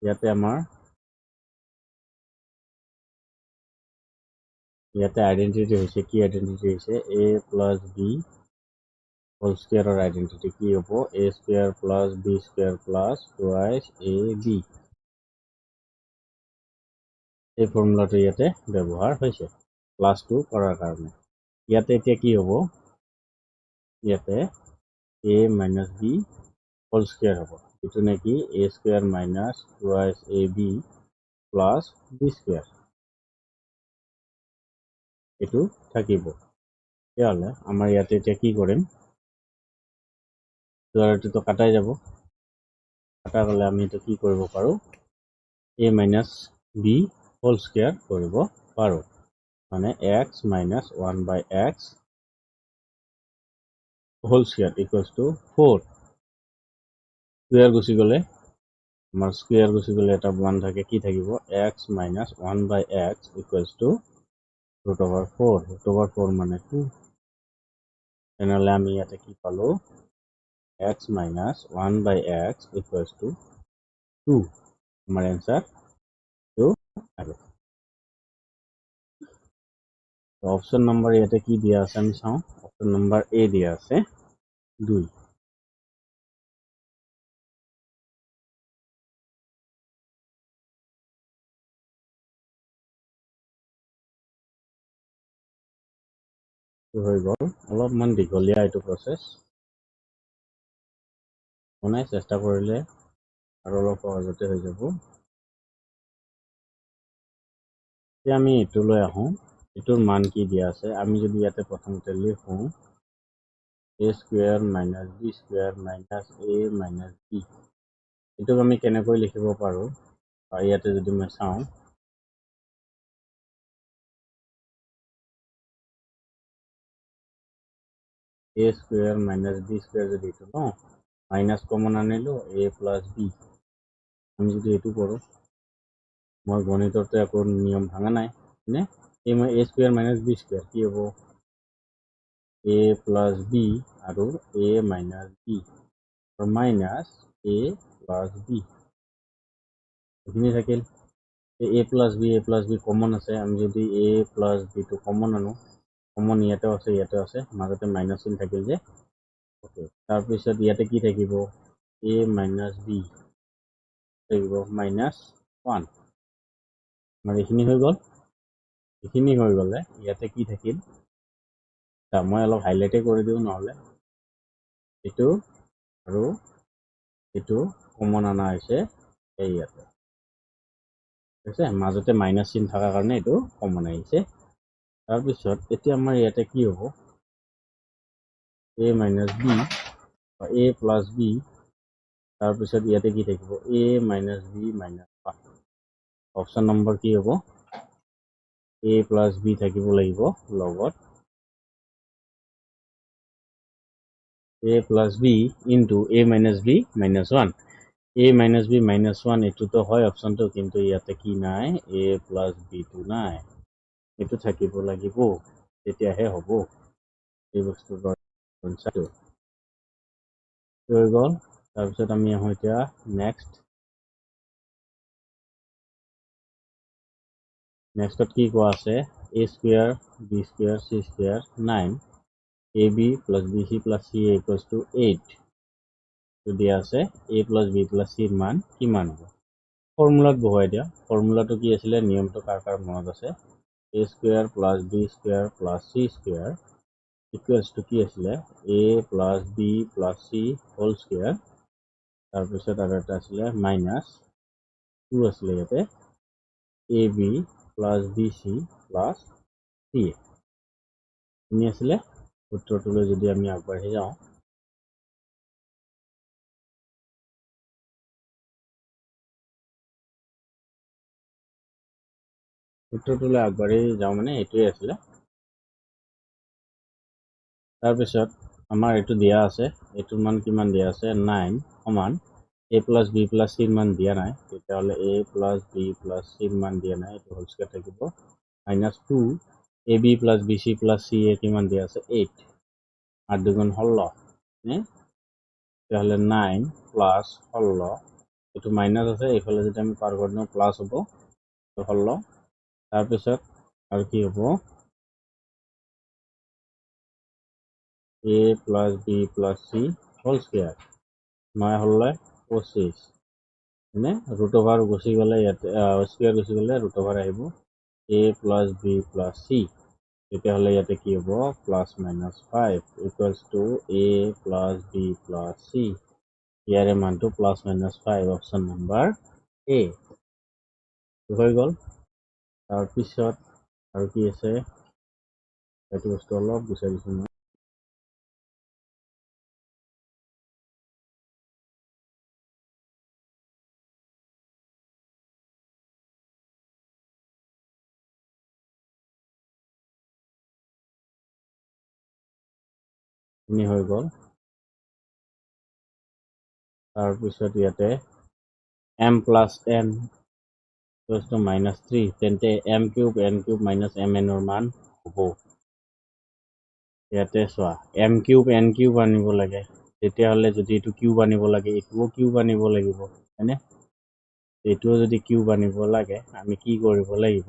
ইয়াতে আমাৰ ইয়াতে আইডেন্টিটি হৈছে কি আইডেন্টিটি হৈছে a plus b whole square identity কি হ'ব a square plus b square plus 2x ab এই ফৰ্মুলাটো ইয়াতে ব্যৱহাৰ হৈছে প্লাস 2 কৰাৰ কাৰণে ইয়াতে এতিয়া কি হ'ব ইয়াতে a minus b whole square হ'ব এইটো নেকি a square minus 2ab plus b square এইটো থাকিব তেতিয়াহ'লে আমাৰ ইয়াতে এতিয়া কি কৰিম স্কোয়াৰটো কাটাই যাব কাটা গ'লে আমি এইটো কি কৰিব পাৰোঁ a minus b whole square কৰিব পাৰোঁ মানে x minus 1 by x whole square equals to 4 square গুচি গ'লে আমাৰ স্কোয়ার গুচি গ'লে এটা মান থাকে কি থাকিব x minus 1 by x equals to root over 4 মানে 2 তেনেহ'লে আমি ইয়াতে কি পালোঁ x minus 1 by x equals to 2 আমাৰ এনসাৰ তো আৰু অপশন নম্বৰ ইয়াতে কি দিয়া আছে আমি চাওঁ অপশন নম্বৰ এ দিয়া আছে 2 হৈ গ'ল অলপমান দীঘলীয়া এইটো প্ৰসেস বনাই চেষ্টা কৰিলে আৰু অলপ সহজতে হৈ যাব এতিয়া আমি এইটোলৈ আহোঁ এইটোৰ মান কি দিয়া আছে আমি যদি ইয়াতে প্ৰথমতে লিখোঁ a square minus b square minus a minus b এইটোক আমি কেনেকৈ লিখিব পাৰোঁ ইয়াতে যদি মই চাওঁ a square minus b square যদি এইটো ন মাইনাস কমন আনিলোঁ a প্লাস b আমি যদি এইটো কৰোঁ মই গণিতৰটো একো নিয়ম ভাঙা নাই নে এই মই a square minus b square কি হ'ব a প্লাস b আৰু a মাইনাস b আৰু মাইনাস a প্লাস b এইখিনি থাকিল a প্লাস b কমন আছে আমি যদি a প্লাস b টো কমন আনো কমন ইয়াতেও আছে মাজতে মাইনাস চিন থাকিল যে ওকে তাৰপিছত ইয়াতে কি থাকিব a মাইনাস b থাকিব মাইনাস 1 আমাৰ এইখিনি হৈ গ'ল এইখিনি হৈ গ'লে ইয়াতে কি থাকিল মই অলপ হাইলাইটে কৰি দিওঁ নহ'লে এইটো আৰু এইটো কমন আনা হৈছে এই ইয়াতে ঠিক আছে মাজতে মাইনাস চিন থকাৰ কাৰণে এইটো কমন আহিছে তাৰপিছত এতিয়া আমাৰ ইয়াতে কি হ'ব a মাইনাস b বা a প্লাস b তাৰপিছত ইয়াতে কি থাকিব a minus b minus 1 option number কি হ'ব a প্লাস b থাকিব লাগিব লগত a plus b into a minus b minus 1 a minus b minus 1 এইটোতো হয় অপশনটো কিন্তু ইয়াতে কি নাই a plus b টো নাই এইটো থাকিব লাগিব তেতিয়াহে হ'ব এই বস্তুটো কনসেপ্ট হৈ গ'ল তাৰপিছত আমি আহোঁ এতিয়া নেক্সটত কি কোৱা আছে a square b square c square 9 ab plus bc plus ca equals to 8 তো দিয়া আছে a plus b plus c মান কিমান হ'ব ফৰ্মুলাত বহুৱাই দিয়া ফৰ্মুলাটো কি আছিলে নিয়মটো কাৰ মনত আছে a square plus b square plus c square equals to কি আছিলে a plus b plus c whole square তাৰপিছত আৰু এটা আছিলে মাইনাস 2 আছিলে ইয়াতে ab plus bc plus ca এনে আছিলে সূত্ৰটোলৈ যদি আমি আগবাঢ়ি যাওঁ সূত্ৰটোলৈ আগবাঢ়ি যাওঁ মানে এইটোৱে আছিলে তাৰপিছত আমাৰ এইটো দিয়া আছে এইটোৰ মান কিমান দিয়া আছে 9 সমান a plus b plus c মান দিয়া নাই তেতিয়াহ'লে a plus b plus c মান দিয়া নাই এইটো হোল স্কয়াৰ থাকিব minus 2 ab plus bc plus c কিমান দিয়া আছে 8 8 দুগুণ 16 নে তেতিয়াহ'লে 9 প্লাস 16 এইটো মাইনাস আছে এইফালে যদি আমি পাৰ কৰি দিওঁ প্লাস হ'ব 16 তাৰপিছত আৰু কি হ'ব a plus b plus c whole square 9 হলে 25 মানে root over গুচি গলে ইয়াতে স্কয়ার গুচি গলে root over আহিব a plus b plus c তেতিয়াহলে ইয়াতে কি হ'ব plus minus 5 equals to a plus b plus c ইয়াৰে মানটো +-5 অপশ্যন নাম্বাৰ এ হৈ গ'ল। তাৰপিছত আৰু কি আছে এইটো বস্তু অলপ বিচাৰিছোঁ মই। হৈ গ'ল। তাৰপিছত ইয়াতে m + n -3 তেন্তে m³ n³ - mn ৰ মান হ'ব। ইয়াতে চোৱা m³ n³ আনিব লাগে, তেতিয়াহ'লে যদি এইটো কিউব আনিব লাগে এইটোও কিউব আনিব লাগিব, হয়নে? এইটোও যদি কিউব আনিব লাগে আমি কি কৰিব লাগিব,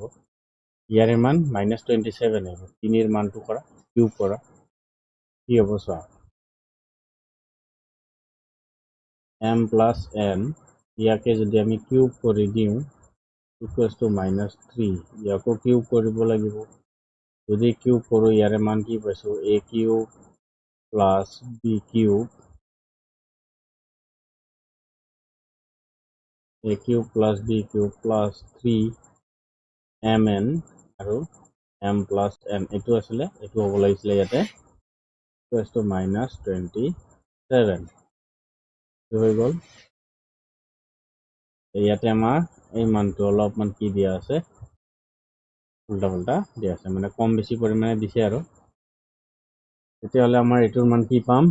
ইয়াৰে মান -27 আহিব, 3ৰ মানটো কৰা কিউব কৰা, কি হ'ব চোৱা m + n ইয়াকে যদি আমি কিউব কৰি দিওঁ =-3, ইয়াকো কিউব কৰিব লাগিব। যদি কিউব কৰোঁ ইয়াৰে মান কি পাইছোঁ a³ + b³ + b³ + 3mn আৰু m + n এইটো আছিলে, এইটো হ'ব লাগিছিলে ইয়াতে -27 হৈ গ'ল। ইয়াতে আমাৰ এই মানটো অলপমান কি দিয়া আছে, উল্টা দিয়া আছে, মানে কম বেছি পৰিমাণে দিছে আৰু। তেতিয়াহ'লে আমাৰ এইটোৰ মান কি পাম,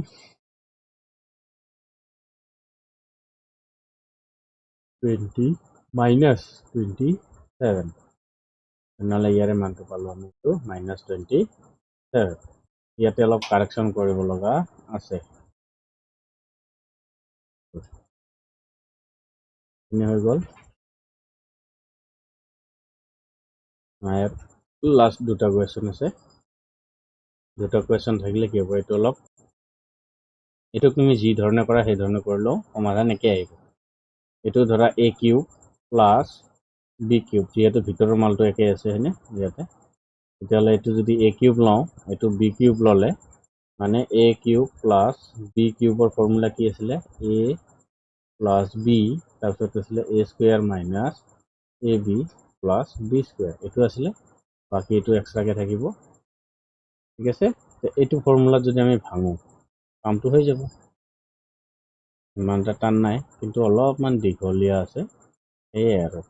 -27, নহ'লে ইয়াৰে মানটো পালোঁ আমি এইটো -27। ইয়াতে অলপ কাৰেকশ্যন কৰিব লগা আছে। হৈ গ'ল। ইয়াত লাষ্ট দুটা কুৱেশ্যন আছে, দুটা কুৱেশ্যন থাকিলে কি হ'ব, এইটো অলপ এইটো তুমি যি ধৰণে কৰা সেই ধৰণে কৰিলেও সমাধান একে আহিব। এইটো ধৰা a³ + b³, যিহেতু ভিতৰৰ মালটো একে আছে হয়নে ইয়াতে, তেতিয়াহ'লে এইটো যদি a³ লওঁ এইটো b³ ল'লে মানে a³ + b³ ফৰ্মুলা কি আছিলে, a + b তাৰপিছত আছিলে a² - ab + b², এইটো আছিলে, বাকী এইটো এক্সট্ৰাকে থাকিব, ঠিক আছে। এইটো ফৰ্মুলাত যদি আমি ভাঙো কামটো হৈ যাব, ইমান এটা টান নাই, কিন্তু অলপমান দীঘলীয়া আছে, সেয়াই আৰু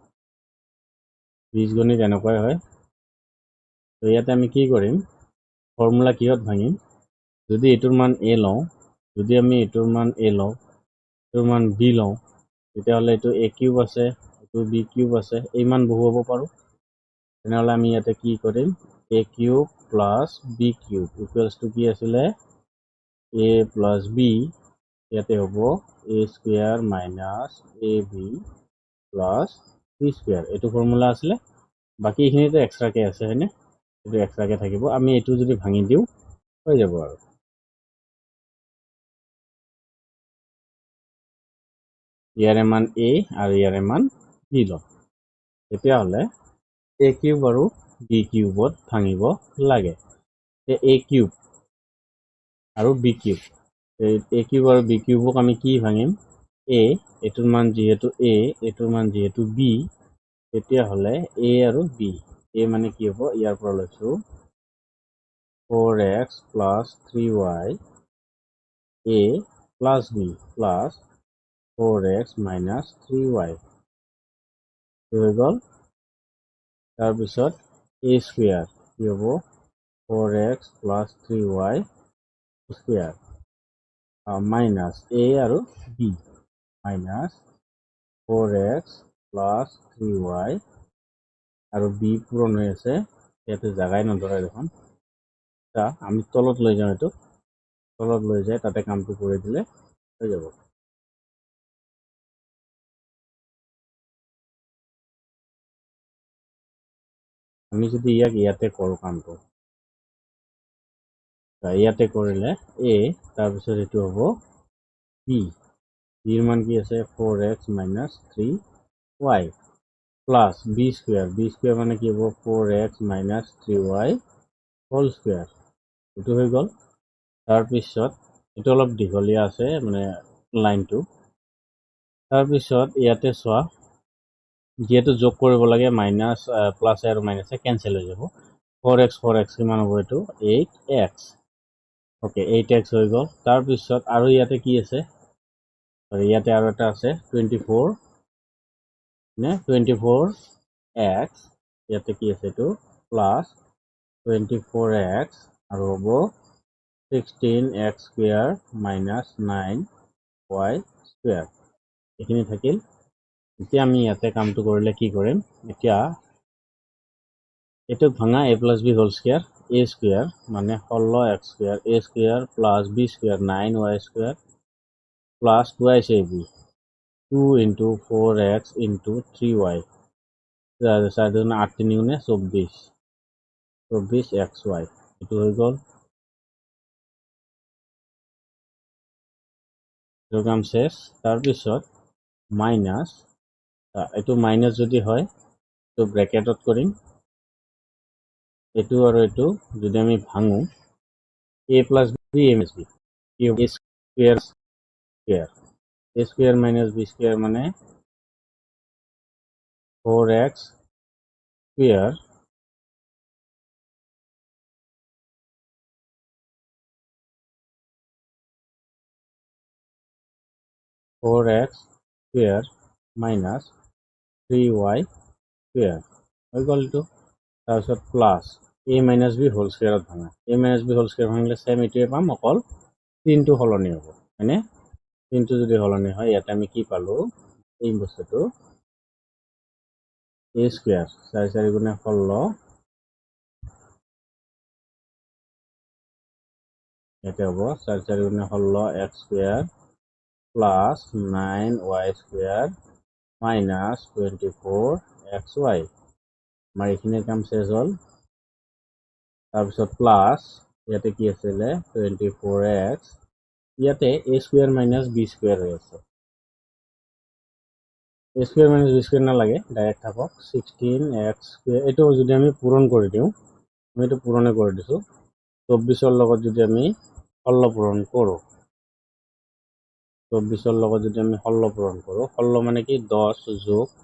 বীজগণিত এনেকুৱাই হয়। তো ইয়াতে আমি কি কৰিম, ফৰ্মুলা কিহত ভাঙিম, যদি এইটোৰ মান a লওঁ, যদি আমি এইটোৰ মান a লওঁ, এইটোৰ মান b লওঁ, তেতিয়াহ'লে এইটো a³ আছে, এইটো b³ আছে, এই মান বহুৱাব পাৰোঁ। তেনেহ'লে আমি ইয়াতে কি কৰিম, a³ + b³ = কি আছিলে, a + b, ইয়াতে হ'ব a² - ab + b², এইটো ফৰ্মুলা আছিলে, বাকী এইখিনিতো এক্সট্ৰাকে আছে হয়নে, এইটো এক্সট্ৰাকে থাকিব। আমি এইটো যদি ভাঙি দিওঁ হৈ যাব আৰু। ইয়াৰে মান a আৰু ইয়াৰে মান b ল'ম, তেতিয়াহ'লে a³ আৰু b³ ভাঙিব লাগে। a³ আৰু b³ a³ আৰু b³ আমি কি ভাঙিম, a, এইটোৰ মান যিহেতু a, এইটোৰ মান যিহেতু b, তেতিয়াহ'লে a আৰু b, a মানে কি হ'ব, ইয়াৰ পৰা লৈছোঁ 4x + 3y a + b + 4x - 3y হৈ গ'ল। তাৰপিছত a² কি হ'ব, 4x + 3y² - a আৰু b -4x + 3y আৰু b পূৰণ হৈ আছে, ইয়াতে জাগাই নধৰে দেখোন, আমি তলত লৈ যাওঁ, এইটো তলত লৈ যায় তাতে কামটো কৰি দিলে হৈ যাব। আমি যদি ইয়াক ইয়াতে কৰোঁ কামটো, ইয়াতে কৰিলে a, তাৰপিছত এইটো হ'ব b, bৰ মান কি আছে 4x - 3y + b² মানে কি হ'ব 4x - 3y² এইটো হৈ গ'ল। তাৰপিছত এইটো অলপ দীঘলীয়া আছে মানে লাইনটো, তাৰপিছত ইয়াতে চোৱা যিহেতু যোগ কৰিব লাগে মাইনাছ প্লাছ আৰু মাইনাছে কেঞ্চেল হৈ যাব 4x কিমান হ'ব এইটো 8x ওকে 8x হৈ গ'ল তাৰপিছত আৰু ইয়াতে কি আছে ইয়াতে আৰু এটা আছে 24 নে 24x ইয়াতে কি আছে এইটো প্লাছ 24x আৰু হ'ব 16x square minus 9y square এইখিনি থাকিল এতিয়া আমি ইয়াতে কামটো কৰিলে কি কৰিম এতিয়া এইটোক ভাঙা a plus b whole square a square মানে 16x square a square plus b square 9y square plus 2 ab 2 into 4x into 3y 8 3 গুণে 24xy এইটো হৈ গ'ল কাম শেষ তাৰপিছত মাইনাছ এইটো মাইনাছ যদি হয় তো ব্ৰেকেটত কৰিম এইটো আৰু এইটো যদি আমি ভাঙো a plus b a minus b a square a square minus b square মানে 4x square minus 3y square হৈ গ'ল এইটো তাৰপিছত plus a minus b whole স্কোয়াৰত ভাঙা a minus b whole square ভাঙিলে ছেম এইটোৱে পাম অকল চিনটো সলনি হ'ব হয়নে চিনটো যদি সলনি হয় ইয়াতে আমি কি পালো এই বস্তুটো a স্কোয়াৰ 4 4 গুণে 16 ইয়াতে হ'ব 4 4 গুণে 16 x square plus 9y square minus 24xy আমাৰ এইখিনিৰ কাম শেষ হ'ল তাৰপিছত প্লাস ইয়াতে কি আছিলে 24x ইয়াতে a square minus b square হৈ আছে a square minus b square নালাগে ডাইৰেক্ট থাকক 16x স্কোয়াৰ এইটো যদি আমি পূৰণ কৰি দিওঁ আমি এইটো পূৰণে কৰি দিছো 24ৰ লগত যদি আমি 16 পূৰণ কৰোঁ 24ৰ লগত যদি আমি 16 পূৰণ কৰোঁ 16 মানে কি 10 যোগ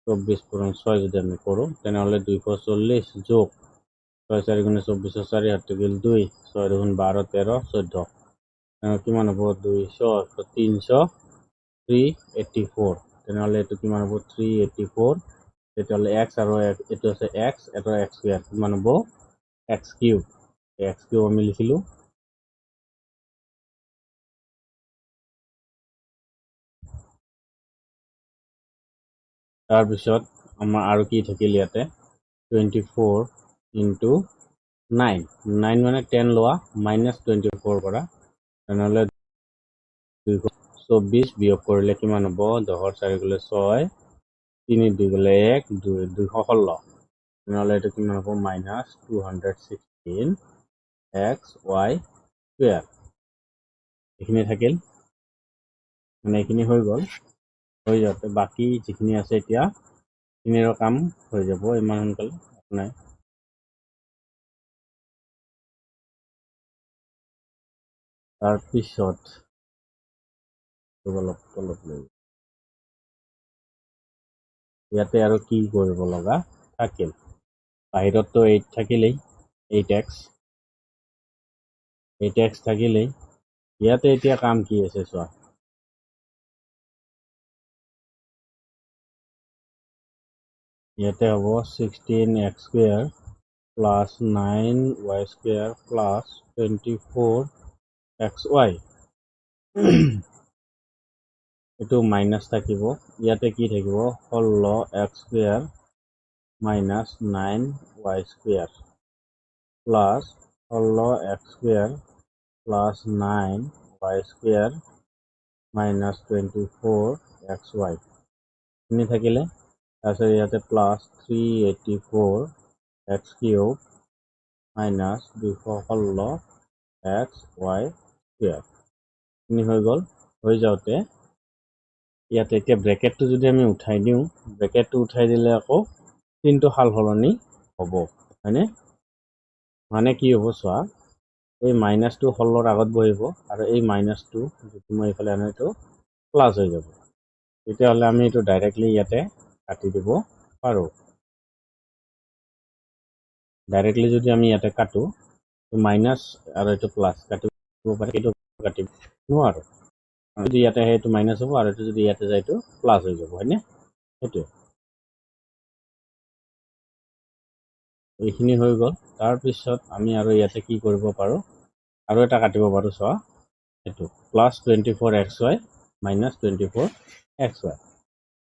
24 পূৰণ 6 যদি আমি কৰোঁ তেনেহ'লে 240 যোগ 6 4 গুণে 24 4 হাত গেল 2 6 দুগুণ 12 13 14 কিমান হ'ব 200 300 384 তেনেহ'লে এইটো কিমান হ'ব 384 তেতিয়াহ'লে x আৰু এইটো আছে x এটা x স্কয়াৰ কিমান হ'ব x কিউব আমি লিখিলোঁ তাৰপিছত আমাৰ আৰু কি থাকিল ইয়াতে 24 into 9 9 মানে 10 লোৱা minus 24 কৰা তেনেহ'লে 224 বিয়োগ কৰিলে কিমান হ'ব 10 4 গ'লে 6 3 2 গ'লে 1 2 216 তেনেহ'লে এইটো কিমান হ'ব minus 216 xy স্কয়াৰ এইখিনি থাকিল মানে এইখিনি হৈ গ'ল হৈ যাওঁতে বাকী যিখিনি আছে এতিয়া সেইখিনিৰ কাম হৈ যাব ইমান সোনকালে নাই তাৰপিছত অলপ ইয়াতে আৰু কি কৰিব লগা থাকিল বাহিৰততো 8 থাকিলেই 8x থাকিলেই ইয়াতে এতিয়া কাম কি আছে চোৱা ইয়াতে হ'ব 16x square plus 9y square plus 24xy এইটো মাইনাস থাকিব ইয়াতে কি থাকিব 16x square minus 9y square plus 16x square plus 9y square minus 24xy এনে থাকিলে তাৰপিছত ইয়াতে plus 384x cube minus 216xy square এনে হৈ গ'ল হৈ যাওঁতে ইয়াতে এতিয়া ব্ৰেকেটটো যদি আমি উঠাই দিওঁ ব্ৰেকেটটো উঠাই দিলে আকৌ তিনটো সাল সলনি হ'ব হয়নে মানে কি হ'ব চোৱা এই মাইনাসটো 16ৰ আগত বহিব আৰু এই মাইনাসটো যদি মই এইফালে আনো এইটো প্লাস হৈ যাব তেতিয়াহ'লে আমি এইটো ডাইৰেক্টলি ইয়াতে কাটি দিব পাৰোঁ। ডাইৰেক্টলি যদি আমি ইয়াতে কাটো মাইনাছ আৰু এইটো প্লাছ কাটিব পাৰি, এইটো কাটিব নোৱাৰোঁ। যদি ইয়াতে সেইটো মাইনাছ হ'ব আৰু এইটো যদি ইয়াতে যায় এইটো প্লাছ হৈ যাব, হয়নে? সেইটোৱে এইখিনি হৈ গ'ল। তাৰপিছত আমি আৰু ইয়াতে কি কৰিব পাৰোঁ, আৰু এটা কাটিব পাৰোঁ। চোৱা, এইটো প্লাছ 24xy মাইনাছ 24xy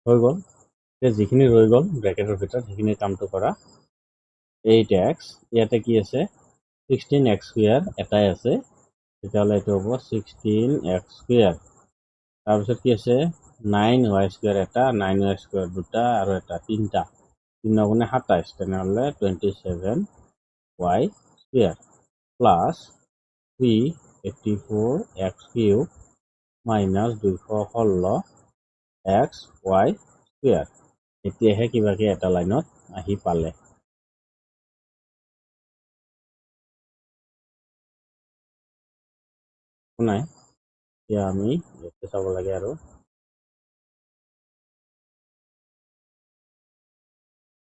হৈ গ'ল। এতিয়া যিখিনি ৰৈ গ'ল ব্ৰেকেটৰ ভিতৰত সেইখিনি কামটো কৰা। 8x ইয়াতে কি আছে 16x স্কুৱেৰ এটাই আছে, তেতিয়াহ'লে এইটো হ'ব 16x স্কুৱেৰ। তাৰপিছত কি আছে 9y স্কুৱেৰ এটা, 9y স্কুৱেৰ দুটা আৰু এটা তিনিটা, 3 গুণে 27, তেনেহ'লে 27y square plus 384x cube minus 216xy square. এতিয়াহে কিবাকে এটা লাইনত আহি পালে। নাই, এতিয়া আমি ইয়াতে চাব লাগে আৰু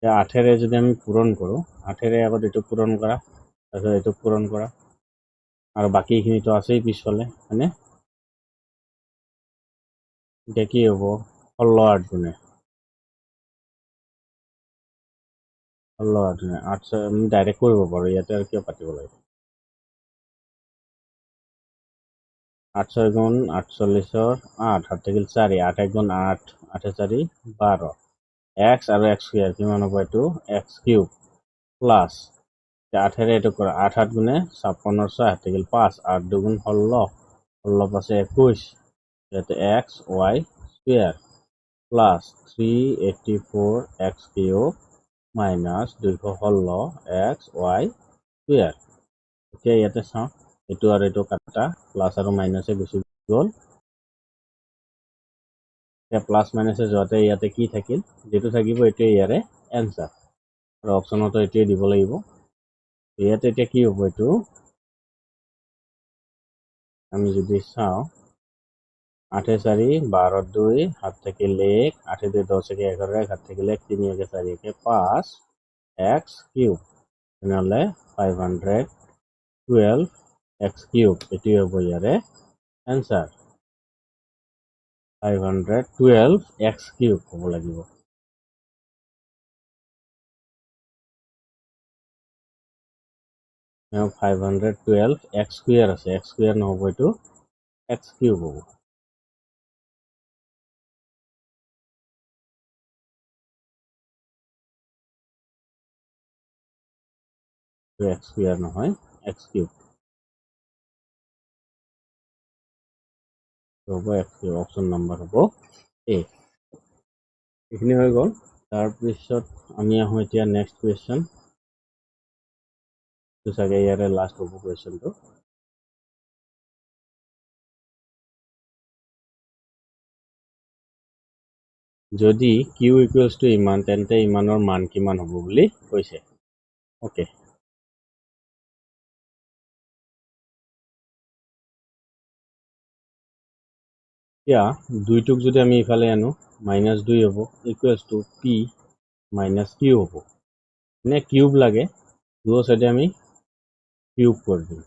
8ৰে যদি আমি পূৰণ কৰোঁ, 8ৰে আগত এইটো পূৰণ কৰা, তাৰপিছত এইটো পূৰণ কৰা, আৰু বাকীখিনিতো আছেই পিছফালে, হয়নে? এতিয়া কি হ'ব 16 8 গুণে 16 8 গুণে 8 আমি ডাইৰেক্ট কৰিব পাৰোঁ, ইয়াতে আৰু কিয় পাতিব লাগে। 8 6 গুণ 48ৰ 8, 7 থাকিল 4, 8 1 গুণ 8, 8 4 12, x আৰু x স্কুৱেৰ কিমান হ'ব এইটো x কিউব প্লাছ 8ৰে এইটো কৰা, 8 7 গুণে 56ৰ 6, 7 থাকিল 5, 8 2 গুণ 16, 16 5 21, ইয়াতে x y square plus 384x cube minus 216x y square. এতিয়া ইয়াতে চাওঁ, এইটো আৰু এইটো কাটা, প্লাছ আৰু মাইনাছে গুচি গ'ল। এতিয়া প্লাছ মাইনাছে যোৱাতে ইয়াতে কি থাকিল, যিটো থাকিব এইটোৱে ইয়াৰে এনচাৰ, আৰু অপশ্যনতো এইটোৱে দিব লাগিব। ইয়াতে এতিয়া কি হ'ব, এইটো আমি যদি চাওঁ 8 4 12 2, 7 থাকিল 1, 8 2 10 11, 7 থাকিল 1, 3 1 4 1 5 x কিউব, তেনেহ'লে 512x কিউব, এইটোৱে হ'ব ইয়াৰে এনচাৰ। 512x কিউব হ'ব লাগিব। now 512x স্কুৱেৰ আছে, x স্কুৱেৰ নহ'ব, এইটো x কিউব হ'ব। x স্কুৱেৰ নহয়, x কিউব হ'ব, x কিউব। অপশ্যন নম্বৰ হ'ব এ। এইখিনি হৈ গ'ল। তাৰপিছত আমি আহোঁ এতিয়া নেক্সট কুৱেশ্যন, চাগে ইয়াৰে লাষ্ট হ'ব কুৱেশ্যনটো। যদি কিউ ইকুৱেলছ টু ইমান, তেন্তে ইমানৰ মান কিমান হ'ব বুলি কৈছে। অ'কে, এতিয়া 2টোক যদি আমি ইফালে আনো, -2 হ'ব, equals to p minus q হ'ব। নে কিউব লাগে, দুয়ো চাইডে আমি কিউব কৰি দিম।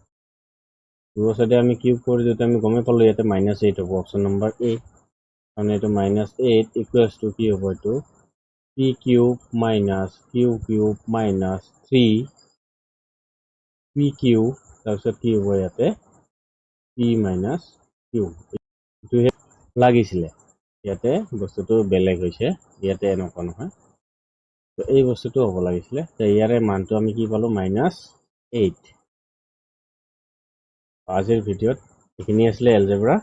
দুয়ো চাইডে আমি কিউব কৰি দিওঁতে আমি গমেই পালোঁ ইয়াতে -8 হ'ব, অপশ্যন নম্বৰ এ। কাৰণ এইটো -8 ইকুৱেলছ টু কি হ'ব, এইটো p cube minus q cube minus 3 p cube, তাৰপিছত কি হ'ব ইয়াতে পি মাইনাছ কিউ, এইটোহে লাগিছিলে। ইয়াতে বস্তুটো বেলেগ হৈছে, ইয়াতে এনেকুৱা নহয়, এই বস্তুটো হ'ব লাগিছিলে। ইয়াৰে মানটো আমি কি পালোঁ, -8। আজিৰ ভিডিঅ'ত এইখিনি আছিলে এলজেব্ৰা।